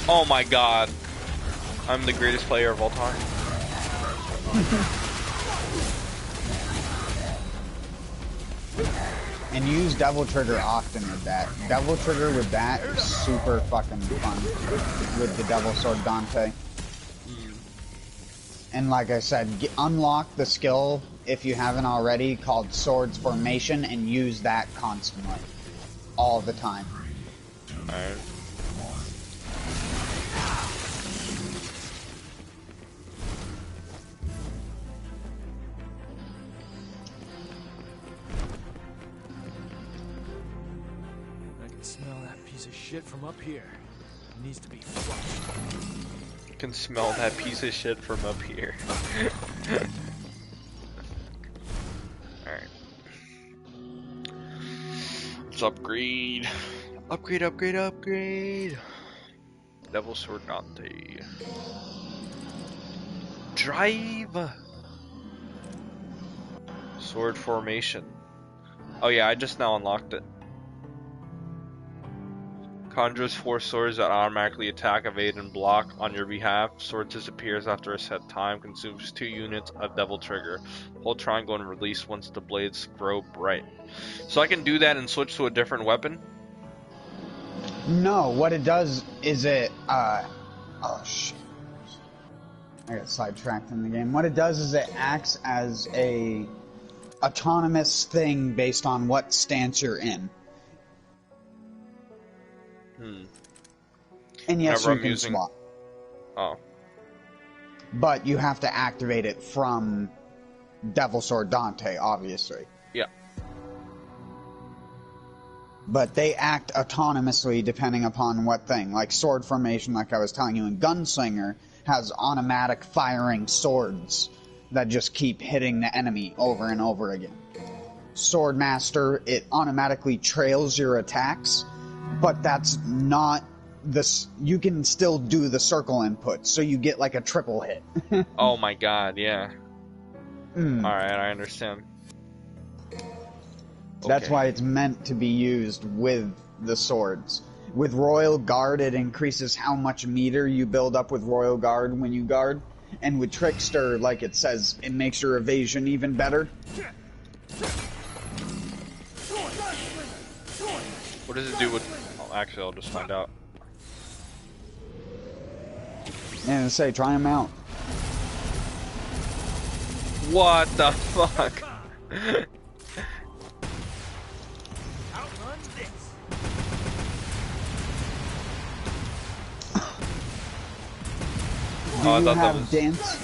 Oh my god. I'm the greatest player of all time. And use Devil Trigger often with that. Devil Trigger with that is super fucking fun with the Devil Sword Dante. And like I said, unlock the skill, if you haven't already, called Swords Formation, and use that constantly. All the time. Alright. I can smell that piece of shit from up here. It needs to be flushed. You can smell that piece of shit from up here. Alright. Let's upgrade. Upgrade, upgrade, upgrade. Devil Sword Dante. Drive! Sword Formation. Oh yeah, I just now unlocked it. Conjures 4 swords that automatically attack, evade, and block on your behalf. Sword disappears after a set time. Consumes 2 units of Devil Trigger. Hold triangle and release once the blades grow bright. So I can do that and switch to a different weapon? No, what it does is oh shit. I got sidetracked in the game. What it does is it acts as a autonomous thing based on what stance you're in. And yes, Whenever you I'm can using... swap. Oh. But you have to activate it from Devil Sword Dante, obviously. Yeah. But they act autonomously depending upon what thing. Like sword formation, like I was telling you, and Gunslinger has automatic firing swords that just keep hitting the enemy over and over again. Swordmaster, it automatically trails your attacks, but that's not this. You can still do the circle input, so you get like a triple hit. Oh my god, yeah. Alright, I understand. That's Okay. why it's meant to be used with the swords. With Royal Guard, it increases how much meter you build up with Royal Guard when you guard. And with Trickster, like it says, it makes your evasion even better. What does it do with... Oh, actually, I'll just find out. And say, try them out. What the fuck? Outrun this. Do I you thought that have was- dance?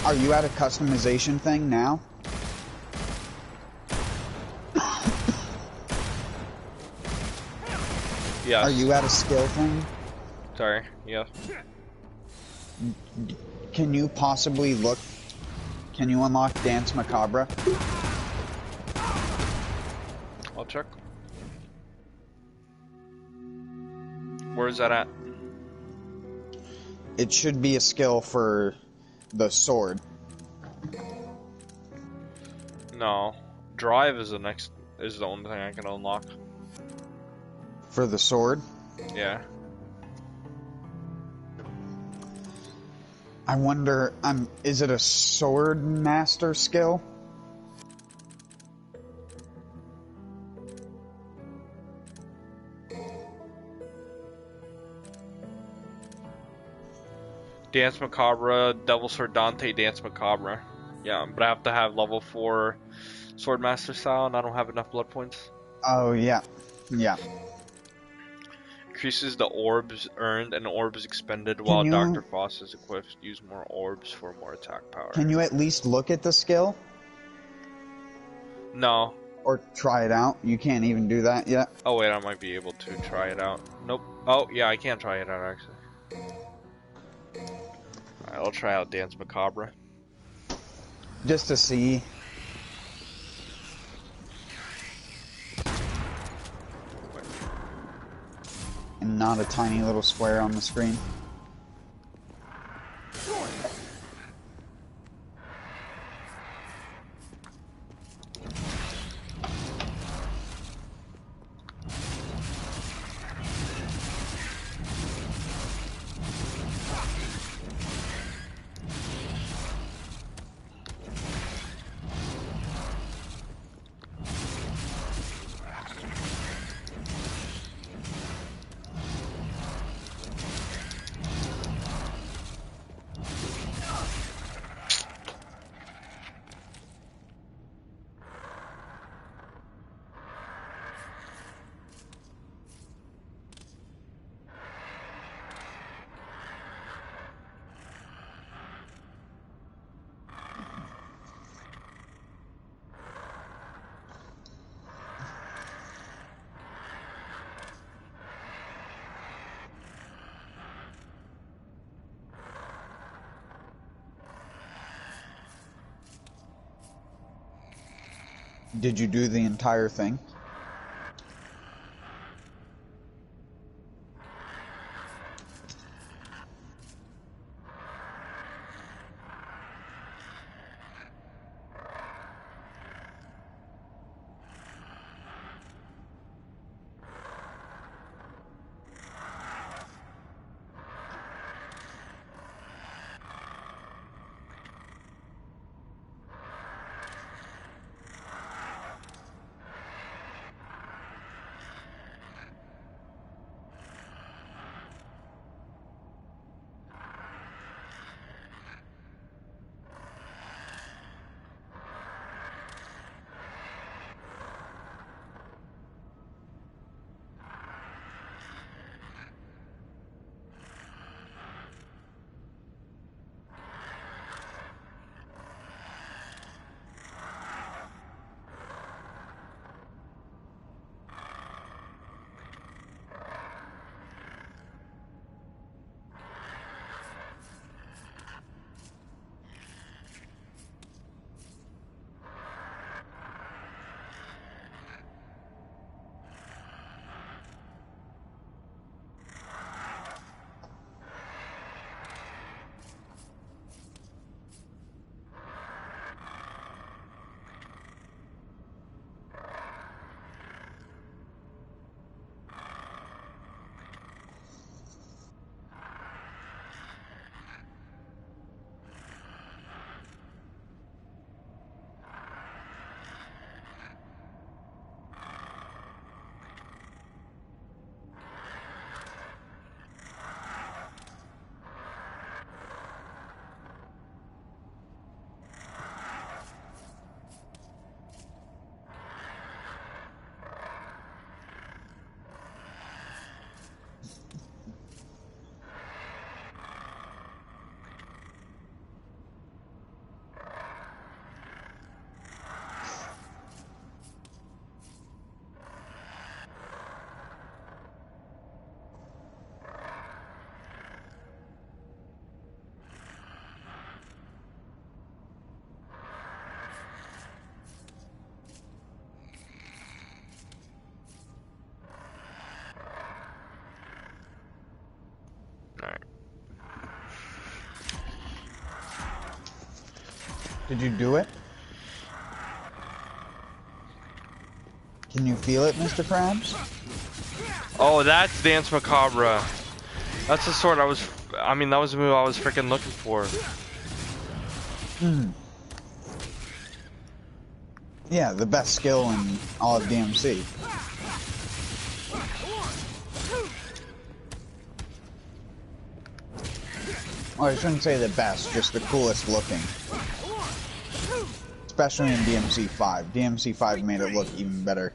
Are you at a customization thing now? Yes. Are you at a skill thing? Sorry, yeah. Can you possibly look? Can you unlock Dance Macabre? I'll check. Where is that at? It should be a skill for the sword. No. Drive is the next... is the only thing I can unlock. For the sword? Yeah. I wonder, is it a sword master skill? Dance Macabre, Devil Sword Dante, Dance Macabre. Yeah, but I have to have level 4 Swordmaster style, and I don't have enough blood points. Oh, yeah. Yeah. Increases the orbs earned and orbs expended while you- Dr. Foss is equipped. Use more orbs for more attack power. Can you at least look at the skill? No. Or try it out? You can't even do that yet? Oh wait, I might be able to try it out. Nope. Oh, yeah, I can try it out, actually. Alright, I'll try out Dance Macabre. Just to see. And not a tiny little square on the screen. Did you do the entire thing? Did you do it? Can you feel it, Mr. Krabs? Oh, that's Dance Macabre. That's the sword that was the move I was freaking looking for. Yeah, the best skill in all of DMC. Well, I shouldn't say the best, just the coolest looking. Especially in DMC 5. DMC 5 made it look even better.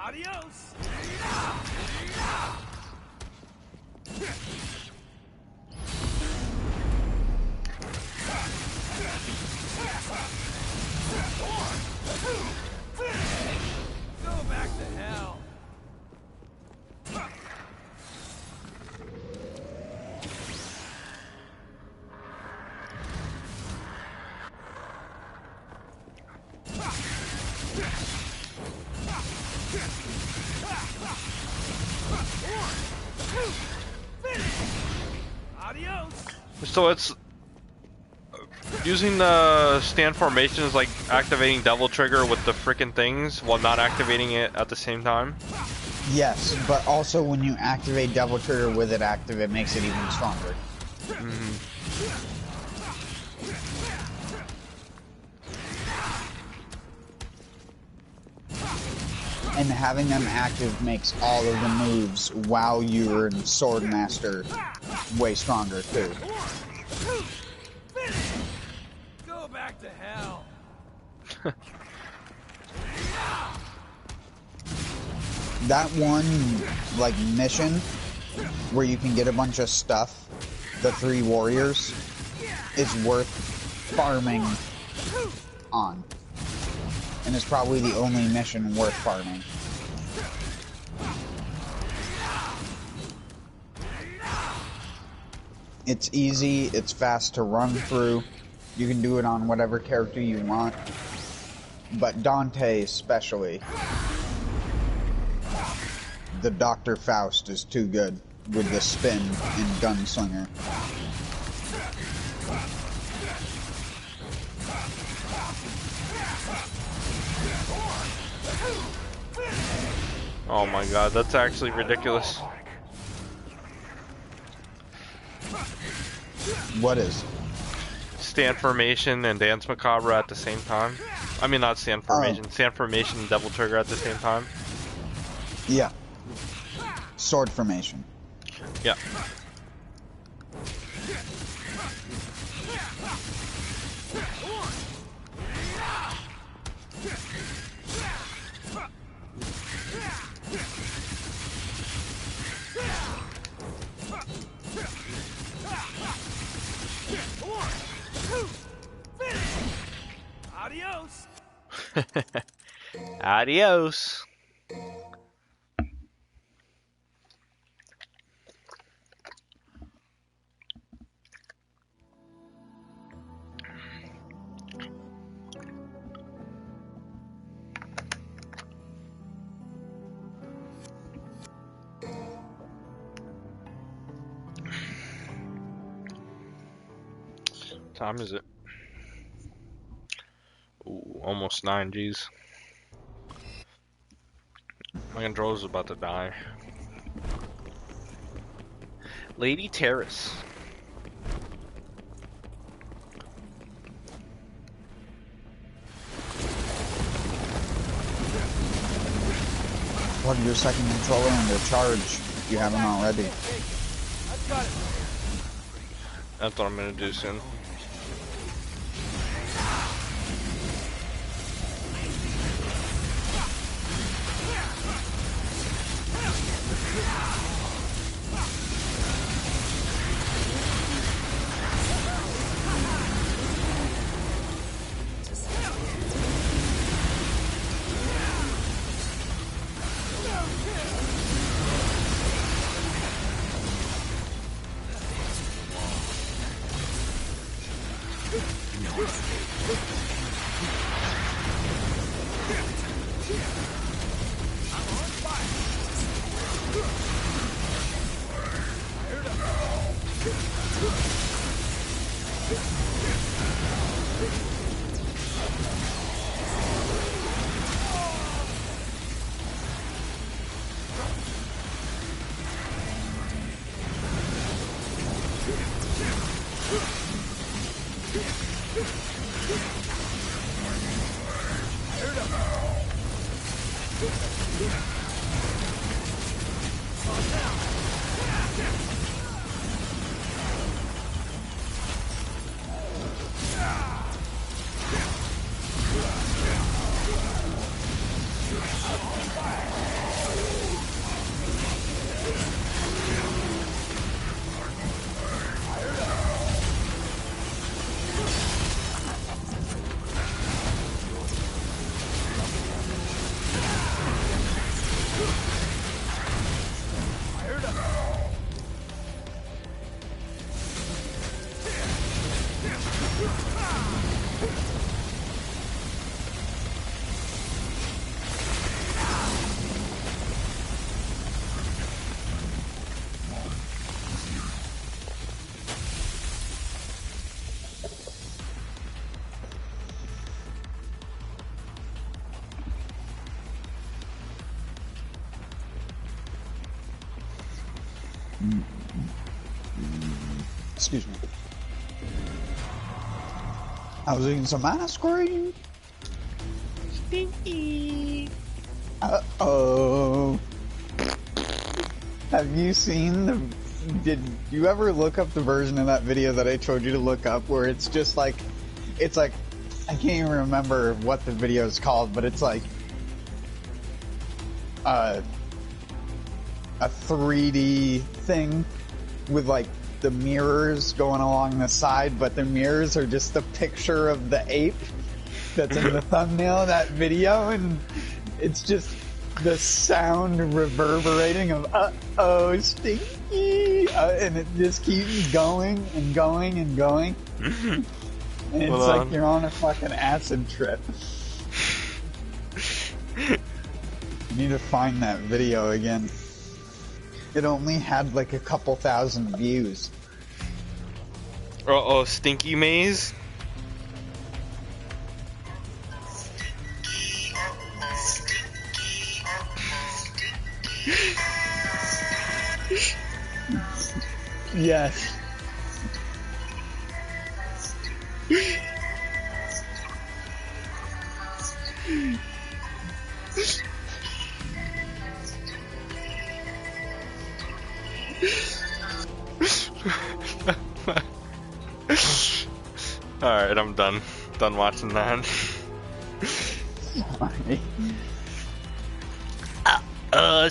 Adios. Go back to hell. Adios. So it's using the stand formation is like activating double trigger with the freaking things while not activating it at the same time. Yes, but also when you activate double trigger with it active, it makes it even stronger. And having them active makes all of the moves while you're in Sword Master way stronger too. Go back to hell. That one, like, mission where you can get a bunch of stuff, the 3 warriors, is worth farming on. And it's probably the only mission worth farming. It's easy, it's fast to run through. You can do it on whatever character you want. But Dante especially. The Dr. Faust is too good with the spin and gunslinger. Oh my god, that's actually ridiculous. What is? Stand formation and Dance Macabre at the same time. I mean, not stand formation. Stand formation and double trigger at the same time. Yeah. Sword formation. Yeah. Adios. Adios. What time is it? Ooh, almost 9, geez. My controller's about to die. Lady Terrace. Plug your second controller into charge if you haven't already. That's what I'm gonna do soon. Excuse me. I was eating some ice cream. Stinky. Uh-oh. Have you seen the... Did you ever look up the version of that video that I told you to look up where it's just like... It's like... I can't even remember what the video is called, but it's like... a 3D thing with like the mirrors going along the side, but the mirrors are just the picture of the ape that's in the thumbnail of that video, and it's just the sound reverberating of uh-oh, stinky, and it just keeps going and going and going. And it's like you're on a fucking acid trip. You need to find that video again. It only had like a couple thousand views. Uh-oh, Stinky Maze? Yes. Alright, I'm done. Done watching that.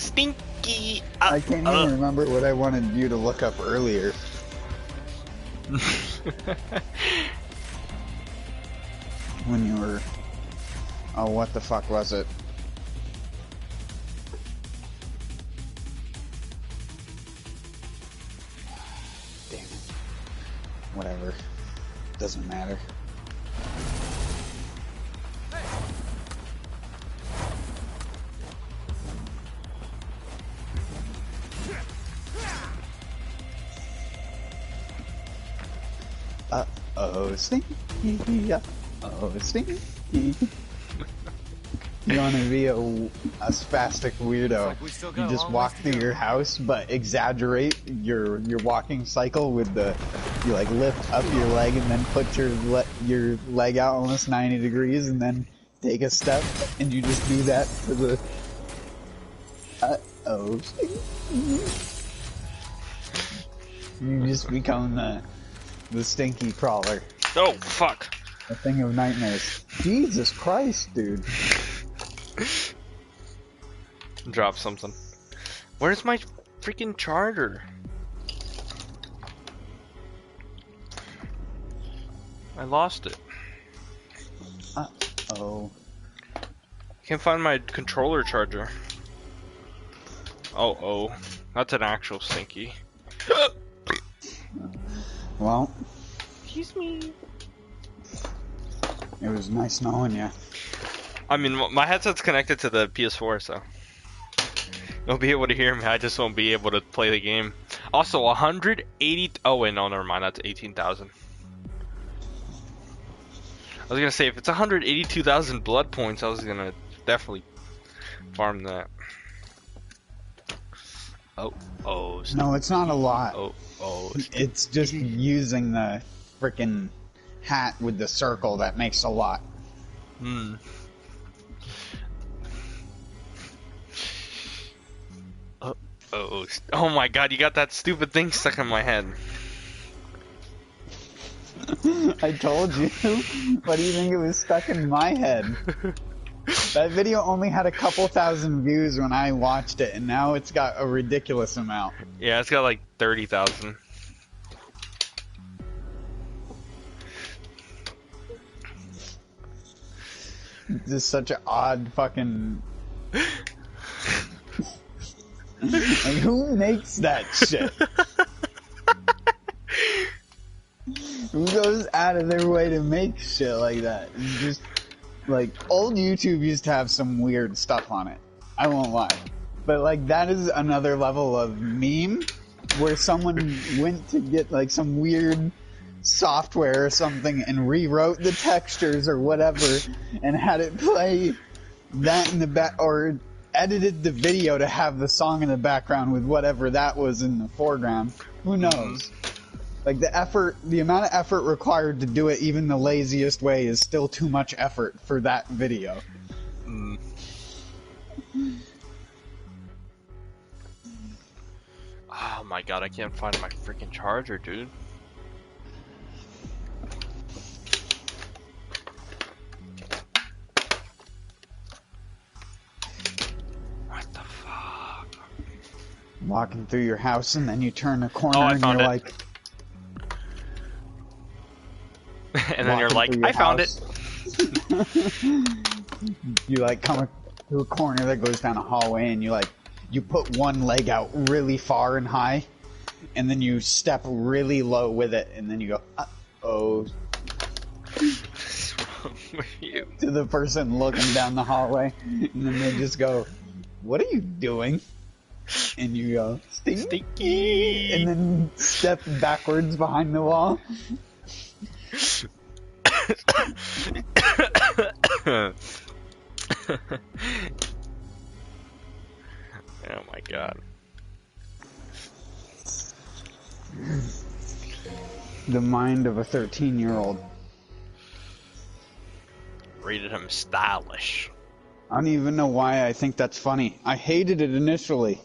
Stinky! I can't even remember what I wanted you to look up earlier. When you were... Oh, what the fuck was it? Damn it. Whatever. Doesn't matter. Uh-oh, stinky. Uh-oh, stinky. You want to be a spastic weirdo. Like You just walk through your house, but exaggerate your walking cycle with the... You like lift up your leg and then put your leg out almost 90 degrees and then take a step, and you just do that for the... Uh-oh. You just become the stinky crawler. Oh, fuck. A thing of nightmares. Jesus Christ, dude. Drop something. Where's my freaking charger? I lost it. Uh-oh. Can't find my controller charger. Oh. That's an actual Stinky. Well. Excuse me. It was nice knowing you. I mean, my headset's connected to the PS4, so you'll be able to hear me. I just won't be able to play the game. Also, 180. Oh wait, no, never mind. That's 18,000. I was gonna say if it's 182,000 blood points, I was gonna definitely farm that. Oh. No, it's not a lot. Oh. It's just using the freaking hat with the circle that makes a lot. Oh my god, you got that stupid thing stuck in my head. I told you. Why do you think it was stuck in my head? That video only had a couple thousand views when I watched it, and now it's got a ridiculous amount. Yeah, it's got like 30,000. Just such an odd fucking... Like, who makes that shit? Who goes out of their way to make shit like that? And just, like, old YouTube used to have some weird stuff on it. I won't lie. But, like, that is another level of meme where someone went to get, like, some weird software or something and rewrote the textures or whatever and had it play that in the back, or edited the video to have the song in the background with whatever that was in the foreground. Who knows? Like, the amount of effort required to do it even the laziest way is still too much effort for that video. Oh my god, I can't find my freaking charger, dude. What the fuck? Walking through your house and then you turn a corner I and found you're it. like... And then you're like, through your I found it. You like come to a corner that goes down a hallway and you put one leg out really far and high and then you step really low with it and then you go, uh-oh. What's wrong with you? To the person looking down the hallway and then they just go, what are you doing? And you go, stinky, and then step backwards behind the wall. Oh my god. The mind of a 13-year-old. Rated him stylish. I don't even know why I think that's funny. I hated it initially.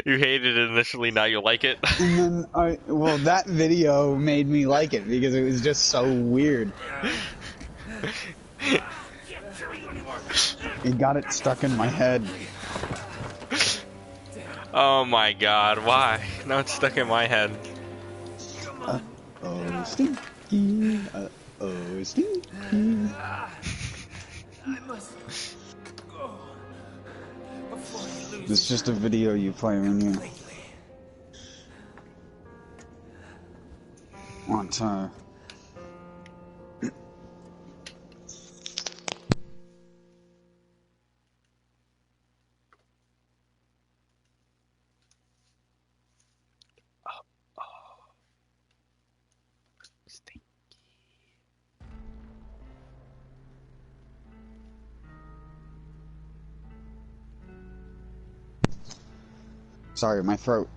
You hated it initially, now you like it? And then, well, that video made me like it because it was just so weird. It got it stuck in my head. Oh my god, why? Now it's stuck in my head. Uh-oh, stinky. Uh-oh, stinky. I must go before you lose. This is just a video you play when you want to... Sorry, my throat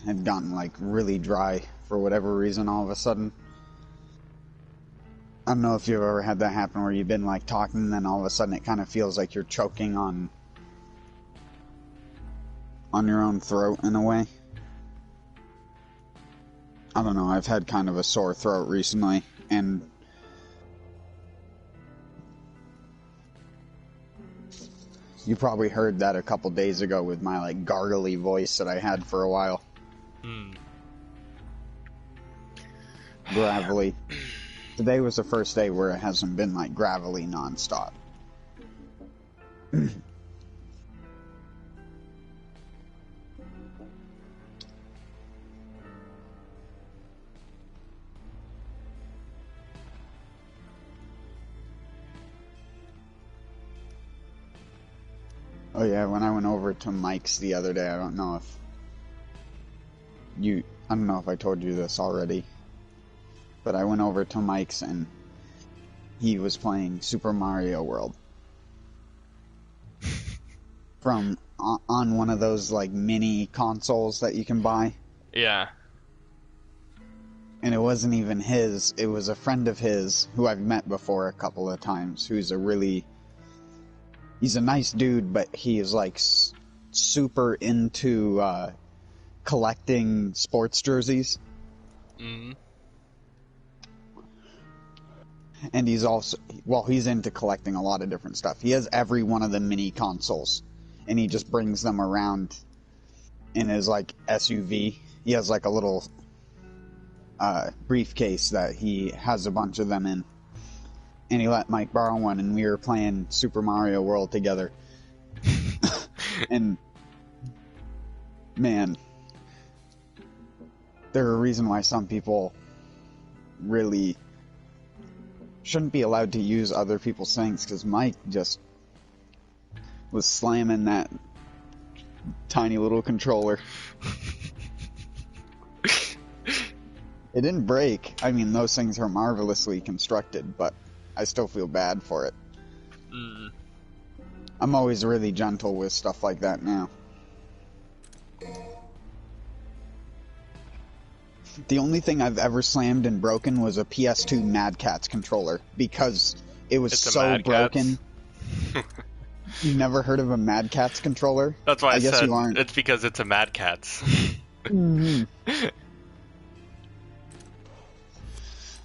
had gotten, like, really dry for whatever reason all of a sudden. I don't know if you've ever had that happen where you've been, like, talking and then all of a sudden it kind of feels like you're choking on your own throat in a way. I don't know, I've had kind of a sore throat recently, and you probably heard that a couple days ago with my, like, gargly voice that I had for a while. Gravelly. Today was the first day where it hasn't been, like, gravelly nonstop. Oh yeah, when I went over to Mike's the other day, I don't know if I told you this already, but I went over to Mike's and he was playing Super Mario World from on one of those like mini consoles that you can buy. Yeah. And it wasn't even his, it was a friend of his who I've met before a couple of times, he's a nice dude, but he is like super into collecting sports jerseys. Mm. And he's into collecting a lot of different stuff. He has every one of the mini consoles, and he just brings them around in his like SUV. He has like a little briefcase that he has a bunch of them in. And he let Mike borrow one, and we were playing Super Mario World together. And, man, there's a reason why some people really shouldn't be allowed to use other people's things, because Mike just was slamming that tiny little controller. It didn't break. I mean, those things are marvelously constructed, but I still feel bad for it. Mm. I'm always really gentle with stuff like that now. The only thing I've ever slammed and broken was a PS2 Mad Catz controller, because it was so broken. You never heard of a Mad Catz controller? That's why I guess said you aren't. It's because it's a Mad Catz. Mm-hmm.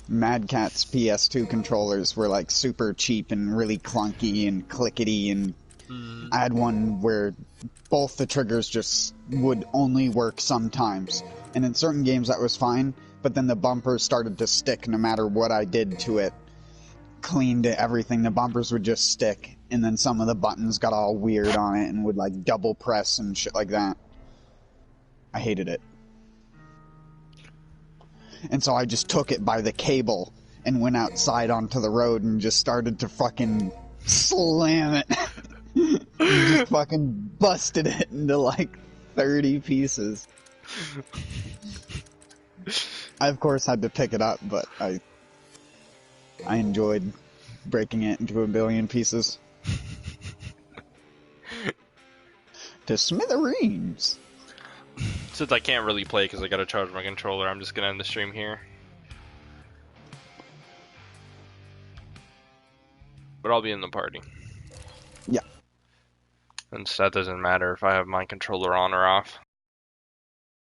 Mad Catz PS2 controllers were like super cheap and really clunky and clickety, and I had one where both the triggers just would only work sometimes, and in certain games that was fine, but then the bumpers started to stick no matter what I did to it. Cleaned everything, the bumpers would just stick, and then some of the buttons got all weird on it and would like double press and shit like that. I hated it. And so I just took it by the cable and went outside onto the road and just started to fucking slam it. Just fucking busted it into like 30 pieces. I of course had to pick it up, but I enjoyed breaking it into a billion pieces. To smithereens. Since I can't really play because I gotta charge my controller, I'm just gonna end the stream here. But I'll be in the party. Yeah. And that doesn't matter if I have my controller on or off.